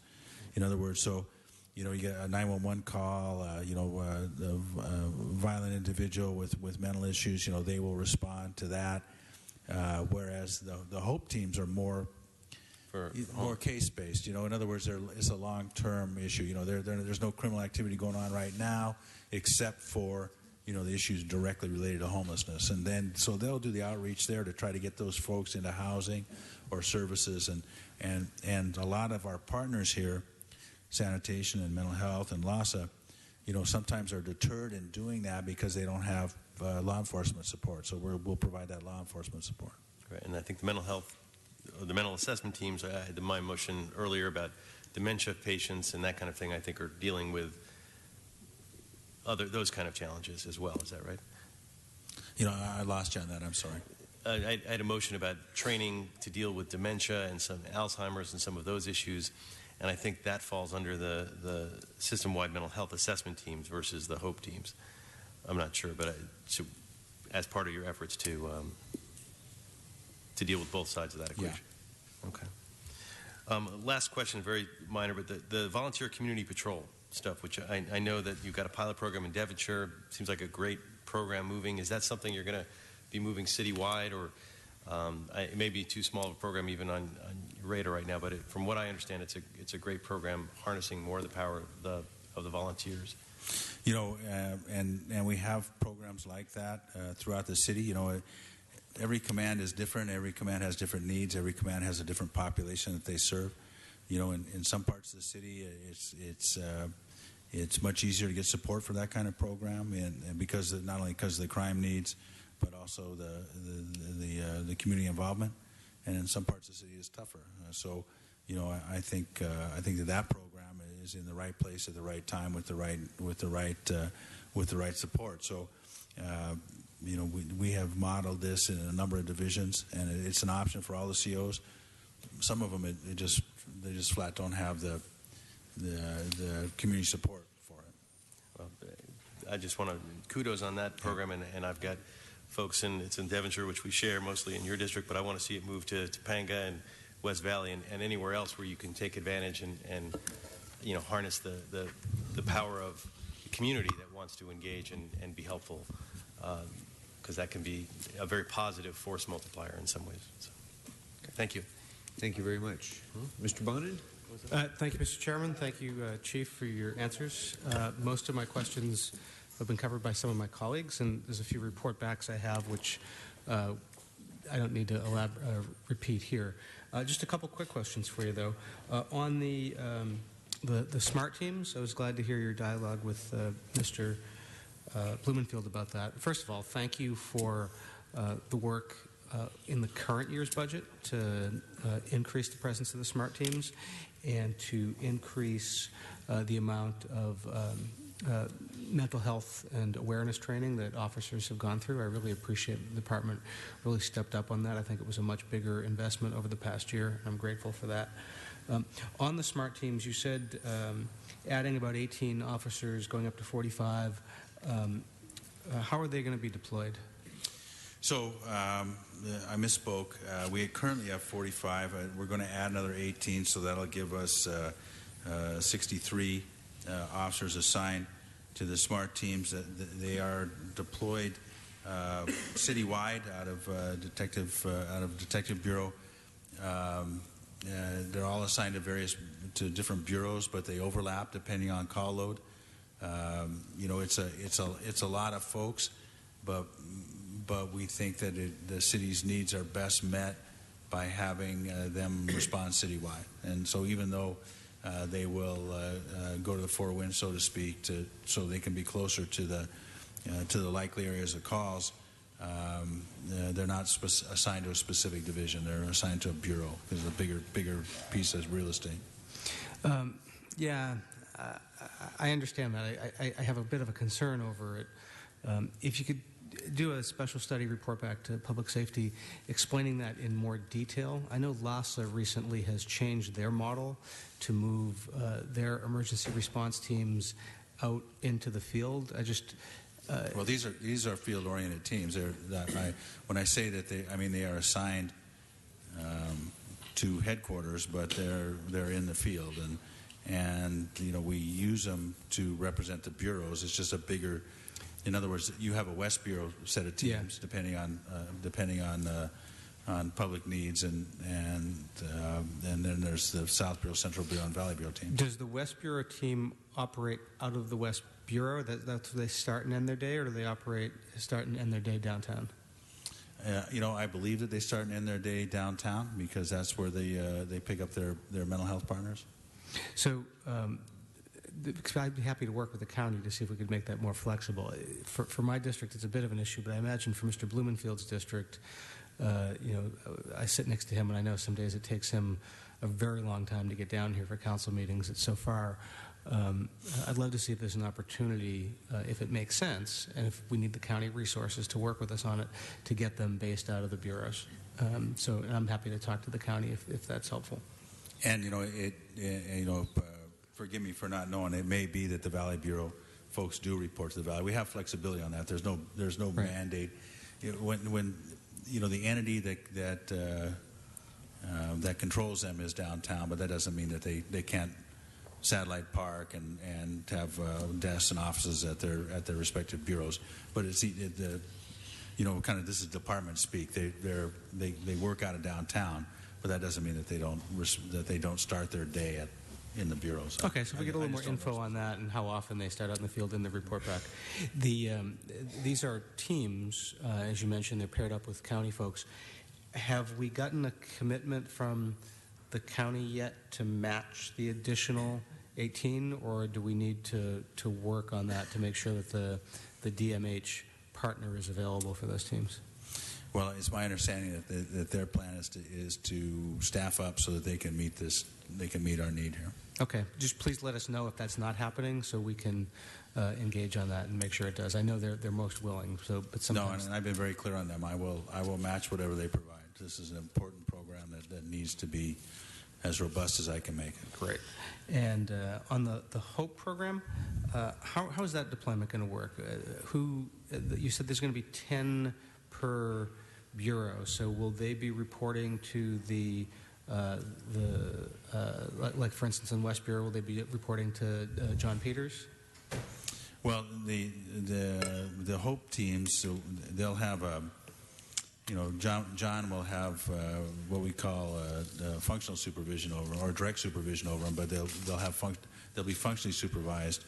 In other words, so you get a 911 call, a violent individual with mental issues, they will respond to that, whereas the HOPE teams are more case-based. In other words, it's a long-term issue. There's no criminal activity going on right now except for, the issues directly related to homelessness. And then, so they'll do the outreach there to try to get those folks into housing or services. And a lot of our partners here, sanitation and mental health and LASA, sometimes are deterred in doing that because they don't have law enforcement support. So we'll provide that law enforcement support. Right, and I think the mental assessment teams, I had my motion earlier about dementia patients and that kind of thing, I think are dealing with those kind of challenges as well. Is that right? I lost you on that. I'm sorry. I had a motion about training to deal with dementia and some Alzheimer's and some of those issues. And I think that falls under the system-wide mental health assessment teams versus the HOPE teams. I'm not sure, but as part of your efforts to deal with both sides of that equation. Yeah. Okay. Last question, very minor, but the volunteer community patrol stuff, which I know that you've got a pilot program in Devonshire. Seems like a great program moving. Is that something you're going to be moving citywide, or it may be too small of a program even on your radar right now, but from what I understand, it's a great program harnessing more of the power of the volunteers. And we have programs like that throughout the city. Every command is different. Every command has different needs. Every command has a different population that they serve. In some parts of the city, it's much easier to get support for that kind of program, and because not only because of the crime needs, but also the community involvement. And in some parts of the city, it's tougher. I think that program is in the right place at the right time with the right support. So, we have modeled this in a number of divisions, and it's an option for all the COs. Some of them, they just flat don't have the community support for it. Well, I just want to kudos on that program, and I've got folks it's in Devonshire, which we share mostly in your district, but I want to see it move to Topanga and West Valley and anywhere else where you can take advantage and harness the power of the community that wants to engage and be helpful, because that can be a very positive force multiplier in some ways. So, okay. Thank you. Thank you very much. Mr. Bonin? Thank you, Mr. Chairman. Thank you, Chief, for your answers. Most of my questions have been covered by some of my colleagues, and there's a few report backs I have which I don't need to repeat here. Just a couple quick questions for you, though. On the SMART teams, I was glad to hear your dialogue with Mr. Blumenfield about that. First of all, thank you for the work in the current year's budget to increase the presence of the SMART teams and to increase the amount of mental health and awareness training that officers have gone through. I really appreciate the department really stepped up on that. I think it was a much bigger investment over the past year. I'm grateful for that. On the SMART teams, you said adding about 18 officers, going up to 45. How are they going to be deployed? So I misspoke. We currently have 45. We're going to add another 18, so that'll give us 63 officers assigned to the SMART teams. They are deployed citywide out of Detective Bureau. They're all assigned to different bureaus, but they overlap depending on call load. It's a lot of folks, but we think that the city's needs are best met by having them respond citywide. And so even though they will go to the four winds, so to speak, so they can be closer to the likely areas of calls, they're not assigned to a specific division. They're assigned to a bureau because the bigger piece is real estate. Yeah, I understand that. I have a bit of a concern over it. If you could do a special study report back to public safety explaining that in more detail. I know LASA recently has changed their model to move their emergency response teams out into the field. Well, these are field-oriented teams. When I say that they are assigned to headquarters, but they're in the field, and we use them to represent the bureaus. It's just a bigger. In other words, you have a West Bureau set of teams, depending on public needs, and then there's the South Bureau, Central Bureau, and Valley Bureau team. Does the West Bureau team operate out of the West Bureau? That's where they start and end their day, or do they start and end their day downtown? I believe that they start and end their day downtown because that's where they pick up their mental health partners. So. I'd be happy to work with the county to see if we could make that more flexible. For my district, it's a bit of an issue, but I imagine for Mr. Blumenfield's district, I sit next to him, and I know some days it takes him a very long time to get down here for council meetings. It's so far. I'd love to see if there's an opportunity, if it makes sense, and if we need the county resources to work with us on it, to get them based out of the bureaus. So I'm happy to talk to the county if that's helpful. And forgive me for not knowing. It may be that the Valley Bureau folks do report to the Valley. We have flexibility on that. There's no mandate. When the entity that controls them is downtown, but that doesn't mean that they can't satellite park and have desks and offices at their respective bureaus. But it's kind of this is department speak. They work out of downtown, but that doesn't mean that they don't start their day in the bureaus. Okay, so if we get a little more info on that and how often they start out in the field in the report back. These are teams, as you mentioned, they're paired up with county folks. Have we gotten a commitment from the county yet to match the additional 18, or do we need to work on that to make sure that the DMH partner is available for those teams? Well, it's my understanding that their plan is to staff up so that they can meet our need here. Okay, just please let us know if that's not happening so we can engage on that and make sure it does. I know they're most willing, but sometimes... No, and I've been very clear on them. I will match whatever they provide. This is an important program that needs to be as robust as I can make it. Great. And on the HOPE program, how is that deployment going to work? You said there's going to be 10 per bureau, so will they be reporting to like for instance in West Bureau, will they be reporting to John Peters? Well, the HOPE teams, so they'll have John will have what we call functional supervision over them, or direct supervision over them, but they'll be functionally supervised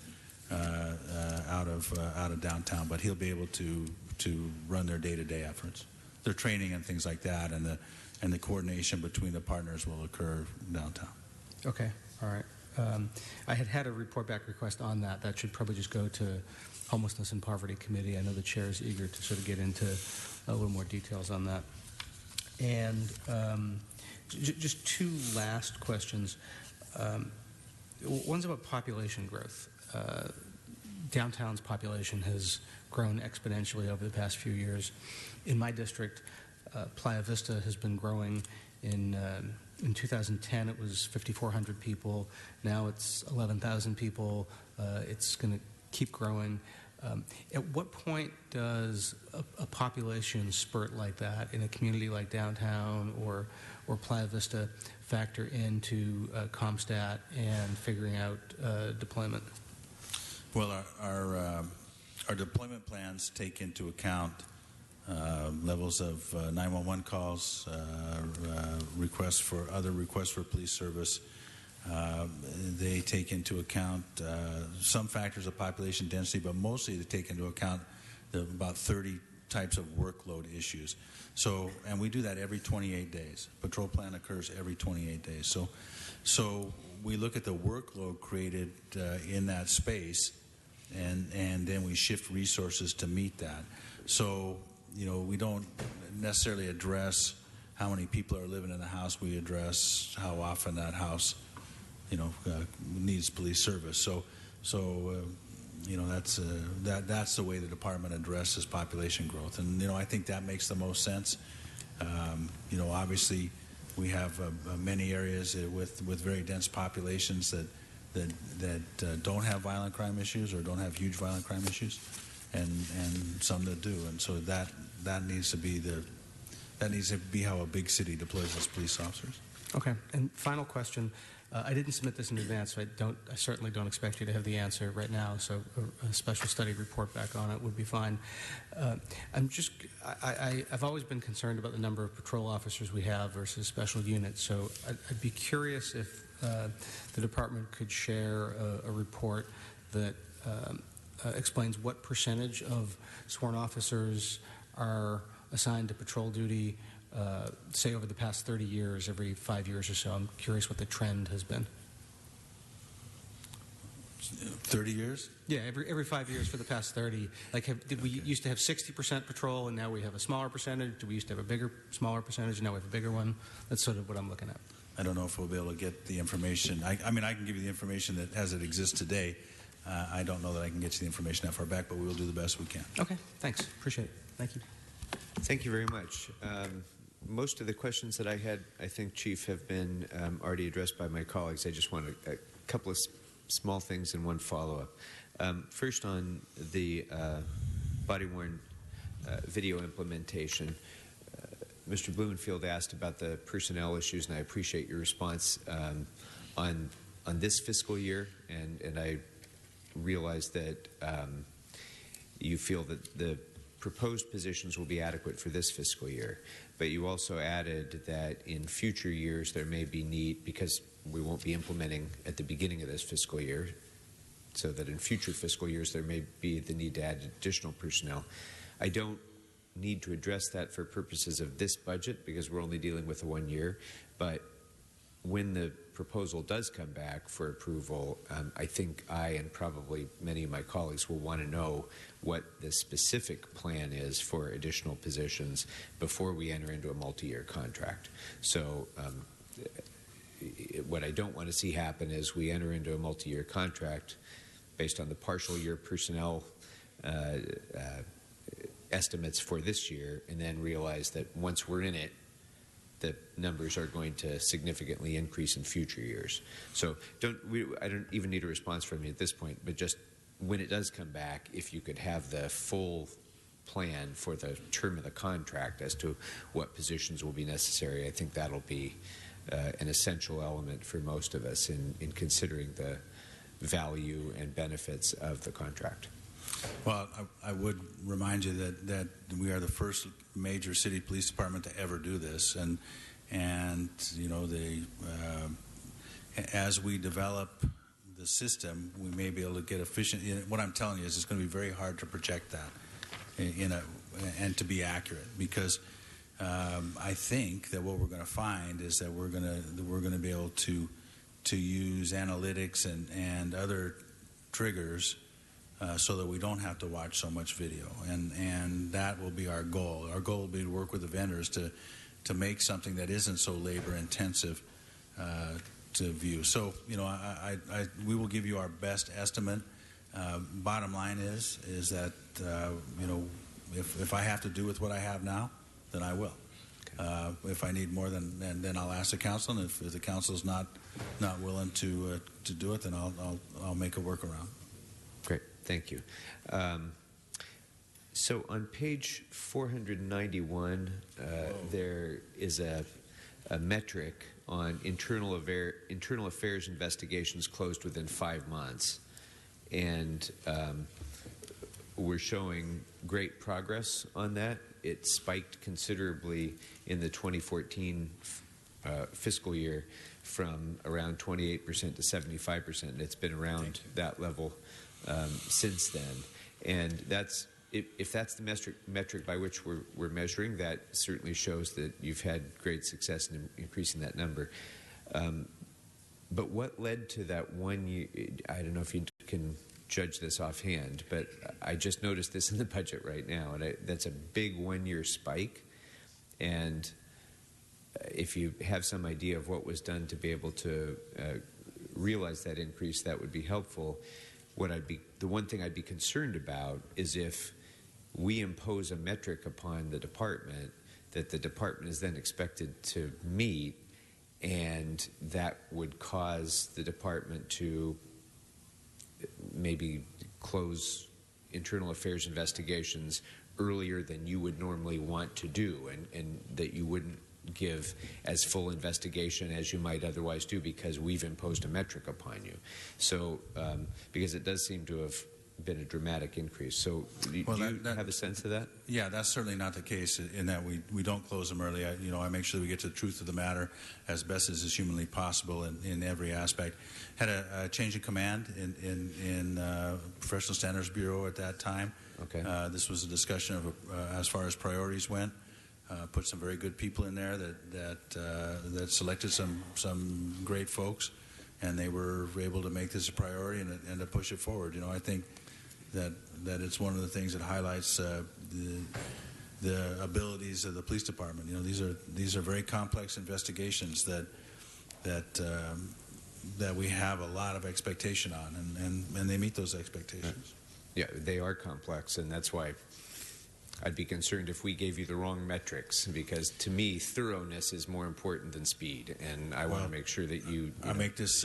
out of downtown, but he'll be able to run their day-to-day efforts. Their training and things like that, and the coordination between the partners will occur downtown. Okay, all right. I had a report back request on that. That should probably just go to Homelessness and Poverty Committee. I know the chair is eager to sort of get into a little more details on that. And just two last questions. One's about population growth. Downtown's population has grown exponentially over the past few years. In my district, Playa Vista has been growing. In 2010, it was 5,400 people. Now it's 11,000 people. It's going to keep growing. At what point does a population spurt like that in a community like downtown or Playa Vista factor into ComStat and figuring out deployment? Well, our deployment plans take into account levels of 911 calls, requests for police service. They take into account some factors of population density, but mostly they take into account about 30 types of workload issues. So, and we do that every 28 days. Patrol plan occurs every 28 days. So we look at the workload created in that space, and then we shift resources to meet that. So, we don't necessarily address how many people are living in the house. We address how often that house needs police service. So that's the way the department addresses population growth, and I think that makes the most sense. Obviously, we have many areas with very dense populations that don't have violent crime issues or don't have huge violent crime issues, and some that do, and so that needs to be how a big city deploys its police officers. Okay. And final question. I didn't submit this in advance, so I certainly don't expect you to have the answer right now. So a special study report back on it would be fine. I've always been concerned about the number of patrol officers we have versus special units. So I'd be curious if the department could share a report that explains what percentage of sworn officers are assigned to patrol duty, say over the past 30 years, every 5 years or so. I'm curious what the trend has been. 30 years? Yeah, every 5 years for the past 30. Did we used to have 60% patrol, and now we have a smaller percentage? Did we used to have a smaller percentage, and now we have a bigger one? That's sort of what I'm looking at. I don't know if we'll be able to get the information. I can give you the information that as it exists today. I don't know that I can get you the information that far back, but we will do the best we can. Okay, thanks. Appreciate it. Thank you. Thank you very much. Most of the questions that I had, I think, Chief, have been already addressed by my colleagues. I just want a couple of small things and one follow-up. First, on the body-worn video implementation, Mr. Blumenfield asked about the personnel issues, and I appreciate your response on this fiscal year, and I realize that you feel that the proposed positions will be adequate for this fiscal year, but you also added that in future years there may be need, because we won't be implementing at the beginning of this fiscal year, so that in future fiscal years there may be the need to add additional personnel. I don't need to address that for purposes of this budget because we're only dealing with the 1 year, but when the proposal does come back for approval, I think I and probably many of my colleagues will want to know what the specific plan is for additional positions before we enter into a multi-year contract. So what I don't want to see happen is we enter into a multi-year contract based on the partial year personnel estimates for this year and then realize that once we're in it, the numbers are going to significantly increase in future years. So I don't even need a response from you at this point, but just when it does come back, if you could have the full plan for the term of the contract as to what positions will be necessary, I think that'll be an essential element for most of us in considering the value and benefits of the contract. Well, I would remind you that we are the first major city police department to ever do this, and as we develop the system, we may be able to get efficient. What I'm telling you is it's going to be very hard to project that and to be accurate, because I think that what we're going to find is that we're going to be able to use analytics and other triggers so that we don't have to watch so much video, and that will be our goal. Our goal will be to work with the vendors to make something that isn't so labor intensive to view. So we will give you our best estimate. Bottom line is that if I have to do with what I have now, then I will. Okay. If I need more, then I'll ask the council, and if the council is not willing to do it, then I'll make a workaround. Great, thank you. So on page 491, there is a metric on internal affairs investigations closed within 5 months, and we're showing great progress on that. It spiked considerably in the 2014 fiscal year from around 28% to 75%, and it's been around that level since then. And that's, if that's the metric by which we're measuring, that certainly shows that you've had great success in increasing that number. But what led to that 1 year? I don't know if you can judge this offhand, but I just noticed this in the budget right now, and that's a big 1 year spike. And if you have some idea of what was done to be able to realize that increase, that would be helpful. The one thing I'd be concerned about is if we impose a metric upon the department that the department is then expected to meet, and that would cause the department to maybe close internal affairs investigations earlier than you would normally want to do, and that you wouldn't give as full investigation as you might otherwise do because we've imposed a metric upon you. So, because it does seem to have been a dramatic increase. So, do you have a sense of that? Yeah, that's certainly not the case in that we don't close them early. I make sure that we get to the truth of the matter as best as is humanly possible in every aspect. Had a change in command in Professional Standards Bureau at that time. Okay. This was a discussion of as far as priorities went. Put some very good people in there that selected some great folks, and they were able to make this a priority and to push it forward. I think that it's one of the things that highlights the abilities of the police department. These are very complex investigations that we have a lot of expectation on, and they meet those expectations. Yeah, they are complex, and that's why I'd be concerned if we gave you the wrong metrics, because to me, thoroughness is more important than speed, and I want to make sure that you I make this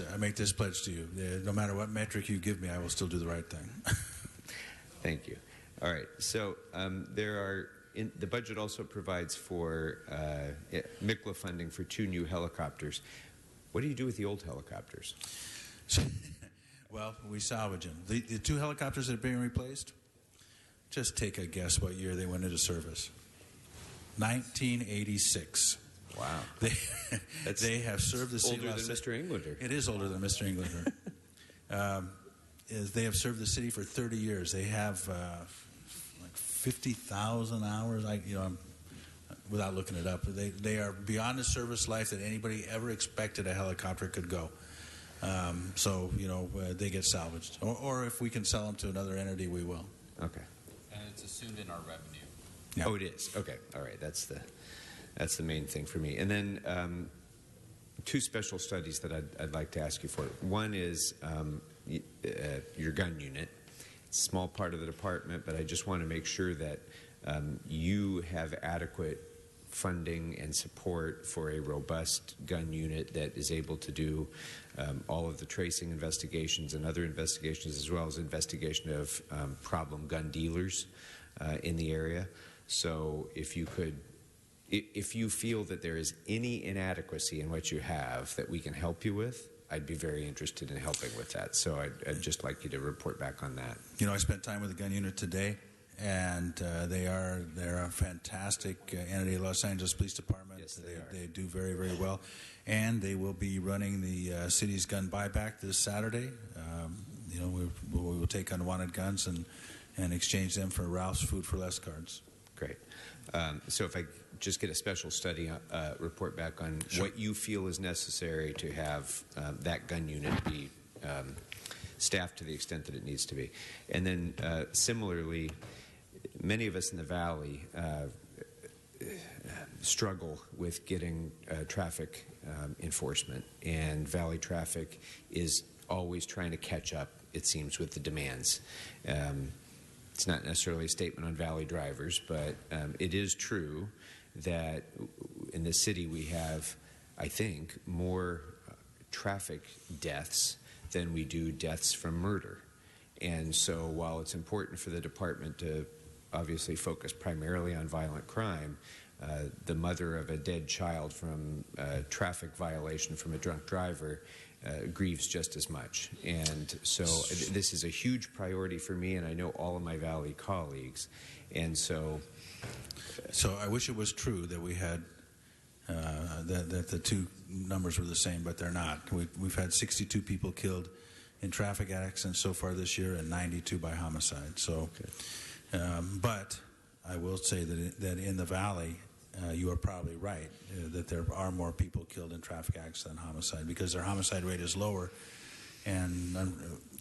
pledge to you. No matter what metric you give me, I will still do the right thing. Thank you. All right. So the budget also provides for MICLA funding for 2 new helicopters. What do you do with the old helicopters? Well, we salvage them. The 2 helicopters that are being replaced, just take a guess what year they went into service. 1986. Wow. They have served the city. Older than Mr. Englander. It is older than Mr. Englander. They have served the city for 30 years. They have like 50,000 hours. Without looking it up, they are beyond the service life that anybody ever expected a helicopter could go. So they get salvaged, or if we can sell them to another entity, we will. Okay. And it's assumed in our revenue. Yeah. Oh, it is. Okay. All right. That's the main thing for me. And then 2 special studies that I'd like to ask you for. One is your gun unit. It's a small part of the department, but I just want to make sure that you have adequate funding and support for a robust gun unit that is able to do all of the tracing investigations and other investigations, as well as investigation of problem gun dealers in the area. So if you feel that there is any inadequacy in what you have that we can help you with, I'd be very interested in helping with that. So I'd just like you to report back on that. I spent time with the gun unit today, and they're a fantastic entity, Los Angeles Police Department. Yes, they do very, very well. And they will be running the city's gun buyback this Saturday. We will take unwanted guns and exchange them for Ralph's Food for Less cards. Great. So if I just get a special study report back on Sure. what you feel is necessary to have that gun unit be staffed to the extent that it needs to be. And then similarly, many of us in the Valley struggle with getting traffic enforcement, and Valley traffic is always trying to catch up, it seems, with the demands. It's not necessarily a statement on Valley drivers, but it is true that in the city we have, I think, more traffic deaths than we do deaths from murder. And so while it's important for the department to obviously focus primarily on violent crime, the mother of a dead child from a traffic violation from a drunk driver grieves just as much. And so this is a huge priority for me, and I know all of my Valley colleagues. And so I wish it was true that we had that the 2 numbers were the same, but they're not. We've had 62 people killed in traffic accidents so far this year, and 92 by homicide. So, but I will say that in the Valley, you are probably right that there are more people killed in traffic accidents than homicide, because their homicide rate is lower. And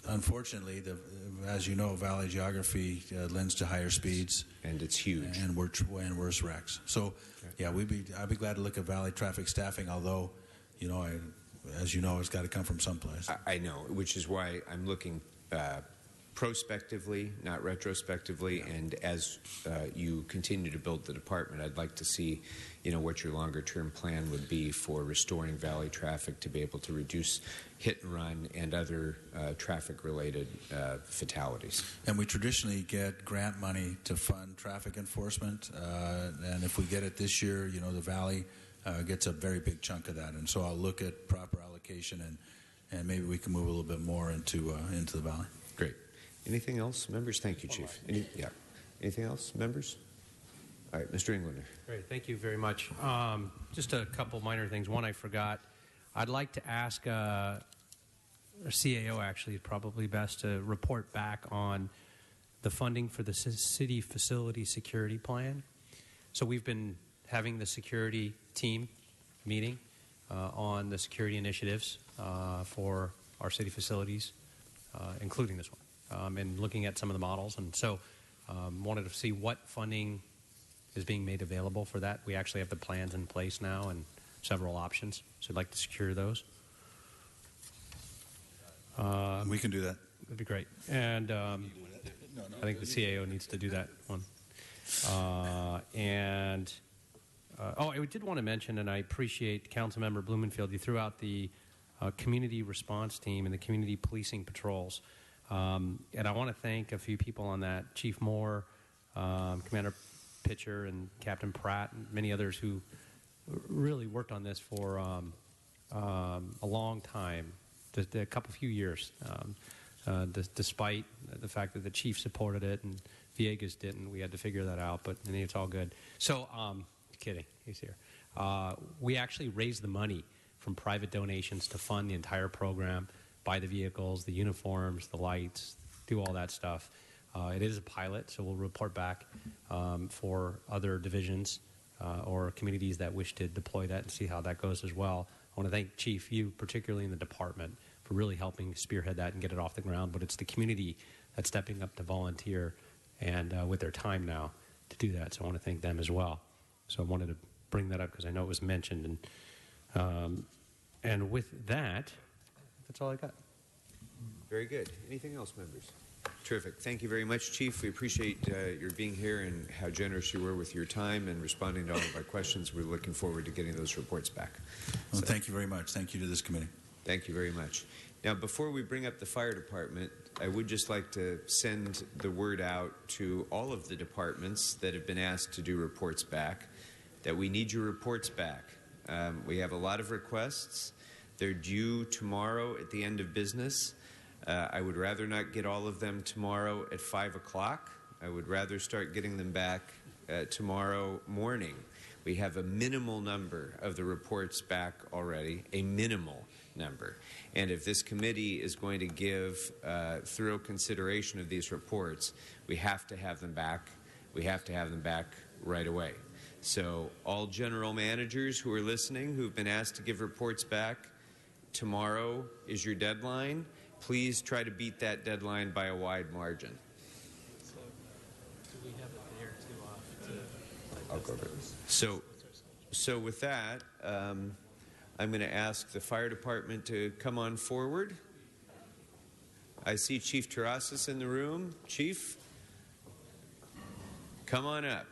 unfortunately, as you know, Valley geography lends to higher speeds, and it's huge, and worse wrecks. So, yeah, I'd be glad to look at Valley traffic staffing. Although, as you know, it's got to come from someplace. I know, which is why I'm looking prospectively, not retrospectively, and as you continue to build the department, I'd like to see, what your longer-term plan would be for restoring Valley traffic to be able to reduce hit and run and other traffic-related fatalities. And we traditionally get grant money to fund traffic enforcement, and if we get it this year, the Valley gets a very big chunk of that, and so I'll look at proper allocation, and maybe we can move a little bit more into the Valley. Great. Anything else, members? Thank you, Chief. Anything else, members? All right, Mr. Englander. Great. Thank you very much. Just a couple minor things. One, I forgot. I'd like to ask our CAO, actually, probably best to report back on the funding for the city facility security plan. So we've been having the security team meeting on the security initiatives for our city facilities, including this one. And looking at some of the models, and so wanted to see what funding is being made available for that. We actually have the plans in place now and several options, so I'd like to secure those. We can do that. That'd be great. And I think the CAO needs to do that one. I did want to mention, and I appreciate Councilmember Blumenfield, you threw out the community response team and the community policing patrols. And I want to thank a few people on that, Chief Moore, Commander Pitcher, and Captain Pratt, and many others who really worked on this for a long time, a few years, despite the fact that the Chief supported it and Villegas didn't. We had to figure that out, but I think it's all good. So, kidding, he's here. We actually raised the money from private donations to fund the entire program, buy the vehicles, the uniforms, the lights, do all that stuff. It is a pilot, so we'll report back for other divisions or communities that wish to deploy that and see how that goes as well. I want to thank Chief, you particularly in the department, for really helping spearhead that and get it off the ground. But it's the community that's stepping up to volunteer and with their time now to do that. So I want to thank them as well. So I wanted to bring that up because I know it was mentioned. And with that, that's all I got. Very good. Anything else, members? Terrific. Thank you very much, Chief. We appreciate your being here and how generous you were with your time and responding to all of our questions. We're looking forward to getting those reports back. Well, thank you very much. Thank you to this committee. Thank you very much. Now, before we bring up the fire department, I would just like to send the word out to all of the departments that have been asked to do reports back that we need your reports back. We have a lot of requests. They're due tomorrow at the end of business. I would rather not get all of them tomorrow at 5 o'clock. I would rather start getting them back tomorrow morning. We have a minimal number of the reports back already, a minimal number. And if this committee is going to give thorough consideration of these reports, we have to have them back. We have to have them back right away. So all general managers who are listening, who've been asked to give reports back, tomorrow is your deadline. Please try to beat that deadline by a wide margin. So, do we have it there to I'll go over it. So with that, I'm going to ask the fire department to come on forward. I see Chief Terrazas in the room. Chief, come on up.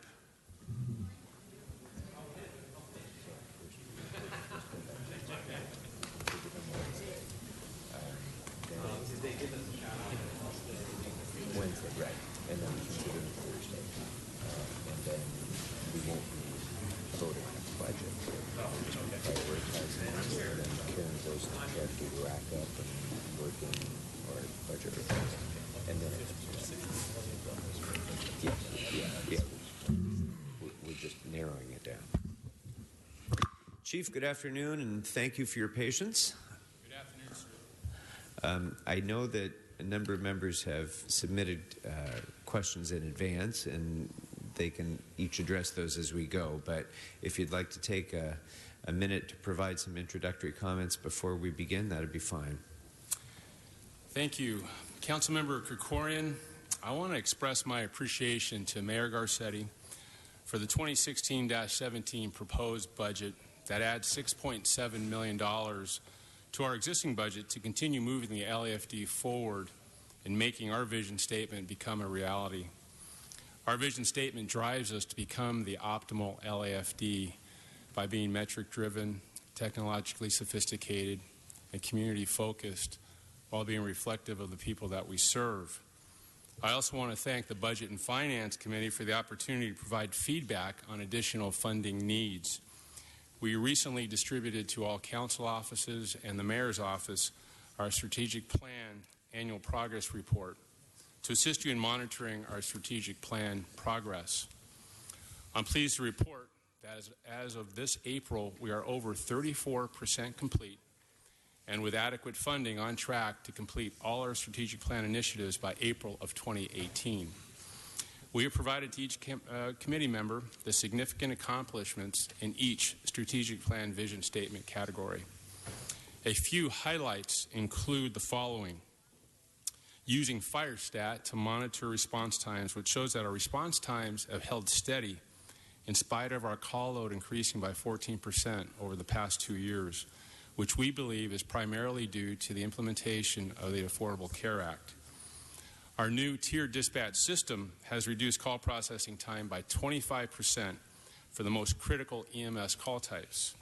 Wednesday, right, and then we can do it Thursday, and then we won't be voting on the budget. We'll just be prioritizing it, and then Karen goes to try to rack up and working or budget request, and then we're just narrowing it down. Chief, good afternoon, and thank you for your patience. Good afternoon, sir. I know that a number of members have submitted questions in advance, and they can each address those as we go. But if you'd like to take a minute to provide some introductory comments before we begin, that would be fine. Thank you. Councilmember Krikorian, I want to express my appreciation to Mayor Garcetti for the 2016-17 proposed budget that adds $6.7 million to our existing budget to continue moving the LAFD forward and making our vision statement become a reality. Our vision statement drives us to become the optimal LAFD by being metric-driven, technologically sophisticated, and community-focused while being reflective of the people that we serve. I also want to thank the Budget and Finance Committee for the opportunity to provide feedback on additional funding needs. We recently distributed to all council offices and the mayor's office our strategic plan annual progress report to assist you in monitoring our strategic plan progress. I'm pleased to report that as of this April, we are over 34% complete and with adequate funding on track to complete all our strategic plan initiatives by April of 2018. We have provided to each committee member the significant accomplishments in each strategic plan vision statement category. A few highlights include the following. Using FireStat to monitor response times, which shows that our response times have held steady in spite of our call load increasing by 14% over the past 2 years, which we believe is primarily due to the implementation of the Affordable Care Act. Our new tiered dispatch system has reduced call processing time by 25% for the most critical EMS call types.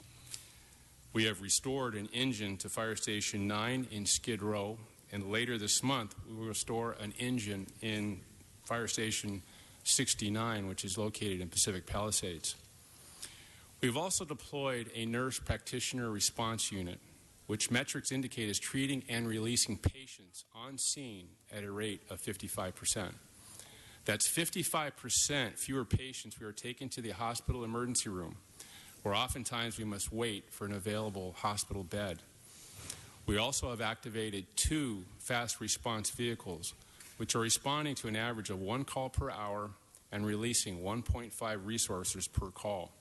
We have restored an engine to Fire Station 9 in Skid Row, and later this month we will restore an engine in Fire Station 69, which is located in Pacific Palisades. We've also deployed a nurse practitioner response unit, which metrics indicate is treating and releasing patients on scene at a rate of 55%. That's 55% fewer patients we are taking to the hospital emergency room, where oftentimes we must wait for an available hospital bed. We also have activated 2 fast response vehicles, which are responding to an average of 1 call per hour and releasing 1.5 resources per call,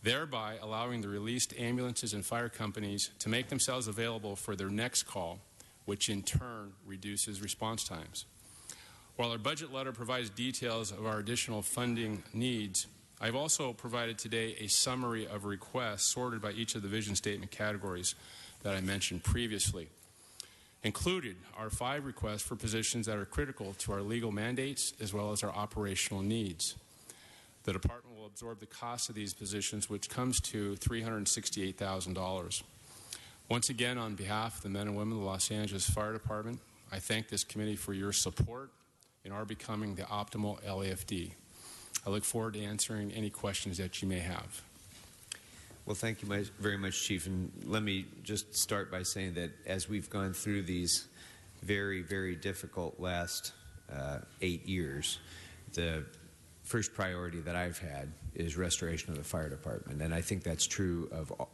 thereby allowing the released ambulances and fire companies to make themselves available for their next call, which in turn reduces response times. While our budget letter provides details of our additional funding needs, I've also provided today a summary of requests sorted by each of the vision statement categories that I mentioned previously. Included are 5 requests for positions that are critical to our legal mandates as well as our operational needs. The department will absorb the cost of these positions, which comes to $368,000. Once again, on behalf of the men and women of the Los Angeles Fire Department, I thank this committee for your support in our becoming the optimal LAFD. I look forward to answering any questions that you may have. Well, thank you very much, Chief. And let me just start by saying that as we've gone through these very, very difficult last 8 years, the first priority that I've had is restoration of the fire department. And I think that's true of all,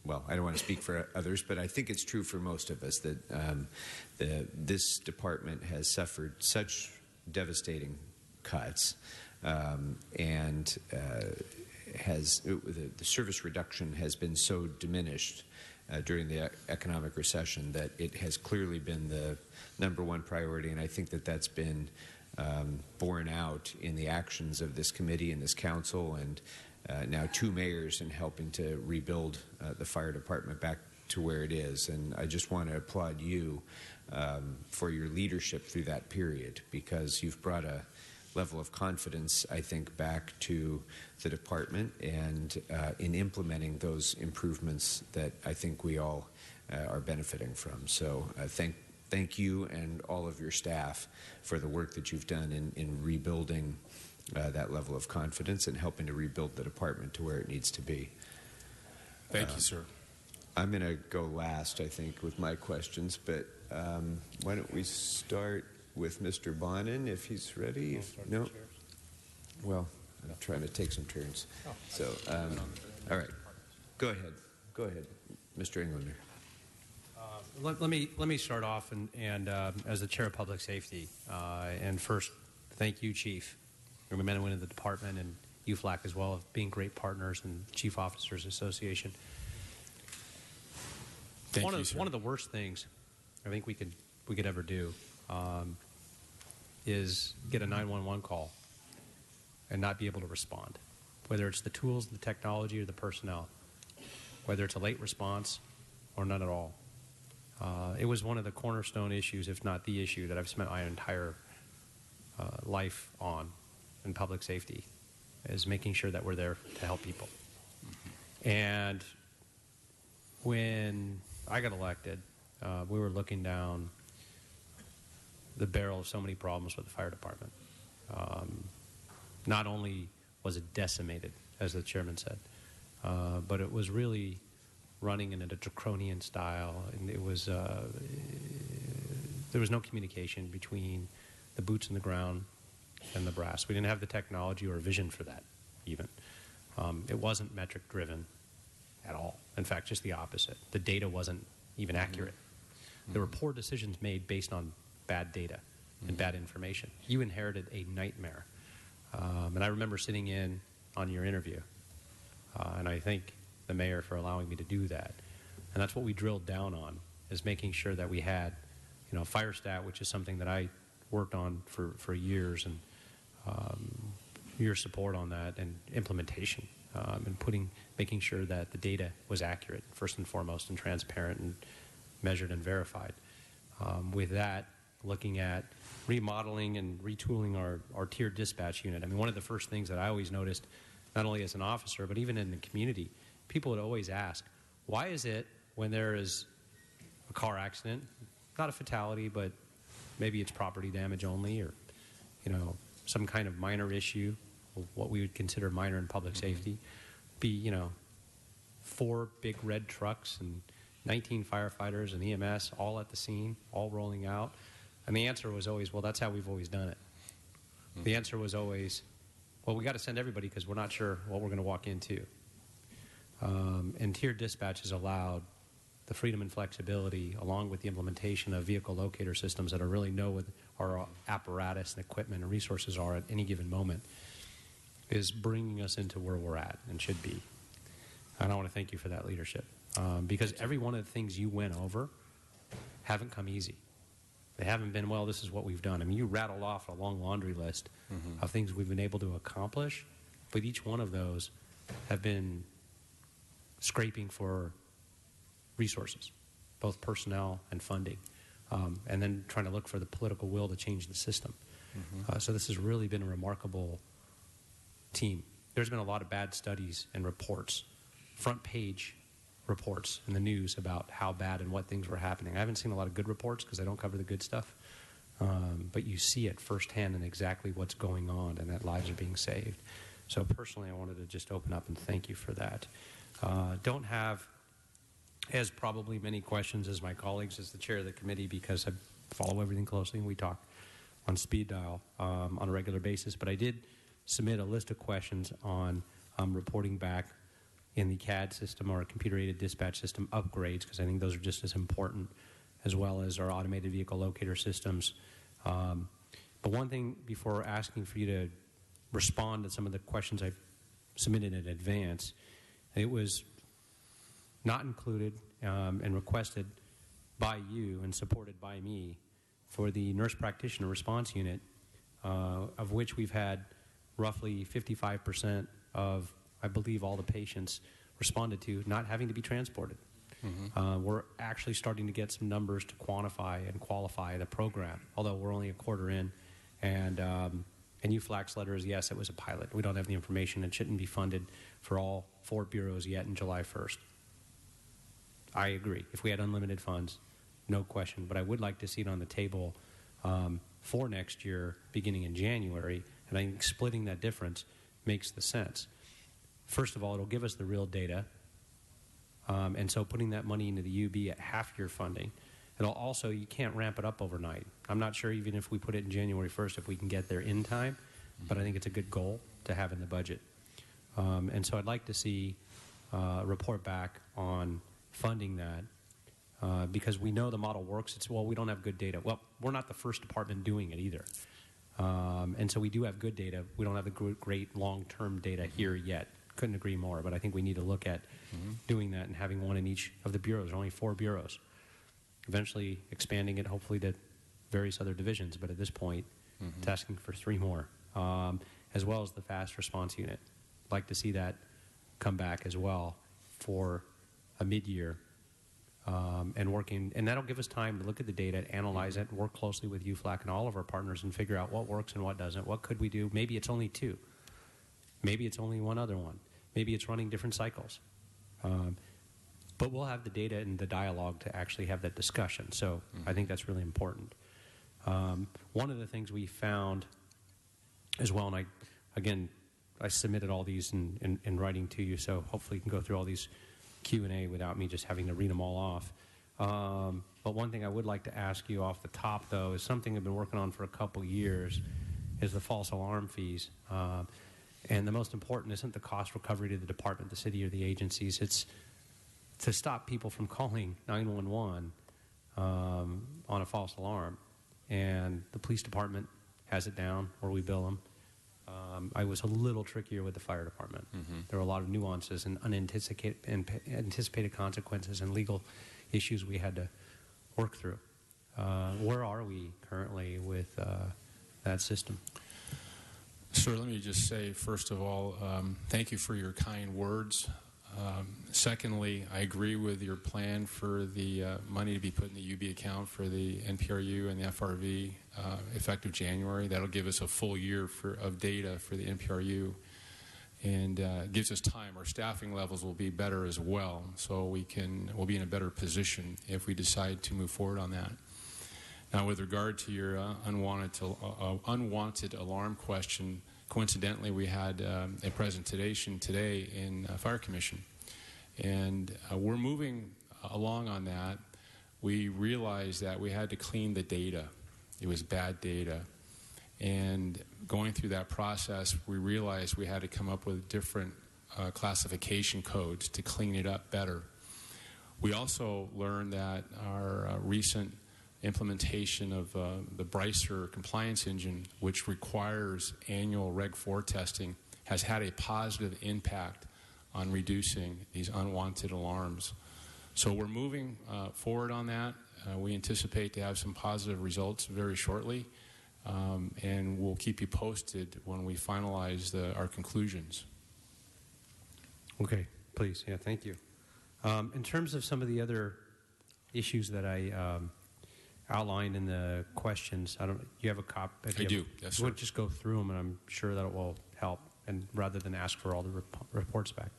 well, I don't want to speak for others, but I think it's true for most of us that this department has suffered such devastating cuts and the service reduction has been so diminished during the economic recession that it has clearly been the #1 priority, and I think that that's been borne out in the actions of this committee and this council and now 2 mayors in helping to rebuild the fire department back to where it is. And I just want to applaud you for your leadership through that period, because you've brought a level of confidence, I think, back to the department and in implementing those improvements that I think we all are benefiting from. So thank you and all of your staff for the work that you've done in rebuilding that level of confidence and helping to rebuild the department to where it needs to be. Thank you, sir. I'm going to go last, I think, with my questions, but why don't we start with Mr. Bonin, if he's ready. No? Well, I'm trying to take some turns. So, all right. Go ahead. Go ahead, Mr. Englander. Let me start off and as the chair of public safety, and first thank you, Chief, your men and women of the department, and UFLAC as well, of being great partners and Chief Officers Association. One of the worst things I think we could ever do is get a 911 call and not be able to respond, whether it's the tools, the technology, or the personnel, whether it's a late response or none at all. It was one of the cornerstone issues, if not the issue, that I've spent my entire life on in public safety, is making sure that we're there to help people. And when I got elected, we were looking down the barrel of so many problems with the fire department. Not only was it decimated, as the chairman said, but it was really running in a draconian style, and it was there was no communication between the boots on the ground and the brass. We didn't have the technology or vision for that, even. It wasn't metric driven at all. In fact, just the opposite. The data wasn't even accurate. There were poor decisions made based on bad data and bad information. You inherited a nightmare. And I remember sitting in on your interview, and I thank the mayor for allowing me to do that. And that's what we drilled down on, is making sure that we had, fire stat, which is something that I worked on for years, and your support on that, and implementation, and making sure that the data was accurate, first and foremost, and transparent and measured and verified. With that, looking at remodeling and retooling our tiered dispatch unit. I mean, one of the first things that I always noticed, not only as an officer, but even in the community, people would always ask, why is it when there is a car accident, not a fatality, but maybe it's property damage only, or, some kind of minor issue, what we would consider minor in public safety, be, 4 big red trucks and 19 firefighters and EMS all at the scene, all rolling out? And the answer was always, well, that's how we've always done it. The answer was always, well, we got to send everybody because we're not sure what we're going to walk into. And tiered dispatch has allowed the freedom and flexibility, along with the implementation of vehicle locator systems that are really know what our apparatus and equipment and resources are at any given moment, is bringing us into where we're at and should be. And I want to thank you for that leadership, because every one of the things you went over haven't come easy. They haven't been, well, this is what we've done. I mean, you rattled off a long laundry list of things we've been able to accomplish, but each one of those have been scraping for resources, both personnel and funding, and then trying to look for the political will to change the system. So this has really been a remarkable team. There's been a lot of bad studies and reports, front page reports in the news about how bad and what things were happening. I haven't seen a lot of good reports because I don't cover the good stuff, but you see it firsthand and exactly what's going on, and that lives are being saved. So personally, I wanted to just open up and thank you for that. Don't have as probably many questions as my colleagues as the chair of the committee, because I follow everything closely and we talk on speed dial on a regular basis. But I did submit a list of questions on reporting back in the CAD system, or computer-aided dispatch system upgrades, because I think those are just as important, as well as our automated vehicle locator systems. But one thing, before asking for you to respond to some of the questions I've submitted in advance, it was not included and requested by you and supported by me for the nurse practitioner response unit, of which we've had roughly 55% of, I believe, all the patients responded to not having to be transported. We're actually starting to get some numbers to quantify and qualify the program, although we're only a quarter in. And UFLAC's letter is, yes, it was a pilot. We don't have the information. It shouldn't be funded for all 4 bureaus yet in July 1st. I agree. If we had unlimited funds, no question. But I would like to see it on the table for next year, beginning in January. And I think splitting that difference makes the sense. First of all, it'll give us the real data. And so putting that money into the UB at half-year funding, it'll also, you can't ramp it up overnight. I'm not sure even if we put it in January 1st if we can get there in time, but I think it's a good goal to have in the budget. And so I'd like to see a report back on funding that, because we know the model works. It's, well, we don't have good data. Well, we're not the first department doing it either. And so we do have good data. We don't have the great long-term data here yet. Couldn't agree more, but I think we need to look at doing that and having one in each of the bureaus. There are only 4 bureaus. Eventually expanding it, hopefully, to various other divisions, but at this point, it's asking for 3 more, as well as the fast response unit. I'd like to see that come back as well for a mid-year and working, and that'll give us time to look at the data, analyze it, work closely with UFLAC and all of our partners and figure out what works and what doesn't. What could we do? Maybe it's only 2. Maybe it's only one other one. Maybe it's running different cycles. But we'll have the data and the dialogue to actually have that discussion. So I think that's really important. One of the things we found as well, and I submitted all these in writing to you, so hopefully you can go through all these Q&A without me just having to read them all off. But one thing I would like to ask you off the top, though, is something I've been working on for a couple years, is the false alarm fees. And the most important isn't the cost recovery to the department, the city, or the agencies. It's to stop people from calling 911 on a false alarm. And the police department has it down, or we bill them. I was a little trickier with the fire department. There were a lot of nuances and anticipated consequences and legal issues we had to work through. Where are we currently with that system? Sir, let me just say, first of all, thank you for your kind words. Secondly, I agree with your plan for the money to be put in the UB account for the NPRU and the FRV effective January. That'll give us a full year of data for the NPRU, and gives us time. Our staffing levels will be better as well, so we'll be in a better position if we decide to move forward on that. Now, with regard to your unwanted alarm question, coincidentally, we had a presentation today in Fire Commission, and we're moving along on that. We realized that we had to clean the data. It was bad data. And going through that process, we realized we had to come up with different classification codes to clean it up better. We also learned that our recent implementation of the Brycer compliance engine, which requires annual Reg 4 testing, has had a positive impact on reducing these unwanted alarms. So we're moving forward on that. We anticipate to have some positive results very shortly, and we'll keep you posted when we finalize our conclusions. Okay, please. Yeah, thank you. In terms of some of the other issues that I outlined in the questions, you have a copy? I do, yes, sir. We'll just go through them, and I'm sure that it will help, and rather than ask for all the reports back.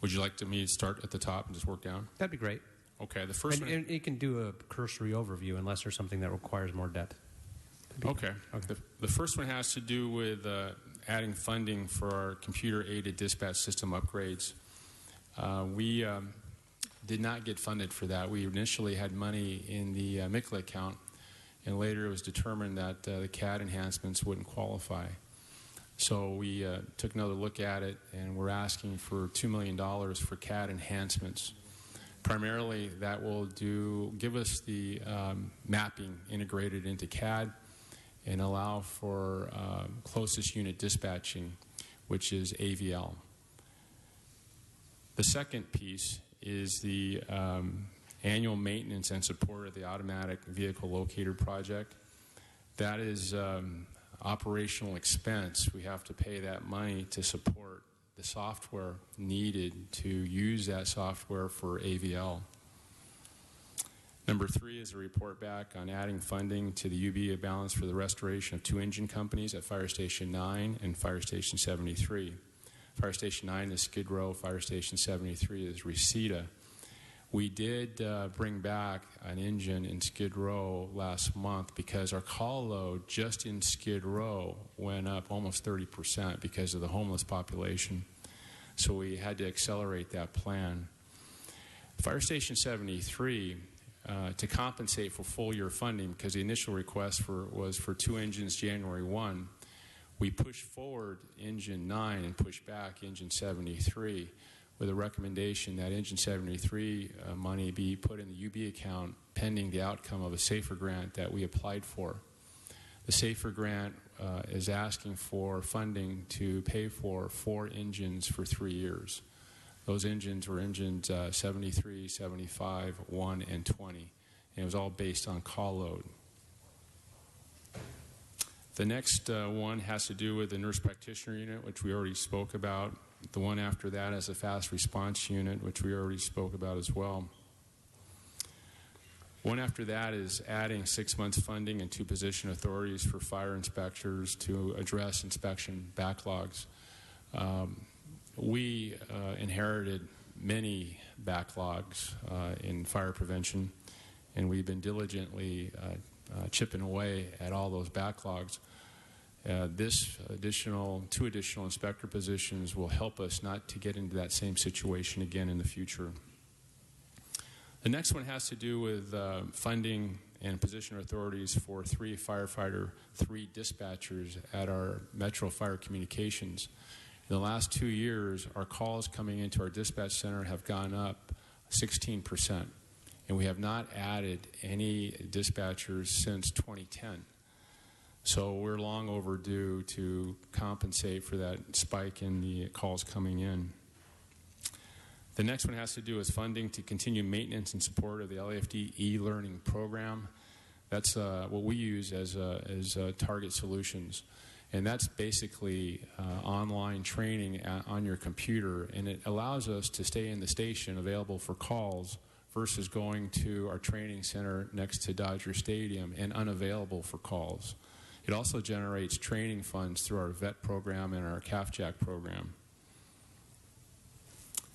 Would you like me to start at the top and just work down? That'd be great. Okay, the first one. And you can do a cursory overview unless there's something that requires more depth. Okay. The first one has to do with adding funding for our computer-aided dispatch system upgrades. We did not get funded for that. We initially had money in the MICLA account, and later it was determined that the CAD enhancements wouldn't qualify. So we took another look at it, and we're asking for $2 million for CAD enhancements. Primarily, that will give us the mapping integrated into CAD and allow for closest unit dispatching, which is AVL. The second piece is the annual maintenance and support of the automatic vehicle locator project. That is operational expense. We have to pay that money to support the software needed to use that software for AVL. Number 3 is a report back on adding funding to the UBA balance for the restoration of 2 engine companies at Fire Station 9 and Fire Station 73. Fire Station 9 is Skid Row, Fire Station 73 is Reseda. We did bring back an engine in Skid Row last month because our call load just in Skid Row went up almost 30% because of the homeless population. So we had to accelerate that plan. Fire Station 73, to compensate for full year funding, because the initial request was for 2 engines January 1, we pushed forward engine 9 and pushed back engine 73. With a recommendation that engine 73 money be put in the UB account pending the outcome of a SAFER grant that we applied for. The SAFER grant is asking for funding to pay for 4 engines for 3 years. Those engines were engines 73, 75, 1, and 20. And it was all based on call load. The next one has to do with the nurse practitioner unit, which we already spoke about. The one after that is a fast response unit, which we already spoke about as well. One after that is adding 6 months funding and 2 position authorities for fire inspectors to address inspection backlogs. We inherited many backlogs in fire prevention, and we've been diligently chipping away at all those backlogs. This two additional inspector positions will help us not to get into that same situation again in the future. The next one has to do with funding and position authorities for 3 firefighter, 3 dispatchers at our Metro Fire Communications. In the last 2 years, our calls coming into our dispatch center have gone up 16%, and we have not added any dispatchers since 2010. So we're long overdue to compensate for that spike in the calls coming in. The next one has to do with funding to continue maintenance and support of the LAFD e-learning program. That's what we use as Target Solutions. And that's basically online training on your computer, and it allows us to stay in the station available for calls versus going to our training center next to Dodger Stadium and unavailable for calls. It also generates training funds through our VET program and our CAFJAC program.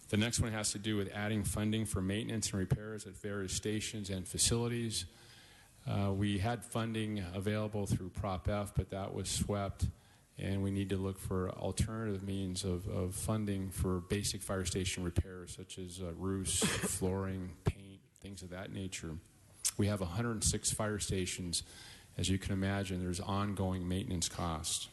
The next one has to do with adding funding for maintenance and repairs at various stations and facilities. We had funding available through Prop F, but that was swept, and we need to look for alternative means of funding for basic fire station repairs, such as roofs, flooring, paint, things of that nature. We have 106 fire stations. As you can imagine, there's ongoing maintenance costs.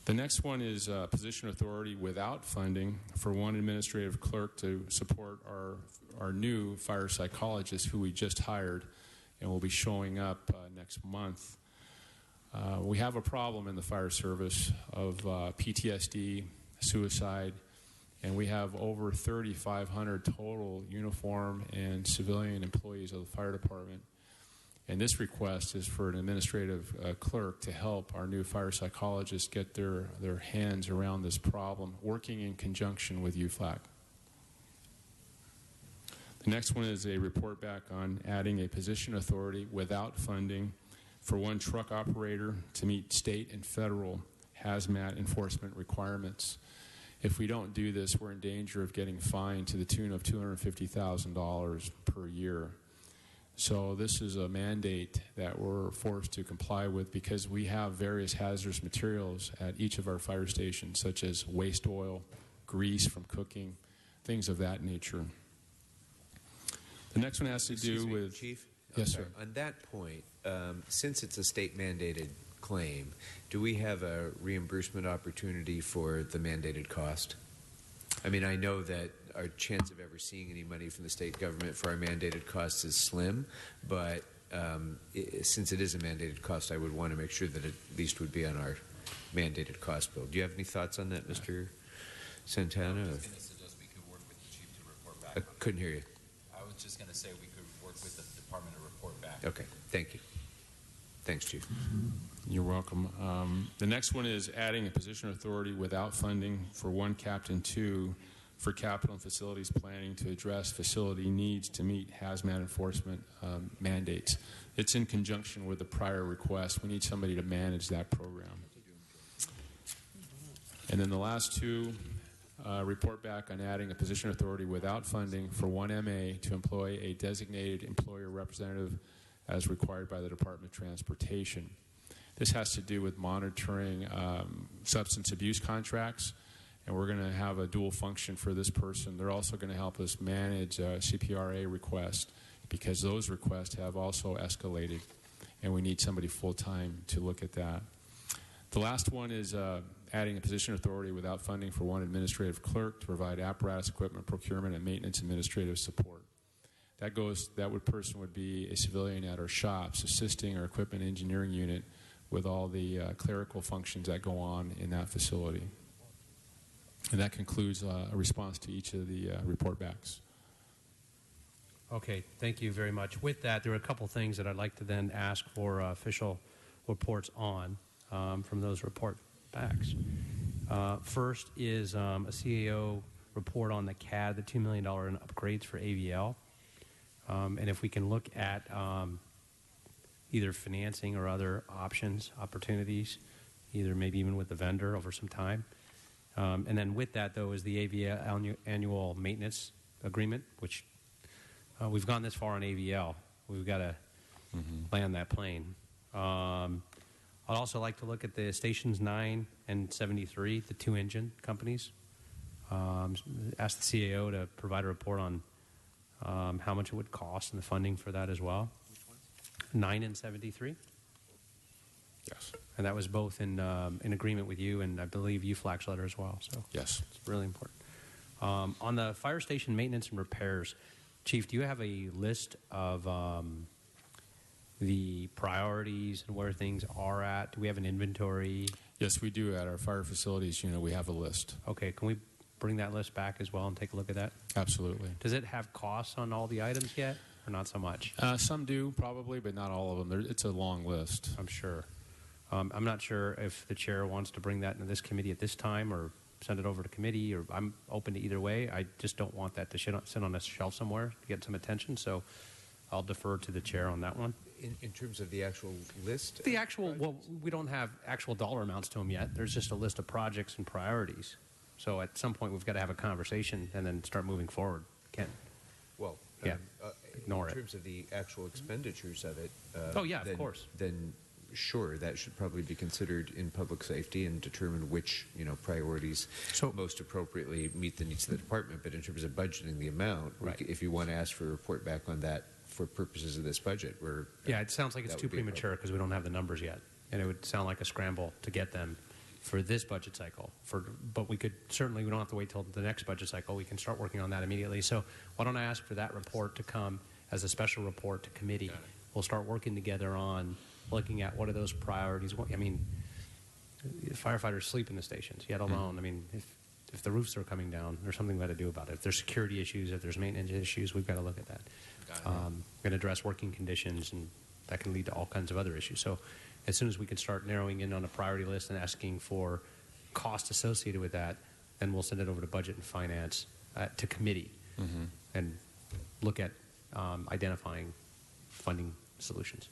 The next one is position authority without funding for 1 administrative clerk to support our new fire psychologist who we just hired and will be showing up next month. We have a problem in the fire service of PTSD, suicide, and we have over 3,500 total uniform and civilian employees of the fire department. And this request is for an administrative clerk to help our new fire psychologists get their hands around this problem, working in conjunction with UFLAC. The next one is a report back on adding a position authority without funding for 1 truck operator to meet state and federal hazmat enforcement requirements. If we don't do this, we're in danger of getting fined to the tune of $250,000 per year. So this is a mandate that we're forced to comply with because we have various hazardous materials at each of our fire stations, such as waste oil, grease from cooking, things of that nature. The next one has to do with... Chief? Yes, sir. On that point, since it's a state-mandated claim, do we have a reimbursement opportunity for the mandated cost? I mean, I know that our chance of ever seeing any money from the state government for our mandated costs is slim, but since it is a mandated cost, I would want to make sure that it at least would be on our mandated cost bill. Do you have any thoughts on that, Mr. Santana? I was going to suggest we could work with the chief to report back. I couldn't hear you. I was just going to say we could work with the department to report back. Okay, thank you. Thanks, Chief. You're welcome. The next one is adding a position authority without funding for 1 Captain 2 for capital and facilities planning to address facility needs to meet hazmat enforcement mandates. It's in conjunction with the prior request. We need somebody to manage that program. And then the last 2, report back on adding a position authority without funding for 1 MA to employ a designated employer representative as required by the Department of Transportation. This has to do with monitoring substance abuse contracts, and we're going to have a dual function for this person. They're also going to help us manage CPRA requests because those requests have also escalated, and we need somebody full-time to look at that. The last one is adding a position authority without funding for 1 administrative clerk to provide apparatus, equipment, procurement, and maintenance administrative support. That person would be a civilian at our shops, assisting our equipment engineering unit with all the clerical functions that go on in that facility. And that concludes a response to each of the report backs. Okay, thank you very much. With that, there are a couple things that I'd like to then ask for official reports on from those report backs. First is a CAO report on the CAD, the $2 million in upgrades for AVL. And if we can look at either financing or other options, opportunities, either maybe even with the vendor over some time. And then with that, though, is the AVL annual maintenance agreement, which we've gone this far on AVL. We've got to land that plane. I'd also like to look at the stations 9 and 73, the 2-engine companies. Ask the CAO to provide a report on how much it would cost and the funding for that as well. 9 and 73? Yes. And that was both in agreement with you and I believe UFLAG's letter as well. So yes, it's really important. On the fire station maintenance and repairs, Chief, do you have a list of the priorities and where things are at? Do we have an inventory? Yes, we do. At our fire facilities unit, we have a list. Okay, can we bring that list back as well and take a look at that? Absolutely. Does it have costs on all the items yet, or not so much? Some do, probably, but not all of them. It's a long list. I'm sure. I'm not sure if the chair wants to bring that into this committee at this time or send it over to committee, or I'm open to either way. I just don't want that to sit on a shelf somewhere to get some attention, so I'll defer to the chair on that one. In terms of the actual list? The actual, well, we don't have actual dollar amounts to them yet. There's just a list of projects and priorities. So at some point, we've got to have a conversation and then start moving forward. Ken? Well, yeah, ignore in it. terms of the actual expenditures of it. Oh, yeah, then, of course. Then sure, that should probably be considered in public safety and determine which priorities most appropriately meet the needs of the department. But in terms of budgeting the amount, right. If you want to ask for a report back on that for purposes of this budget, yeah, it sounds like it's too premature because we don't have the numbers yet, and it would sound like a scramble to get them for this budget cycle. But we could certainly, we don't have to wait till the next budget cycle. We can start working on that immediately. So why don't I ask for that report to come as a special report to committee? We'll start working together on looking at what are those priorities. I mean, firefighters sleep in the stations, yet alone. I mean, if the roofs are coming down, there's something we've got to do about it. If there's security issues, if there's maintenance issues, we've got to look at that. Going to address working conditions, and that can lead to all kinds of other issues. So as soon as we can start narrowing in on a priority list and asking for cost associated with that, then we'll send it over to Budget and Finance to committee and look at identifying funding solutions.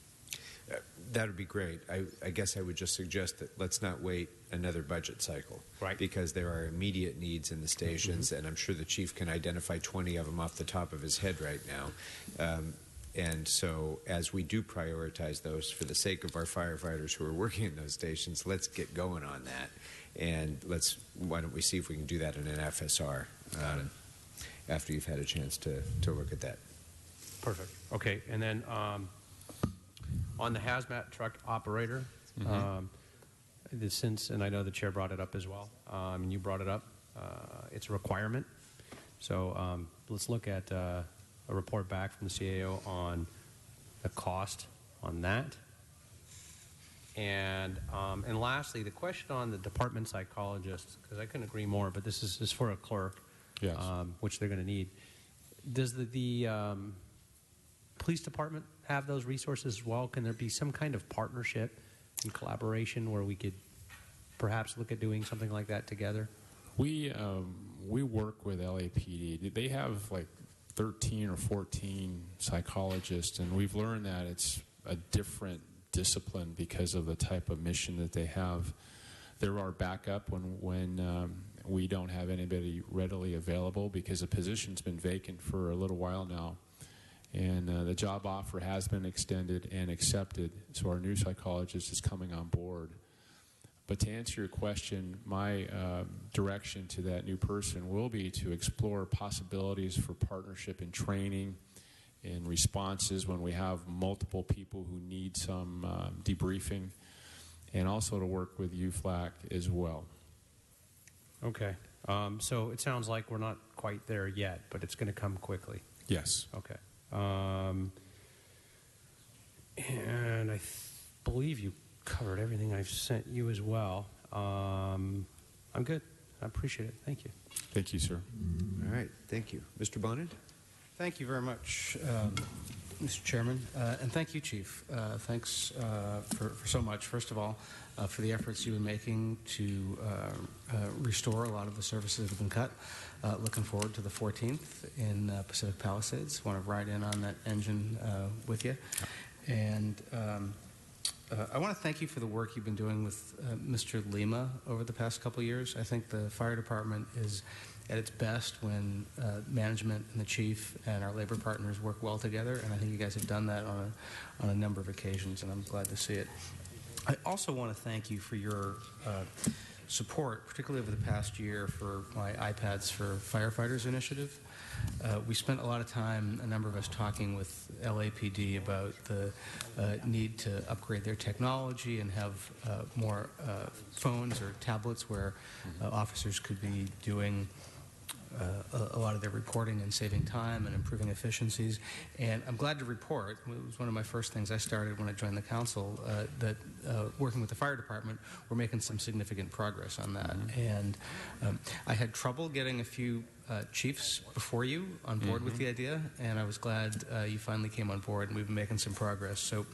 That would be great. I guess I would just suggest that let's not wait another budget cycle. Right. Because there are immediate needs in the stations, and I'm sure the chief can identify 20 of them off the top of his head right now. And so as we do prioritize those for the sake of our firefighters who are working in those stations, let's get going on that. And why don't we see if we can do that in an FSR after you've had a chance to look at that. Perfect. Okay, and then on the hazmat truck operator, since, and I know the chair brought it up as well, and you brought it up, it's a requirement. So let's look at a report back from the CAO on the cost on that. And lastly, the question on the department psychologist, because I couldn't agree more, but this is for a clerk, yes. Which they're going to need. Does the police department have those resources as well? Can there be some kind of partnership and collaboration where we could perhaps look at doing something like that together? We work with LAPD. They have like 13 or 14 psychologists, and we've learned that it's a different discipline because of the type of mission that they have. They're our backup when we don't have anybody readily available because the position's been vacant for a little while now. And the job offer has been extended and accepted, so our new psychologist is coming on board. But to answer your question, my direction to that new person will be to explore possibilities for partnership in training and responses when we have multiple people who need some debriefing, and also to work with UFLAC as well. Okay. So it sounds like we're not quite there yet, but it's going to come quickly. Yes. Okay. And I believe you covered everything I've sent you as well. I'm good. I appreciate it. Thank you. Thank you, sir. All right. Thank you. Mr. Bonin? Thank you very much, Mr. Chairman, and thank you, Chief. Thanks for so much, first of all, for the efforts you've been making to restore a lot of the services that have been cut. Looking forward to the 14th in Pacific Palisades. Want to ride in on that engine with you. And I want to thank you for the work you've been doing with Mr. Lima over the past couple of years. I think the fire department is at its best when management and the chief and our labor partners work well together, and I think you guys have done that on a number of occasions, and I'm glad to see it. I also want to thank you for your support, particularly over the past year, for my iPads for Firefighters initiative. We spent a lot of time, a number of us, talking with LAPD about the need to upgrade their technology and have more phones or tablets where officers could be doing a lot of their reporting and saving time and improving efficiencies. And I'm glad to report, it was one of my first things I started when I joined the council, that working with the fire department, we're making some significant progress on that. And I had trouble getting a few chiefs before you on board with the idea, and I was glad you finally came on board, and we've been making some progress. So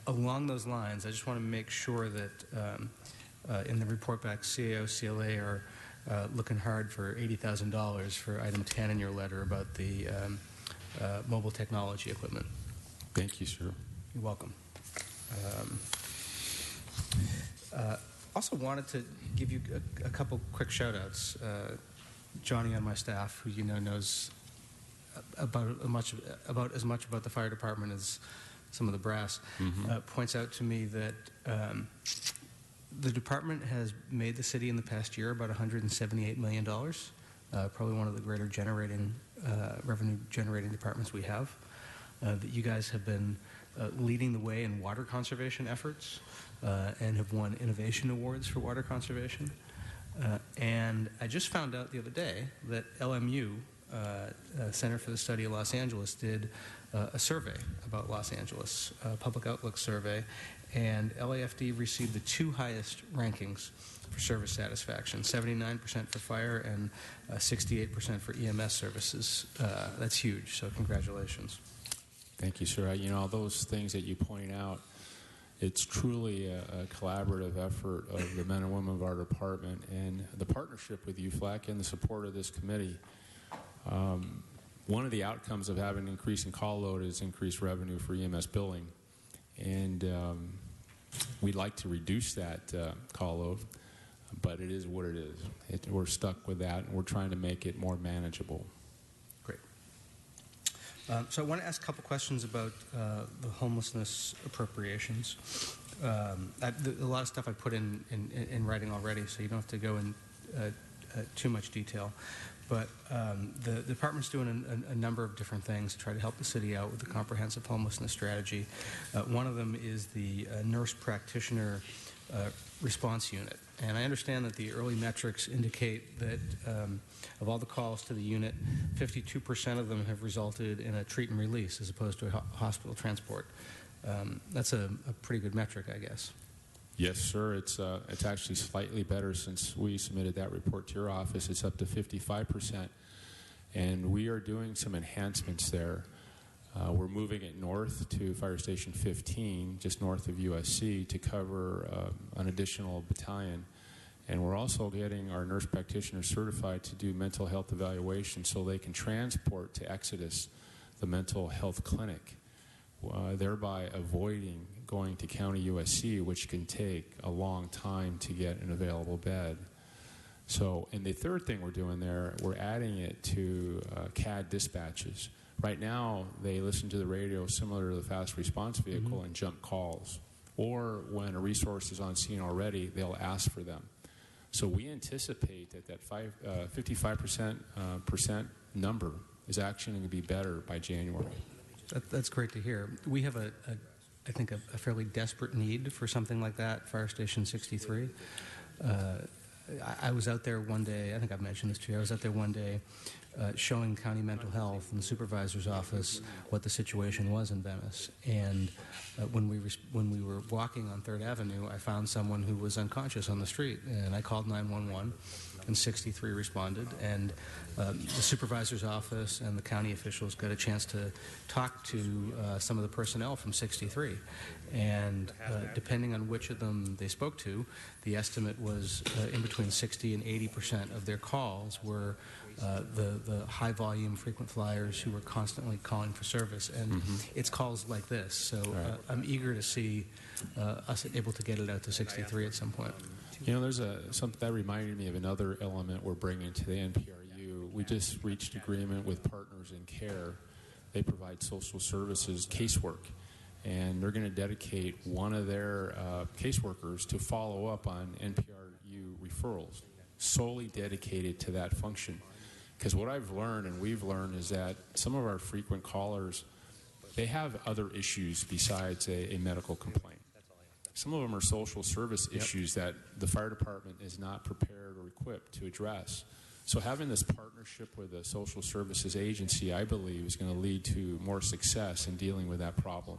along those lines, I just want to make sure that in the report back, CAO, CLA are looking hard for $80,000 for item 10 in your letter about the mobile technology equipment. Thank you, sir. You're welcome. Also wanted to give you a couple quick shout-outs. Johnny on my staff, who you know knows about as much about the fire department as some of the brass, points out to me that the department has made the city in the past year about $178 million, probably one of the greater revenue-generating departments we have. That you guys have been leading the way in water conservation efforts and have won innovation awards for water conservation. And I just found out the other day that LMU, Center for the Study of Los Angeles, did a survey about Los Angeles, a public outlook survey, and LAFD received the two highest rankings for service satisfaction, 79% for fire and 68% for EMS services. That's huge, so congratulations. Thank you, sir. You know, those things that you point out, it's truly a collaborative effort of the men and women of our department, and the partnership with UFLAC and the support of this committee. One of the outcomes of having an increase in call load is increased revenue for EMS billing, and we'd like to reduce that call load, but it is what it is. We're stuck with that, and we're trying to make it more manageable. Great. So I want to ask a couple questions about the homelessness appropriations. A lot of stuff I put in writing already, so you don't have to go in too much detail. But the department's doing a number of different things to try to help the city out with the comprehensive homelessness strategy. One of them is the nurse practitioner response unit. And I understand that the early metrics indicate that of all the calls to the unit, 52% of them have resulted in a treat and release as opposed to a hospital transport. That's a pretty good metric, I guess. Yes, sir. It's actually slightly better since we submitted that report to your office. It's up to 55%, and we are doing some enhancements there. We're moving it north to Fire Station 15, just north of USC, to cover an additional battalion. And we're also getting our nurse practitioners certified to do mental health evaluation so they can transport to Exodus, the mental health clinic, thereby avoiding going to County USC, which can take a long time to get an available bed. So, and the third thing we're doing there, we're adding it to CAD dispatches. Right now, they listen to the radio similar to the fast response vehicle and jump calls. Or when a resource is on scene already, they'll ask for them. So we anticipate that 55% number is actually going to be better by January. That's great to hear. We have I think a fairly desperate need for something like that, Fire Station 63. I was out there one day, I think I've mentioned this to you, I was out there one day showing county mental health in the supervisor's office what the situation was in Venice. And when we were walking on 3rd Avenue, I found someone who was unconscious on the street, and I called 911. and 63 responded. And the supervisor's office and the county officials got a chance to talk to some of the personnel from 63. And depending on which of them they spoke to, the estimate was in between 60 and 80% of their calls were the high-volume frequent flyers who were constantly calling for service. And it's calls like this. So I'm eager to see us able to get it out to 63 at some point. You know, there's something that reminded me of another element we're bringing to the NPRU. We just reached agreement with Partners in Care. They provide social services casework, and they're going to dedicate one of their caseworkers to follow up on NPRU referrals, solely dedicated to that function. Because what I've learned and we've learned is that some of our frequent callers, they have other issues besides a medical complaint. Some of them are social service issues that the fire department is not prepared or equipped to address. So having this partnership with a social services agency, I believe, is going to lead to more success in dealing with that problem.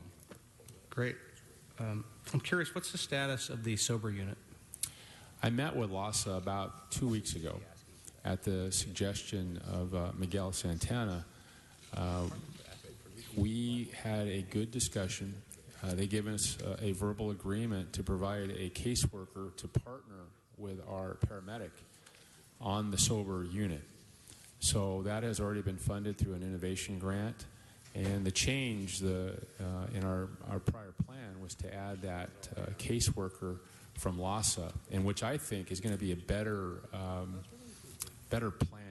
Great. I'm curious, what's the status of the sober unit? I met with LASA about 2 weeks ago at the suggestion of Miguel Santana. We had a good discussion. They gave us a verbal agreement to provide a caseworker to partner with our paramedic on the sober unit. So that has already been funded through an innovation grant. And the change in our prior plan was to add that caseworker from LASA, and which I think is going to be a better plan.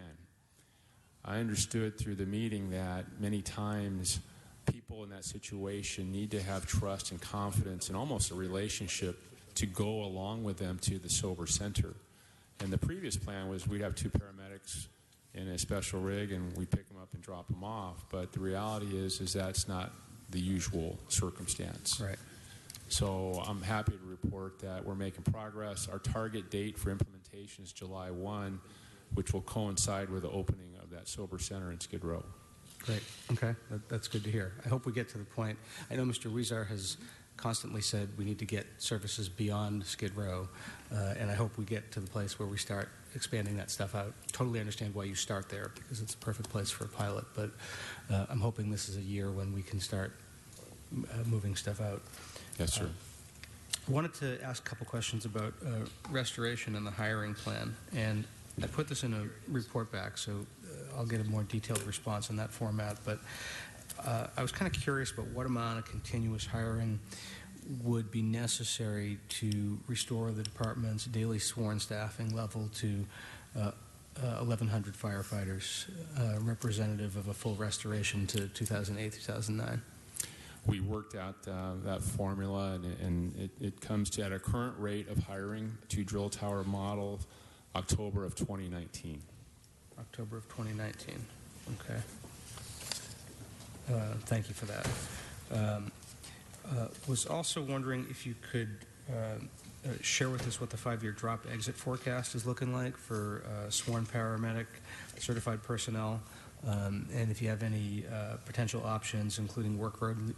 I understood through the meeting that many times people in that situation need to have trust and confidence and almost a relationship to go along with them to the sober center. And the previous plan was we'd have 2 paramedics in a special rig and we'd pick them up and drop them off. But the reality is that's not the usual circumstance. Right. So I'm happy to report that we're making progress. Our target date for implementation is July 1, which will coincide with the opening of that sober center in Skid Row. Great. Okay. That's good to hear. I hope we get to the point. I know Mr. Huizar has constantly said we need to get services beyond Skid Row, and I hope we get to the place where we start expanding that stuff out. Totally understand why you start there, because it's a perfect place for a pilot, but I'm hoping this is a year when we can start moving stuff out. Yes, sir. I wanted to ask a couple questions about restoration and the hiring plan, and I put this in a report back, so I'll get a more detailed response in that format, but I was kind of curious about what amount of continuous hiring would be necessary to restore the department's daily sworn staffing level to 1,100 firefighters, representative of a full restoration to 2008-2009. We worked out that formula, and it comes to, at our current rate of hiring, to drill tower model, October of 2019. October of 2019. Okay. Thank you for that. Was also wondering if you could share with us what the 5-year drop exit forecast is looking like for sworn paramedic, certified personnel, and if you have any potential options, including workload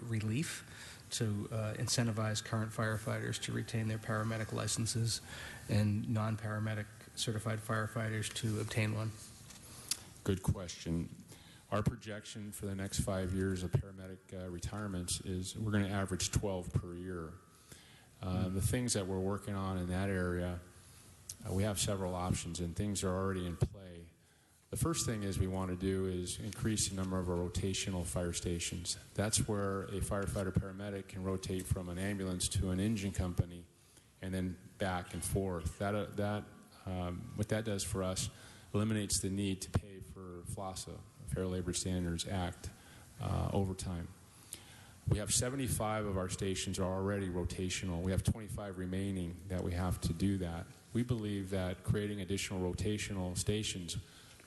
relief to incentivize current firefighters to retain their paramedic licenses and non-paramedic certified firefighters to obtain one. Good question. Our projection for the next 5 years of paramedic retirements is we're going to average 12 per year. The things that we're working on in that area, we have several options and things are already in play. The first thing is we want to do is increase the number of our rotational fire stations. That's where a firefighter paramedic can rotate from an ambulance to an engine company and then back and forth. What that does for us eliminates the need to pay for FLASA, Fair Labor Standards Act, overtime. We have 75 of our stations are already rotational. We have 25 remaining that we have to do that. We believe that creating additional rotational stations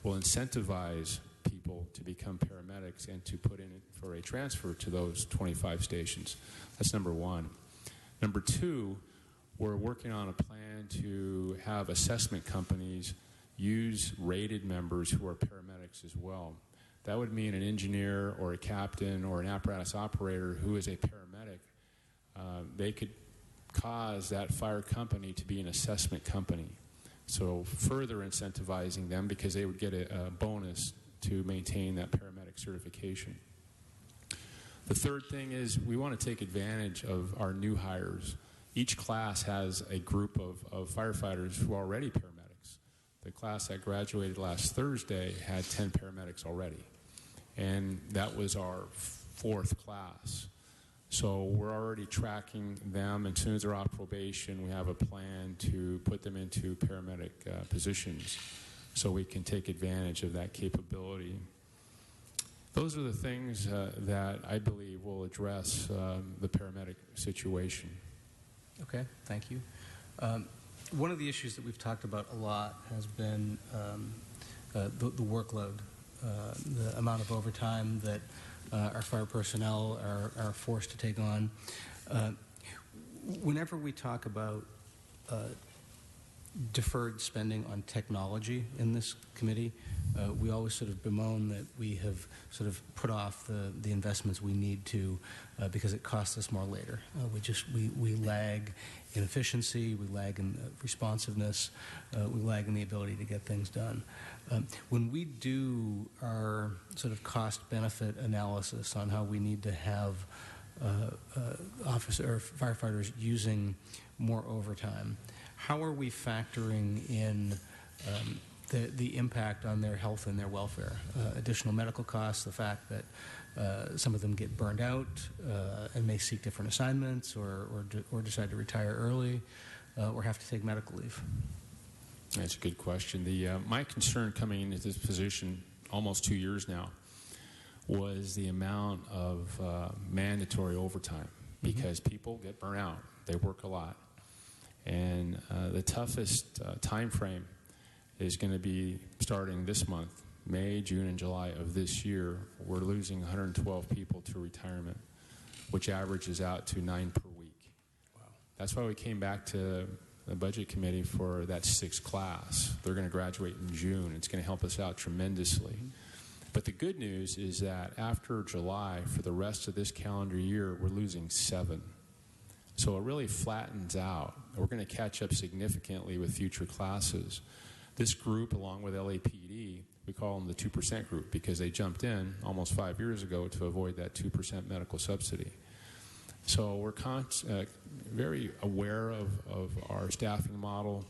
will incentivize people to become paramedics and to put in for a transfer to those 25 stations. That's number one. Number two, we're working on a plan to have assessment companies use rated members who are paramedics as well. That would mean an engineer or a captain or an apparatus operator who is a paramedic. They could cause that fire company to be an assessment company. So further incentivizing them because they would get a bonus to maintain that paramedic certification. The third thing is we want to take advantage of our new hires. Each class has a group of firefighters who are already paramedics. The class that graduated last Thursday had 10 paramedics already, and that was our fourth class. So we're already tracking them, and as soon as they're off probation, we have a plan to put them into paramedic positions so we can take advantage of that capability. Those are the things that I believe will address the paramedic situation. Okay, thank you. One of the issues that we've talked about a lot has been the workload, the amount of overtime that our fire personnel are forced to take on. Whenever we talk about deferred spending on technology in this committee, we always sort of bemoan that we have sort of put off the investments we need to because it costs us more later. We lag in efficiency, we lag in responsiveness, we lag in the ability to get things done. When we do our sort of cost-benefit analysis on how we need to have firefighters using more overtime, how are we factoring in the impact on their health and their welfare? Additional medical costs, the fact that some of them get burned out and may seek different assignments or decide to retire early or have to take medical leave? That's a good question. My concern coming into this position almost 2 years now was the amount of mandatory overtime because people get burnt out. They work a lot. And the toughest time frame is going to be starting this month, May, June, and July of this year. We're losing 112 people to retirement, which averages out to 9 per week. Wow. That's why we came back to the Budget Committee for that 6th class. They're going to graduate in June. It's going to help us out tremendously. But the good news is that after July, for the rest of this calendar year, we're losing 7. So it really flattens out. We're going to catch up significantly with future classes. This group, along with LAPD, we call them the 2% group because they jumped in almost 5 years ago to avoid that 2% medical subsidy. So we're very aware of our staffing model,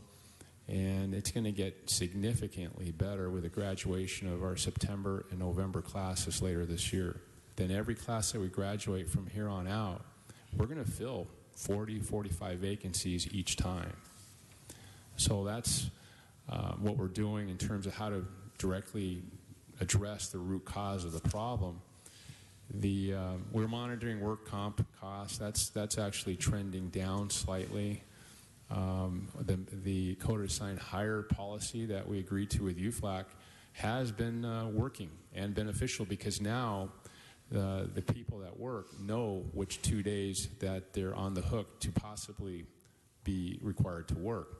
and it's going to get significantly better with the graduation of our September and November classes later this year. Then every class that we graduate from here on out, we're going to fill 40, 45 vacancies each time. So that's what we're doing in terms of how to directly address the root cause of the problem. We're monitoring work comp costs. That's actually trending down slightly. The code-assigned hire policy that we agreed to with UFLAC has been working and beneficial because now the people that work know which 2 days that they're on the hook to possibly be required to work.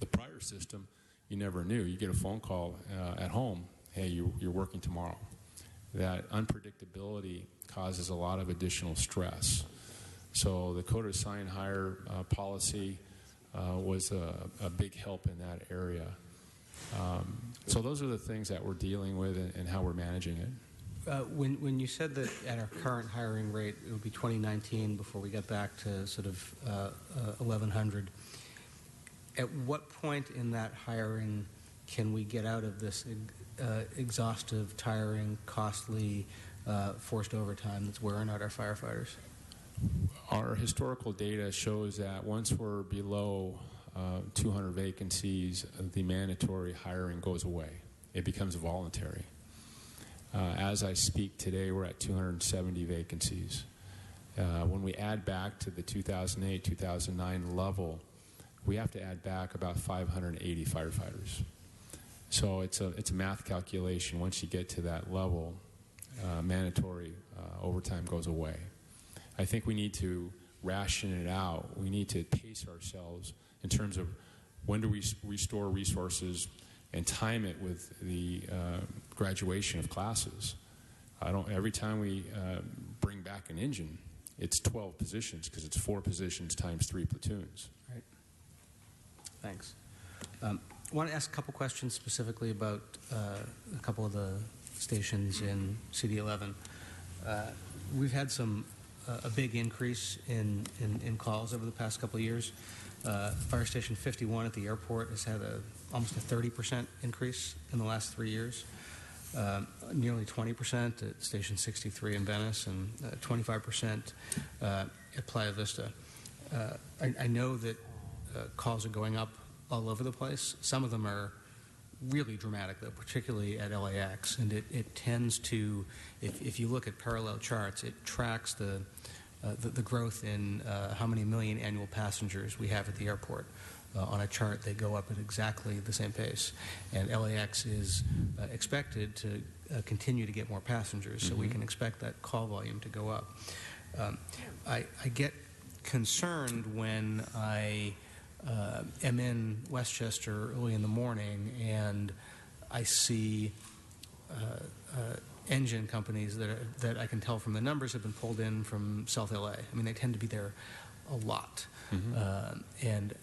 The prior system, you never knew. You get a phone call at home, hey, you're working tomorrow. That unpredictability causes a lot of additional stress. So the code-assigned hire policy was a big help in that area. So those are the things that we're dealing with and how we're managing it. When you said that at our current hiring rate, it would be 2019 before we get back to sort of 1,100, at what point in that hiring can we get out of this exhaustive, tiring, costly, forced overtime that's wearing out our firefighters? Our historical data shows that once we're below 200 vacancies, the mandatory hiring goes away. It becomes voluntary. As I speak today, we're at 270 vacancies. When we add back to the 2008-2009 level, we have to add back about 580 firefighters. So it's a math calculation. Once you get to that level, mandatory overtime goes away. I think we need to ration it out. We need to pace ourselves in terms of when do we restore resources and time it with the graduation of classes. Every time we bring back an engine, it's 12 positions because it's 4 positions times 3 platoons. Right. Thanks. I want to ask a couple questions specifically about a couple of the stations in CD11. We've had a big increase in calls over the past couple of years. Fire Station 51 at the airport has had almost a 30% increase in the last 3 years. Nearly 20% at Station 63 in Venice, and 25% at Playa Vista. I know that calls are going up all over the place. Some of them are really dramatic, though, particularly at LAX, and it tends to, if you look at parallel charts, it tracks the growth in how many million annual passengers we have at the airport. On a chart, they go up at exactly the same pace, and LAX is expected to continue to get more passengers, so we can expect that call volume to go up. I get concerned when I am in Westchester early in the morning and I see engine companies that I can tell from the numbers have been pulled in from South LA. I mean, they tend to be there a lot. And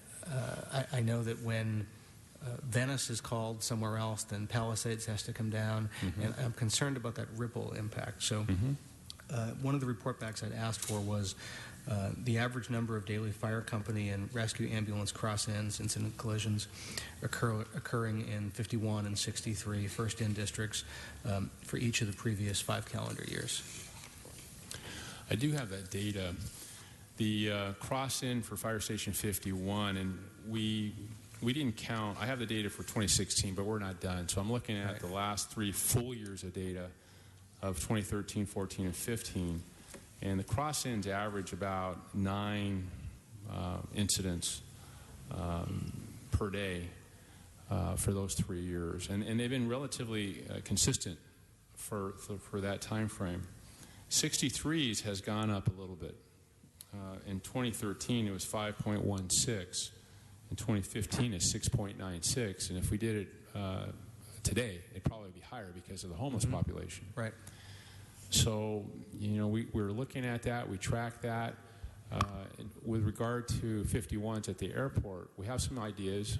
I know that when Venice is called somewhere else, then Palisades has to come down, and I'm concerned about that ripple impact. So one of the report backs I'd asked for was the average number of daily fire company and rescue ambulance cross-ends incident collisions occurring in 51 and 63 first-in districts for each of the previous 5 calendar years. I do have that data. The cross-in for Fire Station 51, and we didn't count. I have the data for 2016, but we're not done. So I'm looking at the last 3 full years of data of 2013, 14, and 15. And the cross-ins average about 9 incidents per day for those 3 years. And they've been relatively consistent for that time frame. 63s has gone up a little bit. In 2013, it was 5.16. In 2015, it's 6.96. And if we did it today, it'd probably be higher because of the homeless population. Right. So, we're looking at that. We track that. With regard to 51s at the airport, we have some ideas.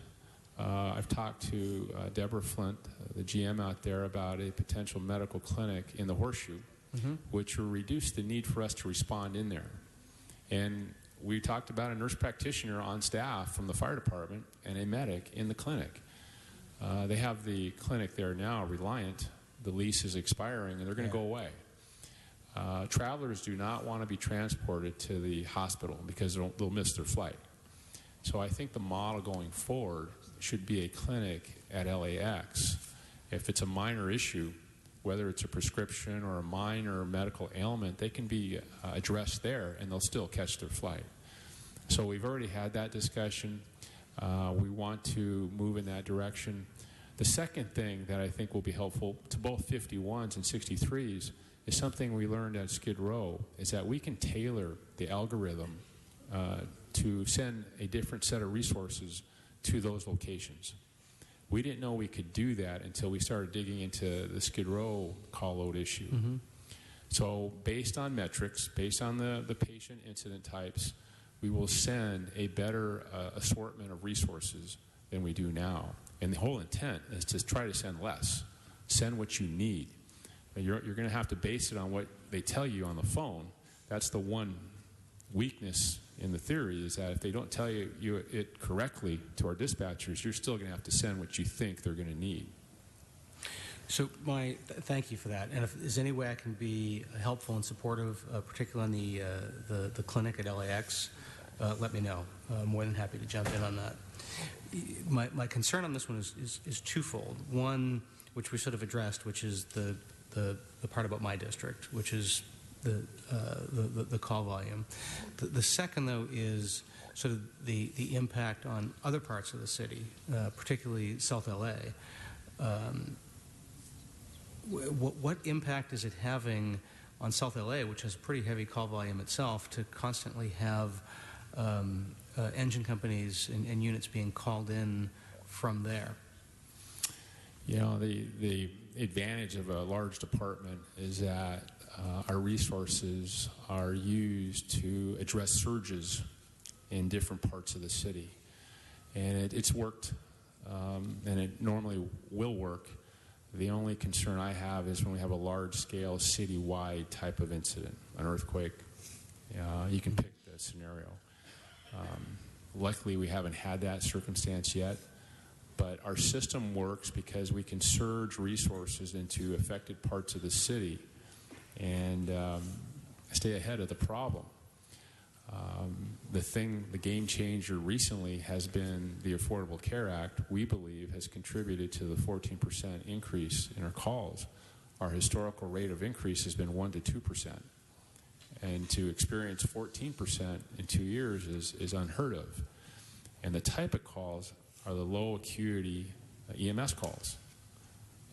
I've talked to Deborah Flint, the GM out there, about a potential medical clinic in the Horseshoe, which will reduce the need for us to respond in there. And we talked about a nurse practitioner on staff from the fire department and a medic in the clinic. They have the clinic there now, Reliant. The lease is expiring, and they're going to go away. Travelers do not want to be transported to the hospital because they'll miss their flight. So I think the model going forward should be a clinic at LAX. If it's a minor issue, whether it's a prescription or a minor medical ailment, they can be addressed there, and they'll still catch their flight. So we've already had that discussion. We want to move in that direction. The second thing that I think will be helpful to both 51s and 63s is something we learned at Skid Row, is that we can tailor the algorithm to send a different set of resources to those locations. We didn't know we could do that until we started digging into the Skid Row call load issue. So based on metrics, based on the patient incident types, we will send a better assortment of resources than we do now. And the whole intent is to try to send less. Send what you need. And you're going to have to base it on what they tell you on the phone. That's the one weakness in the theory, is that if they don't tell you it correctly to our dispatchers, you're still going to have to send what you think they're going to need. So thank you for that. And if there's any way I can be helpful and supportive, particularly on the clinic at LAX, let me know. I'm more than happy to jump in on that. My concern on this one is twofold. One, which we sort of addressed, which is the part about my district, which is the call volume. The second, though, is sort of the impact on other parts of the city, particularly South LA. What impact is it having on South LA, which has pretty heavy call volume itself, to constantly have engine companies and units being called in from there? The advantage of a large department is that our resources are used to address surges in different parts of the city. And it's worked, and it normally will work. The only concern I have is when we have a large-scale, city-wide type of incident, an earthquake. You can pick the scenario. Luckily, we haven't had that circumstance yet, but our system works because we can surge resources into affected parts of the city and stay ahead of the problem. The game changer recently has been the Affordable Care Act, we believe, has contributed to the 14% increase in our calls. Our historical rate of increase has been 1% to 2%. And to experience 14% in 2 years is unheard of. And the type of calls are the low acuity EMS calls.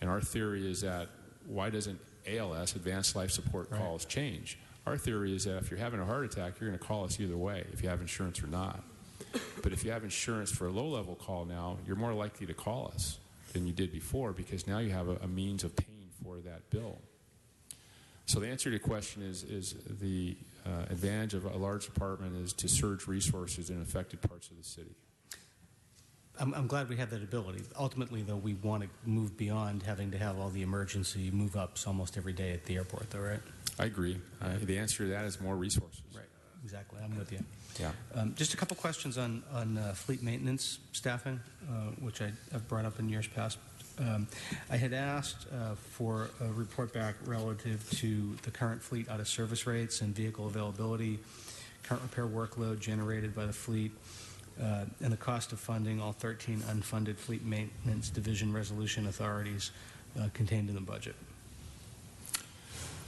And our theory is that why doesn't ALS, advanced life support calls, change? Our theory is that if you're having a heart attack, you're going to call us either way, if you have insurance or not. But if you have insurance for a low-level call now, you're more likely to call us than you did before because now you have a means of paying for that bill. So the answer to your question is the advantage of a large department is to surge resources in affected parts of the city. I'm glad we have that ability. Ultimately, though, we want to move beyond having to have all the emergency move-ups almost every day at the airport, though, right? I agree. The answer to that is more resources. Right. Exactly. I'm with you. Yeah. Just a couple questions on fleet maintenance staffing, which I've brought up in years past. I had asked for a report back relative to the current fleet out of service rates and vehicle availability, current repair workload generated by the fleet, and the cost of funding all 13 unfunded fleet maintenance division resolution authorities contained in the budget.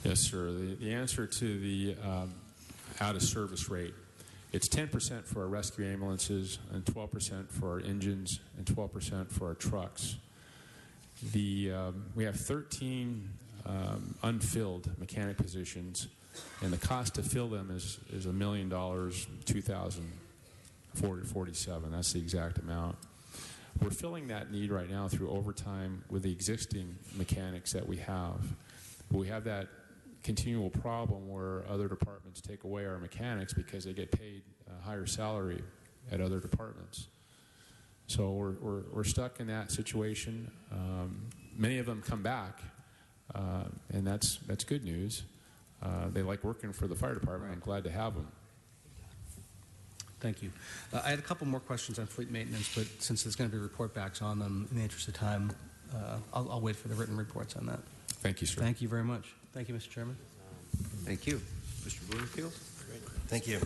Yes, sir. The answer to the out-of-service rate, it's 10% for our rescue ambulances and 12% for our engines and 12% for our trucks. We have 13 unfilled mechanic positions, and the cost to fill them is $1 million, 2,047. That's the exact amount. We're filling that need right now through overtime with the existing mechanics that we have. But we have that continual problem where other departments take away our mechanics because they get paid a higher salary at other departments. So we're stuck in that situation. Many of them come back, and that's good news. They like working for the fire department. I'm glad to have them. Thank you. I had a couple more questions on fleet maintenance, but since there's going to be report backs on them, in the interest of time, I'll wait for the written reports on that. Thank you, sir. Thank you very much. Thank you, Mr. Chairman. Thank you. Mr. Bloomfield? Thank you.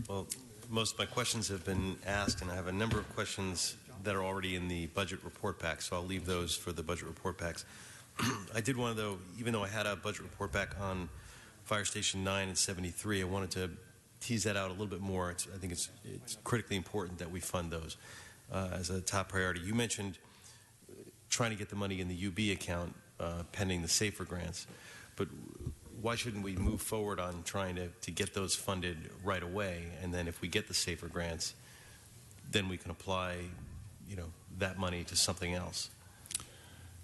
Well, most of my questions have been asked, and I have a number of questions that are already in the budget report pack, so I'll leave those for the budget report packs. I did want to, though, even though I had a budget report back on Fire Station 9 and 73, I wanted to tease that out a little bit more. I think it's critically important that we fund those as a top priority. You mentioned trying to get the money in the UB account pending the SAFER grants, but why shouldn't we move forward on trying to get those funded right away, and then if we get the SAFER grants, then we can apply, that money to something else?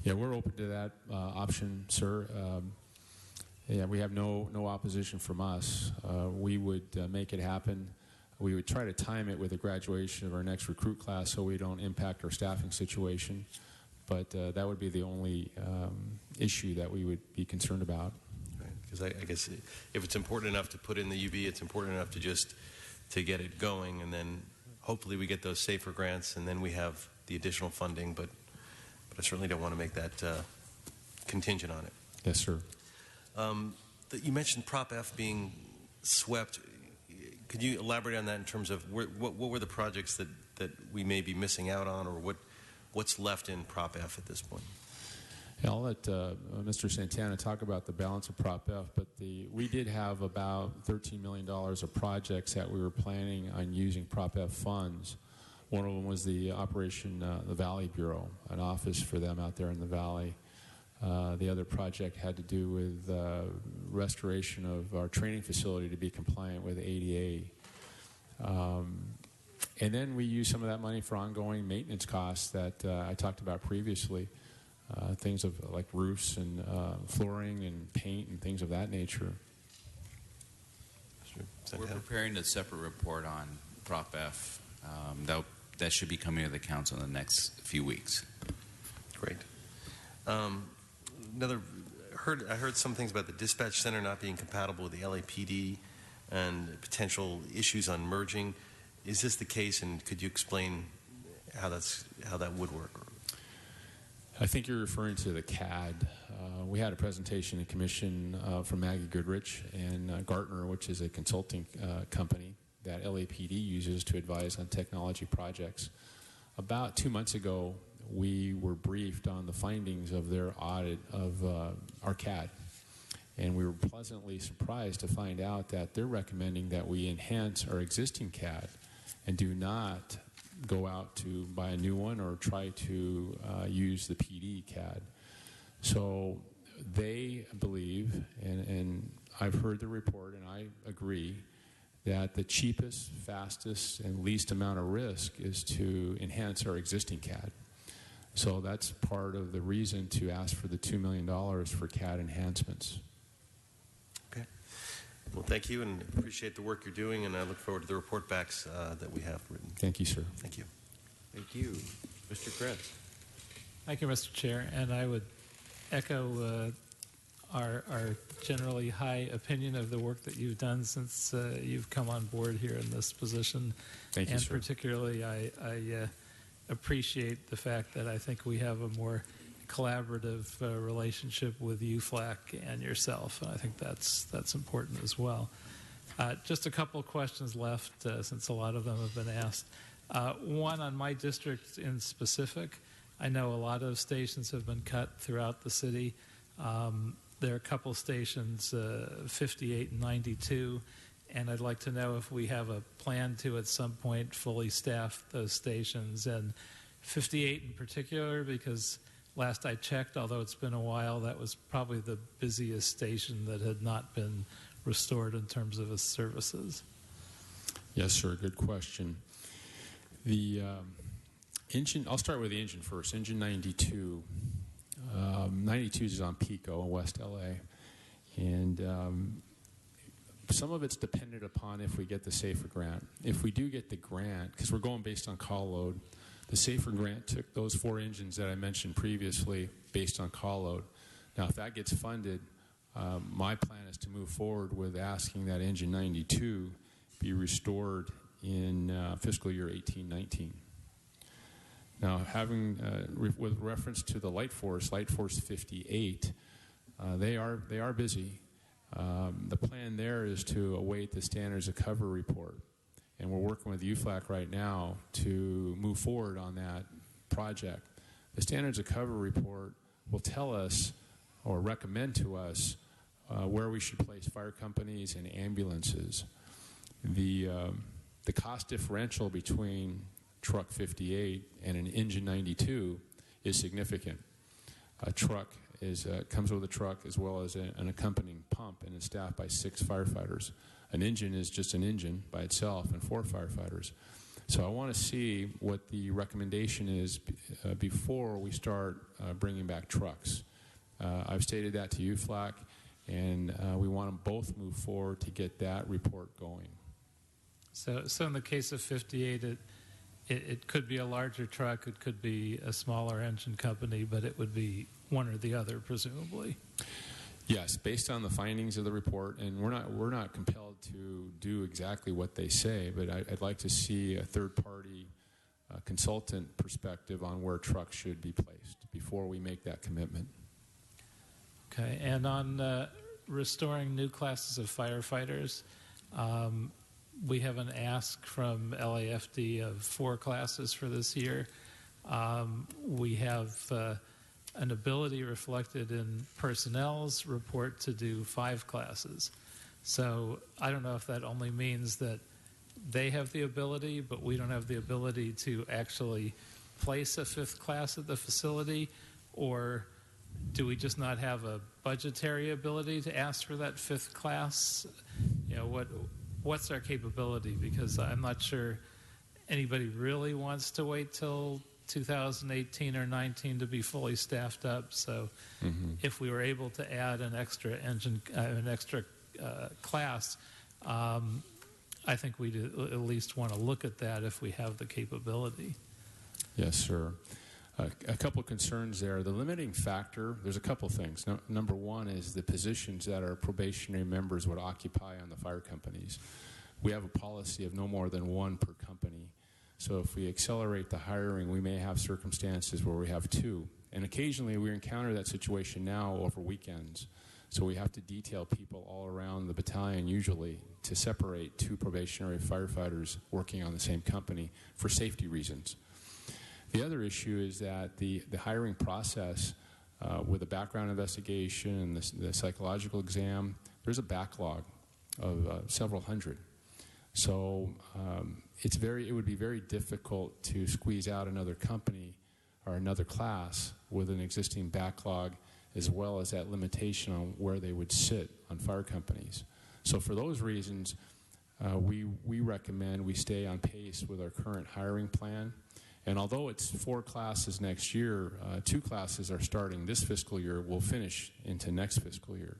Yeah, we're open to that option, sir. Yeah, we have no opposition from us. We would make it happen. We would try to time it with the graduation of our next recruit class so we don't impact our staffing situation. But that would be the only issue that we would be concerned about. Because I guess if it's important enough to put in the UB, it's important enough to get it going, and then hopefully we get those SAFER grants, and then we have the additional funding. But I certainly don't want to make that contingent on it. Yes, sir. You mentioned Prop F being swept. Could you elaborate on that in terms of what were the projects that we may be missing out on, or what's left in Prop F at this point? Yeah, I'll let Mr. Santana talk about the balance of Prop F, but we did have about $13 million of projects that we were planning on using Prop F funds. One of them was the Operation the Valley Bureau, an office for them out there in the valley. The other project had to do with restoration of our training facility to be compliant with ADA. And then we used some of that money for ongoing maintenance costs that I talked about previously. things of like roofs and flooring and paint and things of that nature. We're preparing a separate report on Prop F. That should be coming to the council in the next few weeks. Great. I heard some things about the dispatch center not being compatible with the LAPD and potential issues on merging. Is this the case, and could you explain how that would work? I think you're referring to the CAD. We had a presentation in commission from Maggie Goodrich and Gartner, which is a consulting company that LAPD uses to advise on technology projects. About 2 months ago, we were briefed on the findings of their audit of our CAD. And we were pleasantly surprised to find out that they're recommending that we enhance our existing CAD and do not go out to buy a new one or try to use the PD CAD. So they believe, and I've heard the report and I agree, that the cheapest, fastest, and least amount of risk is to enhance our existing CAD. So that's part of the reason to ask for the $2 million for CAD enhancements. Okay. Well, thank you, and appreciate the work you're doing, and I look forward to the report backs that we have written. Thank you, sir. Thank you. Thank you. Mr. Krebs. Thank you, Mr. Chair. And I would echo our generally high opinion of the work that you've done since you've come on board here in this position. Thank you, and sir. Particularly, I appreciate the fact that I think we have a more collaborative relationship with UFLAC and yourself. I think that's important as well. Just a couple of questions left since a lot of them have been asked. One on my district in specific. I know a lot of stations have been cut throughout the city. There are a couple stations, 58 and 92, and I'd like to know if we have a plan to at some point fully staff those stations, and 58 in particular, because last I checked, although it's been a while, that was probably the busiest station that had not been restored in terms of its services. Yes, sir. Good question. The engine, I'll start with the engine first. Engine 92. 92 is on Pico in West LA. And some of it's dependent upon if we get the SAFER grant. If we do get the grant, because we're going based on call load, the SAFER grant took those 4 engines that I mentioned previously based on call load. Now, if that gets funded, my plan is to move forward with asking that engine 92 be restored in fiscal year 18-19. Now, with reference to the Light Force 58, they are busy. The plan there is to await the standards of cover report, and we're working with UFLAC right now to move forward on that project. The standards of cover report will tell us or recommend to us where we should place fire companies and ambulances. The cost differential between truck 58 and an engine 92 is significant. A truck comes with a truck as well as an accompanying pump and is staffed by 6 firefighters. An engine is just an engine by itself and 4 firefighters. So I want to see what the recommendation is before we start bringing back trucks. I've stated that to UFLAC, and we want them both move forward to get that report going. So in the case of 58, it could be a larger truck, it could be a smaller engine company, but it would be one or the other, presumably. Yes, based on the findings of the report, and we're not compelled to do exactly what they say, but I'd like to see a third-party consultant perspective on where trucks should be placed before we make that commitment. Okay, and on restoring new classes of firefighters, we have an ask from LAFD of 4 classes for this year. We have an ability reflected in personnel's report to do 5 classes. So I don't know if that only means that they have the ability, but we don't have the ability to actually place a 5th class at the facility, or do we just not have a budgetary ability to ask for that 5th class? You know, what's our capability? Because I'm not sure anybody really wants to wait till 2018 or 19 to be fully staffed up. So if we were able to add an extra class, I think we'd at least want to look at that if we have the capability. Yes, sir. A couple of concerns there. The limiting factor, there's a couple things. Number one is the positions that our probationary members would occupy on the fire companies. We have a policy of no more than one per company. So if we accelerate the hiring, we may have circumstances where we have two. And occasionally we encounter that situation now over weekends. So we have to detail people all around the battalion usually to separate two probationary firefighters working on the same company for safety reasons. The other issue is that the hiring process with the background investigation and the psychological exam, there's a backlog of several hundred. So it would be very difficult to squeeze out another company or another class with an existing backlog, as well as that limitation on where they would sit on fire companies. So for those reasons, we recommend we stay on pace with our current hiring plan. And although it's 4 classes next year, 2 classes are starting this fiscal year, will finish into next fiscal year.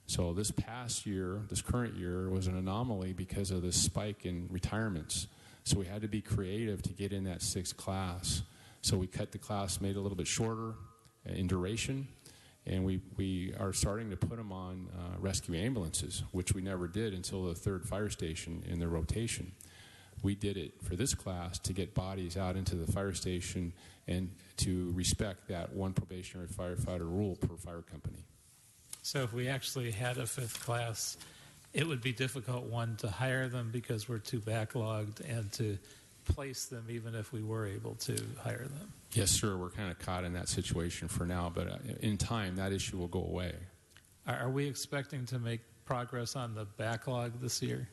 So this past year, this current year, was an anomaly because of the spike in retirements. So we had to be creative to get in that 6th class. So we cut the class, made it a little bit shorter in duration, and we are starting to put them on rescue ambulances, which we never did until the 3rd fire station in the rotation. We did it for this class to get bodies out into the fire station and to respect that one probationary firefighter rule per fire company. So if we actually had a 5th class, it would be difficult, one, to hire them because we're too backlogged, and to place them even if we were able to hire them. Yes, sir. We're kind of caught in that situation for now, but in time, that issue will go away. Are we expecting to make progress on the backlog this year?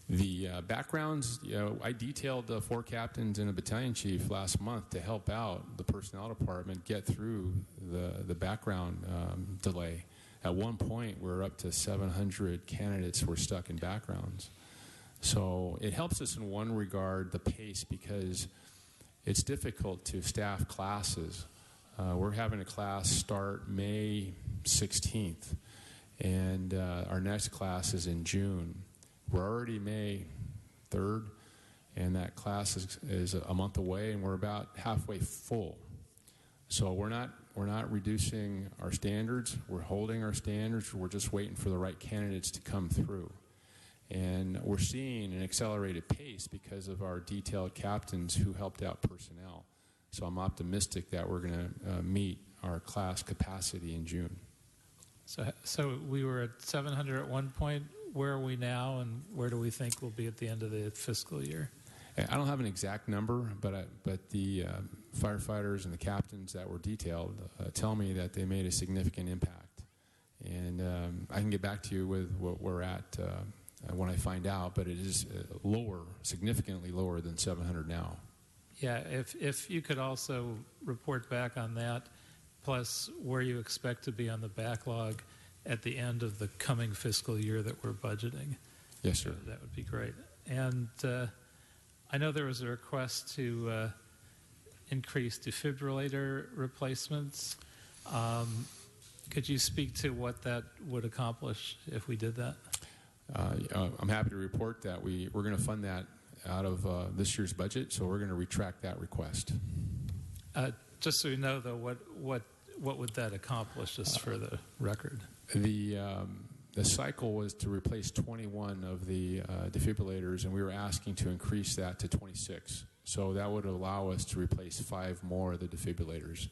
The backgrounds, I detailed 4 captains and a battalion chief last month to help out the personnel department get through the background delay. At one point, we're up to 700 candidates who were stuck in backgrounds. So it helps us in one regard, the pace, because it's difficult to staff classes. We're having a class start May 16th, and our next class is in June. We're already May 3rd, and that class is a month away, and we're about halfway full. So we're not reducing our standards. We're holding our standards. We're just waiting for the right candidates to come through. And we're seeing an accelerated pace because of our detailed captains who helped out personnel. So I'm optimistic that we're going to meet our class capacity in June. So we were at 700 at one point. Where are we now, and where do we think we'll be at the end of the fiscal year? I don't have an exact number, but the firefighters and the captains that were detailed tell me that they made a significant impact. And I can get back to you with what we're at when I find out, but it is lower, significantly lower than 700 now. Yeah, if you could also report back on that, plus where you expect to be on the backlog at the end of the coming fiscal year that we're budgeting. Yes, sir. That would be great. And I know there was a request to increase defibrillator replacements. Could you speak to what that would accomplish if we did that? I'm happy to report that we're going to fund that out of this year's budget, so we're going to retract that request. Just so you know, though, what would that accomplish, just for the record? The cycle was to replace 21 of the defibrillators, and we were asking to increase that to 26. So that would allow us to replace 5 more of the defibrillators.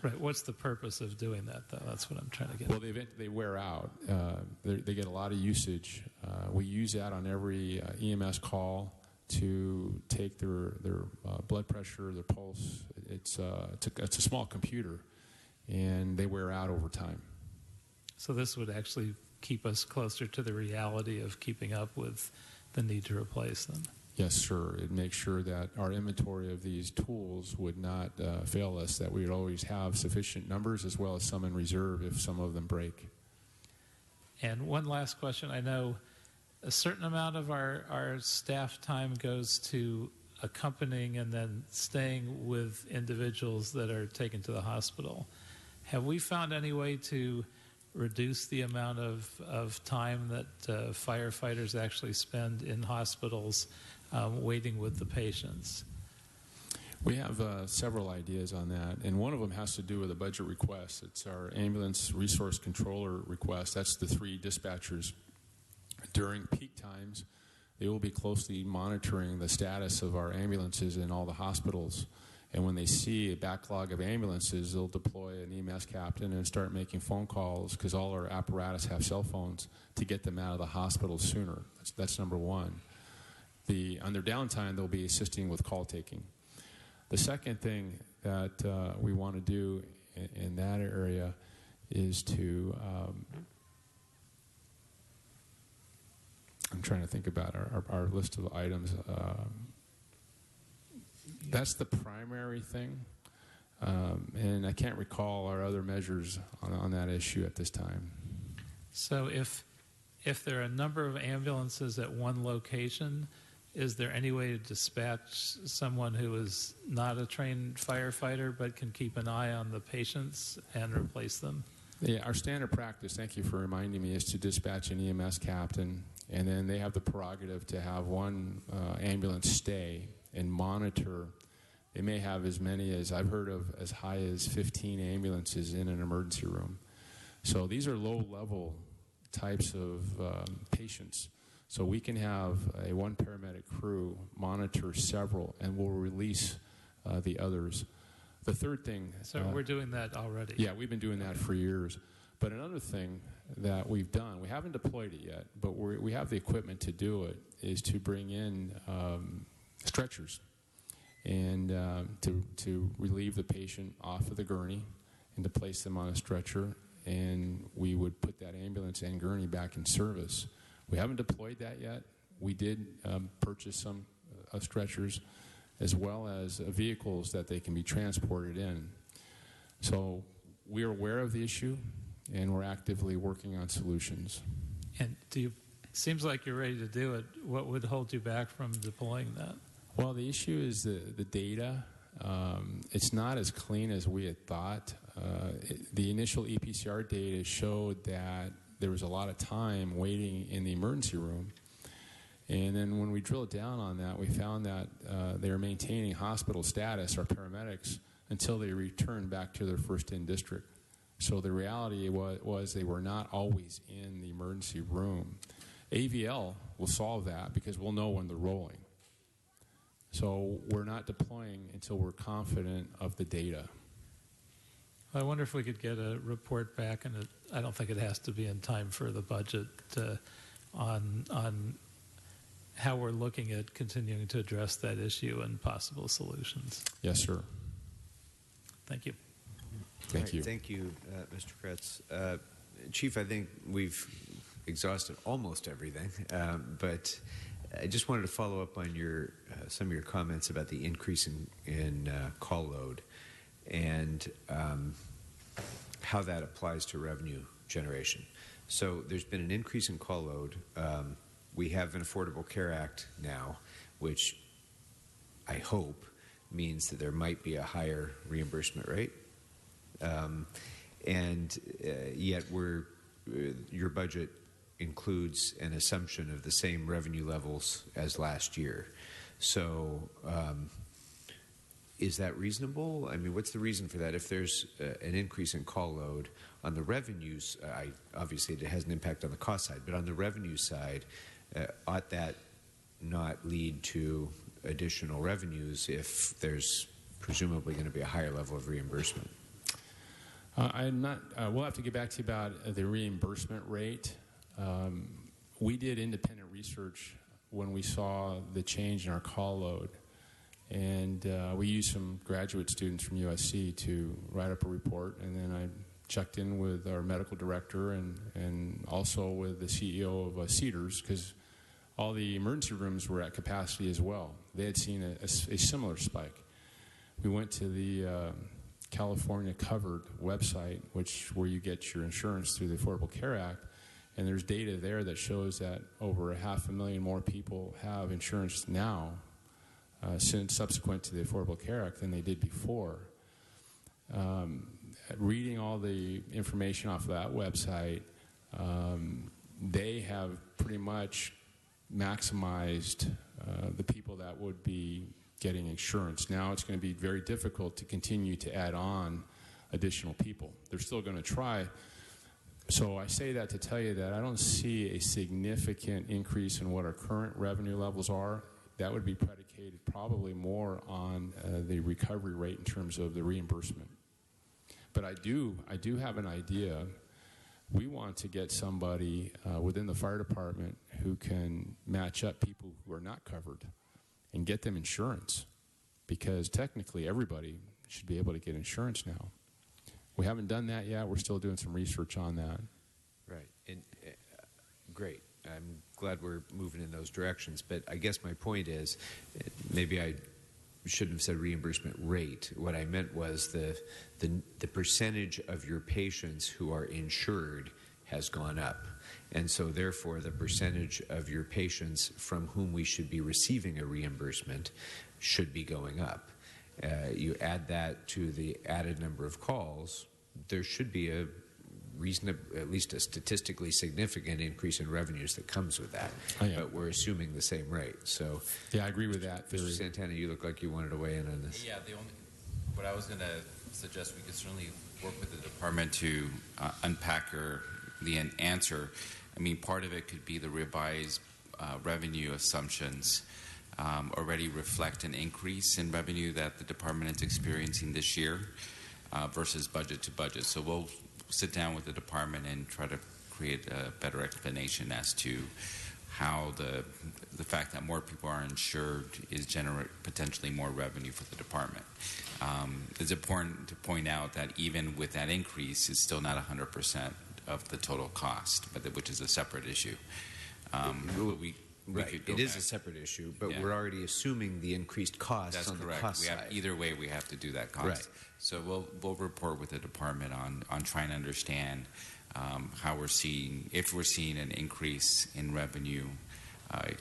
Right. What's the purpose of doing that, though? That's what I'm trying to get at. Well, they wear out. They get a lot of usage. We use that on every EMS call to take their blood pressure, their pulse. It's a small computer, and they wear out over time. So this would actually keep us closer to the reality of keeping up with the need to replace them. Yes, sir. It makes sure that our inventory of these tools would not fail us, that we would always have sufficient numbers as well as some in reserve if some of them break. And one last question. I know a certain amount of our staff time goes to accompanying and then staying with individuals that are taken to the hospital. Have we found any way to reduce the amount of time that firefighters actually spend in hospitals waiting with the patients? We have several ideas on that, and one of them has to do with a budget request. It's our ambulance resource controller request. That's the 3 dispatchers. During peak times, they will be closely monitoring the status of our ambulances in all the hospitals. And when they see a backlog of ambulances, they'll deploy an EMS captain and start making phone calls, because all our apparatus have cell phones, to get them out of the hospital sooner. That's number one. On their downtime, they'll be assisting with call taking. The second thing that we want to do in that area is to I'm trying to think about our list of items. That's the primary thing, and I can't recall our other measures on that issue at this time. So if there are a number of ambulances at one location, is there any way to dispatch someone who is not a trained firefighter but can keep an eye on the patients and replace them? Yeah, our standard practice, thank you for reminding me, is to dispatch an EMS captain, and then they have the prerogative to have one ambulance stay and monitor. They may have as many as, I've heard of, as high as 15 ambulances in an emergency room. So these are low-level types of patients. So we can have a one paramedic crew monitor several, and we'll release the others. The third thing... So we're doing that already? Yeah, we've been doing that for years. But another thing that we've done, we haven't deployed it yet, but we have the equipment to do it, is to bring in stretchers and to relieve the patient off of the gurney and to place them on a stretcher, and we would put that ambulance and gurney back in service. We haven't deployed that yet. We did purchase some stretchers as well as vehicles that they can be transported in. So we are aware of the issue, and we're actively working on solutions. And it seems like you're ready to do it. What would hold you back from deploying that? Well, the issue is the data. It's not as clean as we had thought. The initial EPCR data showed that there was a lot of time waiting in the emergency room. And then when we drilled down on that, we found that they were maintaining hospital status, our paramedics, until they returned back to their first-in district. So the reality was they were not always in the emergency room. AVL will solve that because we'll know when they're rolling. So we're not deploying until we're confident of the data. I wonder if we could get a report back, and I don't think it has to be in time for the budget, on how we're looking at continuing to address that issue and possible solutions. Yes, sir. Thank you. Thank you. Thank you, Mr. Kretz. Chief, I think we've exhausted almost everything, but I just wanted to follow up on some of your comments about the increase in call load and how that applies to revenue generation. So there's been an increase in call load. We have an Affordable Care Act now, which I hope means that there might be a higher reimbursement rate. And yet your budget includes an assumption of the same revenue levels as last year. So is that reasonable? I mean, what's the reason for that? If there's an increase in call load on the revenues, obviously it has an impact on the cost side, but on the revenue side, ought that not lead to additional revenues if there's presumably going to be a higher level of reimbursement? I'm not. We'll have to get back to you about the reimbursement rate. We did independent research when we saw the change in our call load, and we used some graduate students from USC to write up a report, and then I checked in with our medical director and also with the CEO of Cedars, because all the emergency rooms were at capacity as well. They had seen a similar spike. We went to the California Covered website, where you get your insurance through the Affordable Care Act, and there's data there that shows that over 500,000 more people have insurance now since subsequent to the Affordable Care Act than they did before. Reading all the information off of that website, they have pretty much maximized the people that would be getting insurance. Now it's going to be very difficult to continue to add on additional people. They're still going to try. So I say that to tell you that I don't see a significant increase in what our current revenue levels are. That would be predicated probably more on the recovery rate in terms of the reimbursement. But I do have an idea. We want to get somebody within the fire department who can match up people who are not covered and get them insurance, because technically everybody should be able to get insurance now. We haven't done that yet. We're still doing some research on that. Right. And great. I'm glad we're moving in those directions. But I guess my point is, maybe I shouldn't have said reimbursement rate. What I meant was the percentage of your patients who are insured has gone up. And so therefore the percentage of your patients from whom we should be receiving a reimbursement should be going up. You add that to the added number of calls, there should be a reasonable, at least a statistically significant increase in revenues that comes with that. Oh, yeah. But we're assuming the same rate. So yeah, I agree with that. Mr. Santana, you look like you wanted to weigh in on this. Yeah, what I was going to suggest, we could certainly work with the department to unpack the answer. I mean, part of it could be the revised revenue assumptions already reflect an increase in revenue that the department is experiencing this year versus budget to budget. So we'll sit down with the department and try to create a better explanation as to how the fact that more people are insured is generate potentially more revenue for the department. It's important to point out that even with that increase, it's still not 100% of the total cost, which is a separate issue. Right. It is a separate issue, but we're already assuming the increased costs. That's on correct. The cost side. Either way, we have to do that cost. Right. So we'll report with the department on trying to understand how we're seeing, if we're seeing an increase in revenue,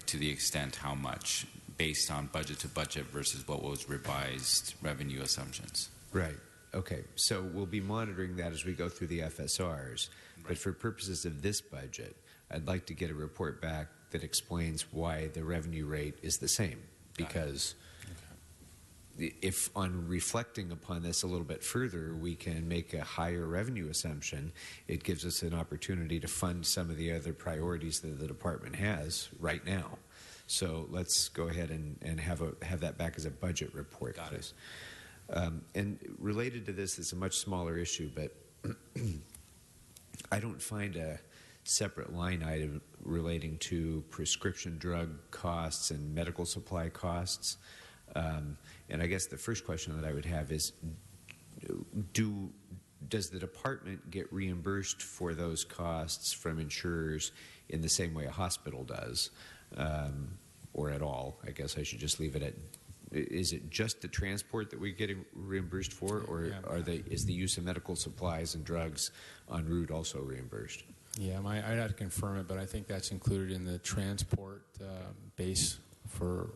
to the extent how much, based on budget to budget versus what was revised revenue assumptions. Right. Okay. So we'll be monitoring that as we go through the FSRs. Right. But for purposes of this budget, I'd like to get a report back that explains why the revenue rate is the same. Because if on reflecting upon this a little bit further, we can make a higher revenue assumption, it gives us an opportunity to fund some of the other priorities that the department has right now. So let's go ahead and have that back as a budget report, please. And related to this is a much smaller issue, but I don't find a separate line item relating to prescription drug costs and medical supply costs. And I guess the first question that I would have is, does the department get reimbursed for those costs from insurers in the same way a hospital does, or at all? I guess I should just leave it at, is it just the transport that we're getting reimbursed for, or is the use of medical supplies and drugs en route also reimbursed? Yeah, I'd have to confirm it, but I think that's included in the transport base for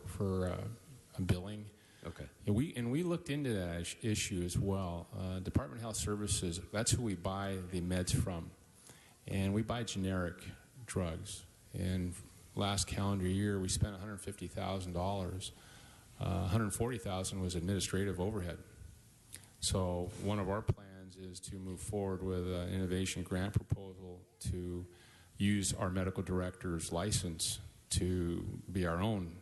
billing. Okay. And we looked into that issue as well. Department of Health Services, that's who we buy the meds from, and we buy generic drugs. And last calendar year, we spent $150,000. $140,000 was administrative overhead. So one of our plans is to move forward with an innovation grant proposal to use our medical director's license to be our own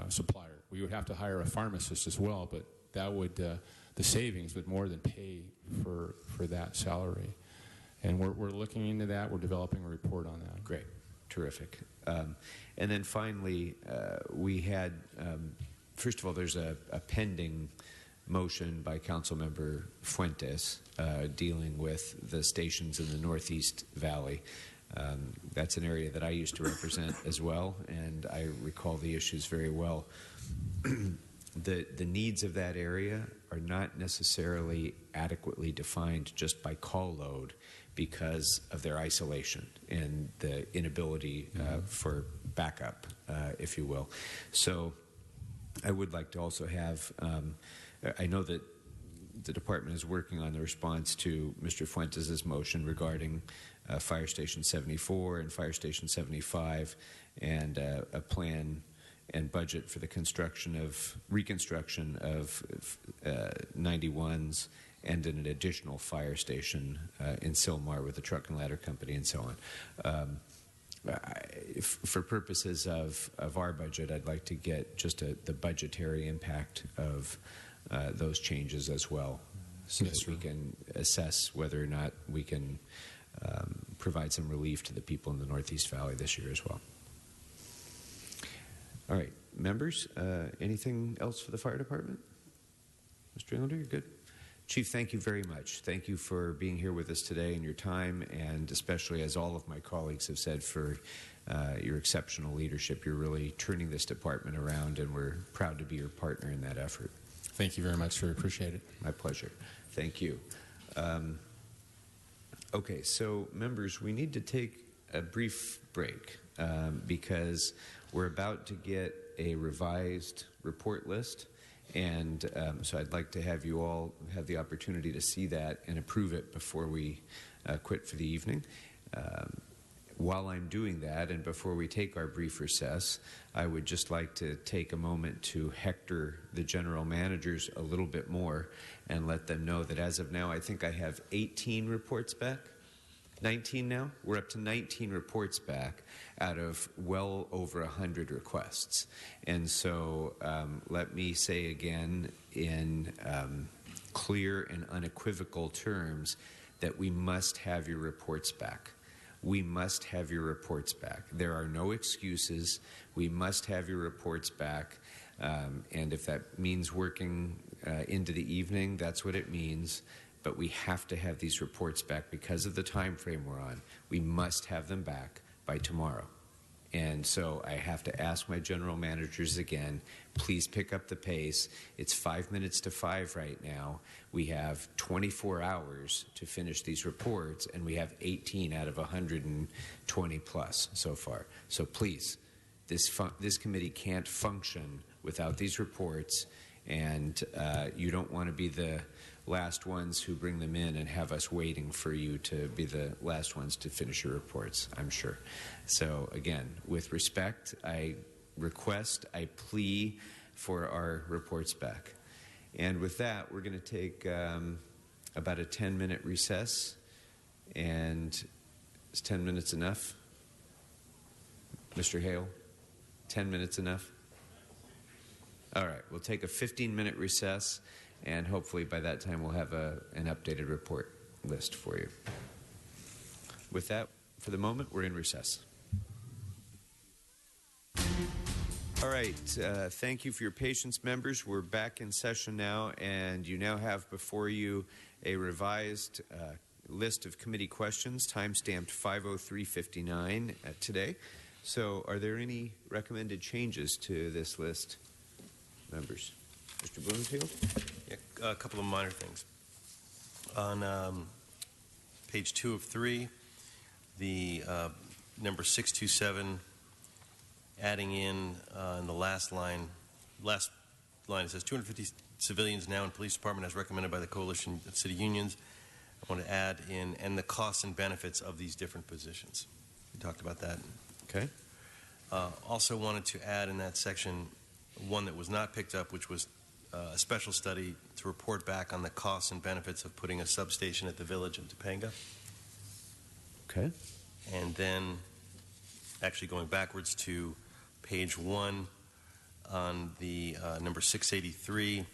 supplier. We would have to hire a pharmacist as well, but that would the savings would more than pay for that salary. And we're looking into that. We're developing a report on that. Great. Terrific. And then finally, we had, first of all, there's a pending motion by Councilmember Fuentes dealing with the stations in the Northeast Valley. That's an area that I used to represent as well, and I recall the issues very well. The needs of that area are not necessarily adequately defined just by call load because of their isolation and the inability for backup, if you will. So I would like to also have, I know that the department is working on the response to Mr. Fuentes' motion regarding Fire Station 74 and Fire Station 75 and a plan and budget for the reconstruction of 91s and an additional fire station in Sylmar with the truck and ladder company and so on. For purposes of our budget, I'd like to get just the budgetary impact of those changes as well, so that we can assess whether or not we can provide some relief to the people in the Northeast Valley this year as well. All right, members, anything else for the fire department? Mr. Englander, you're good? Chief, thank you very much. Thank you for being here with us today and your time, and especially, as all of my colleagues have said, for your exceptional leadership. You're really turning this department around, and we're proud to be your partner in that effort. Thank you very much, sir. Appreciate it. My pleasure. Thank you. Okay, so members, we need to take a brief break because we're about to get a revised report list. And so I'd like to have you all have the opportunity to see that and approve it before we quit for the evening. While I'm doing that, and before we take our brief recess, I would just like to take a moment to hector the general managers a little bit more and let them know that as of now, I think I have 18 reports back. 19 now? We're up to 19 reports back out of well over 100 requests. And so let me say again in clear and unequivocal terms that we must have your reports back. We must have your reports back. There are no excuses. We must have your reports back. And if that means working into the evening, that's what it means. But we have to have these reports back because of the time frame we're on. We must have them back by tomorrow. And so I have to ask my general managers again, please pick up the pace. It's 5 minutes to 5 right now. We have 24 hours to finish these reports, and we have 18 out of 120 plus so far. So please, this committee can't function without these reports, and you don't want to be the last ones who bring them in and have us waiting for you to be the last ones to finish your reports, I'm sure. So again, with respect, I request, I plea for our reports back. And with that, we're going to take about a 10-minute recess. And is 10 minutes enough? Mr. Hale, 10 minutes enough? All right, we'll take a 15-minute recess. And hopefully by that time we'll have an updated report list for you. With that, for the moment, we're in recess. All right, thank you for your patience, members. We're back in session now, and you now have before you a revised list of committee questions, time-stamped 50359 today. So are there any recommended changes to this list, members? Mr. Bloomfield? Yeah, a couple of minor things. On page 2 of 3, the number 627, adding in the last line it says 250 civilians now in police department as recommended by the coalition of city unions. I want to add in, and the costs and benefits of these different positions. We talked about that. Okay. Also wanted to add in that section one that was not picked up, which was a special study to report back on the costs and benefits of putting a substation at the village of Topanga. Okay. And then actually going backwards to page 1 on the number 683, it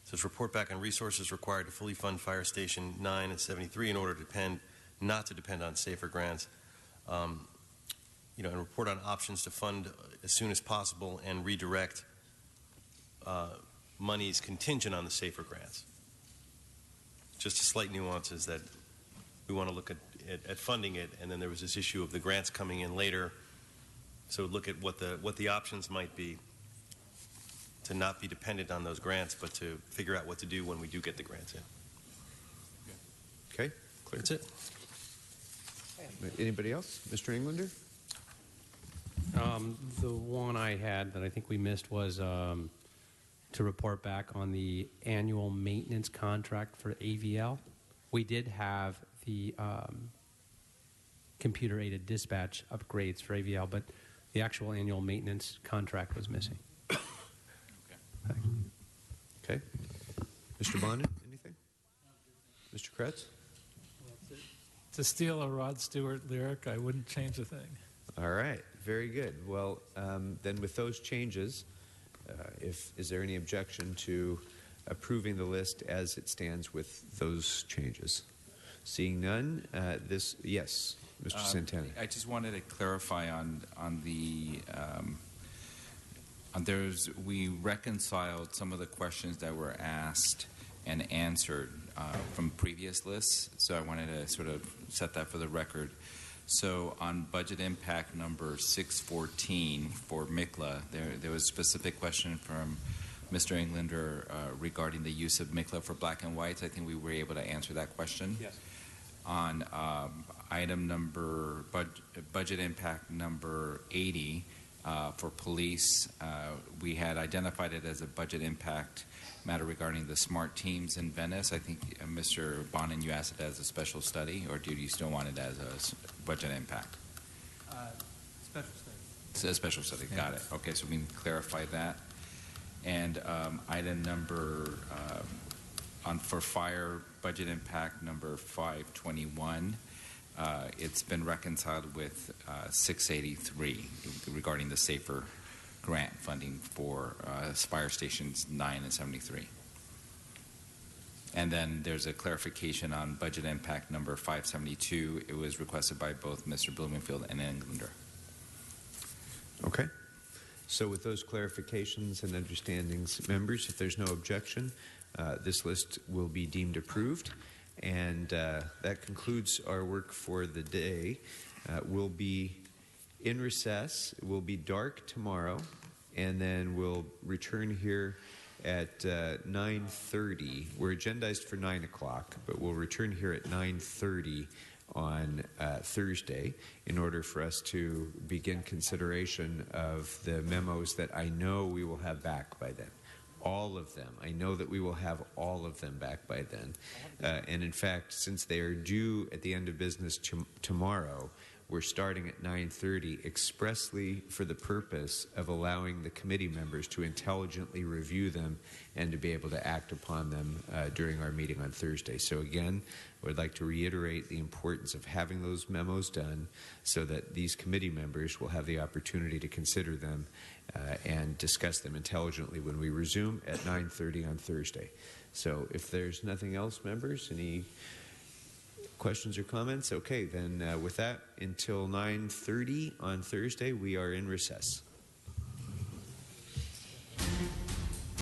says report back on resources required to fully fund Fire Station 9 and 73 in order to not to depend on safer grants. And report on options to fund as soon as possible and redirect monies contingent on the safer grants. Just a slight nuances that we want to look at funding it, and then there was this issue of the grants coming in later. So look at what the options might be to not be dependent on those grants, but to figure out what to do when we do get the grants in. Okay, clear. That's it. Anybody else? Mr. Englander? The one I had that I think we missed was to report back on the annual maintenance contract for AVL. We did have the computer-aided dispatch upgrades for AVL, but the actual annual maintenance contract was missing. Okay. Mr. Bonin, anything? Mr. Kretz? To steal a Rod Stewart lyric, I wouldn't change a thing. All right. Very good. Well, then with those changes, is there any objection to approving the list as it stands with those changes? Seeing none, yes, Mr. Santana. I just wanted to clarify on the we reconciled some of the questions that were asked and answered from previous lists, so I wanted to sort of set that for the record. So on budget impact number 614 for MICLA, there was a specific question from Mr. Englander regarding the use of MICLA for black and whites. I think we were able to answer that question. Yes. On item number, budget impact number 80 for police, we had identified it as a budget impact matter regarding the smart teams in Venice. I think, Mr. Bonin, you asked it as a special study, or do you still want it as a budget impact? Special study. It's a special study. Got it. Okay, so we can clarify that. And item number for fire, budget impact number 521. It's been reconciled with 683 regarding the SAFER grant funding for fire stations 9 and 73. And then there's a clarification on budget impact number 572. It was requested by both Mr. Blumenfield and Englander. Okay. So with those clarifications and understandings, members, if there's no objection, this list will be deemed approved. And that concludes our work for the day. We'll be in recess. It will be dark tomorrow, and then we'll return here at 9:30. We're agendized for 9 o'clock, but we'll return here at 9:30 on Thursday in order for us to begin consideration of the memos that I know we will have back by then. All of them. I know that we will have all of them back by then. And in fact, since they are due at the end of business tomorrow, we're starting at 9:30 expressly for the purpose of allowing the committee members to intelligently review them and to be able to act upon them during our meeting on Thursday. So again, I would like to reiterate the importance of having those memos done so that these committee members will have the opportunity to consider them and discuss them intelligently when we resume at 9:30 on Thursday. So if there's nothing else, members, any questions or comments? Okay, then with that, until 9:30 on Thursday, we are in recess.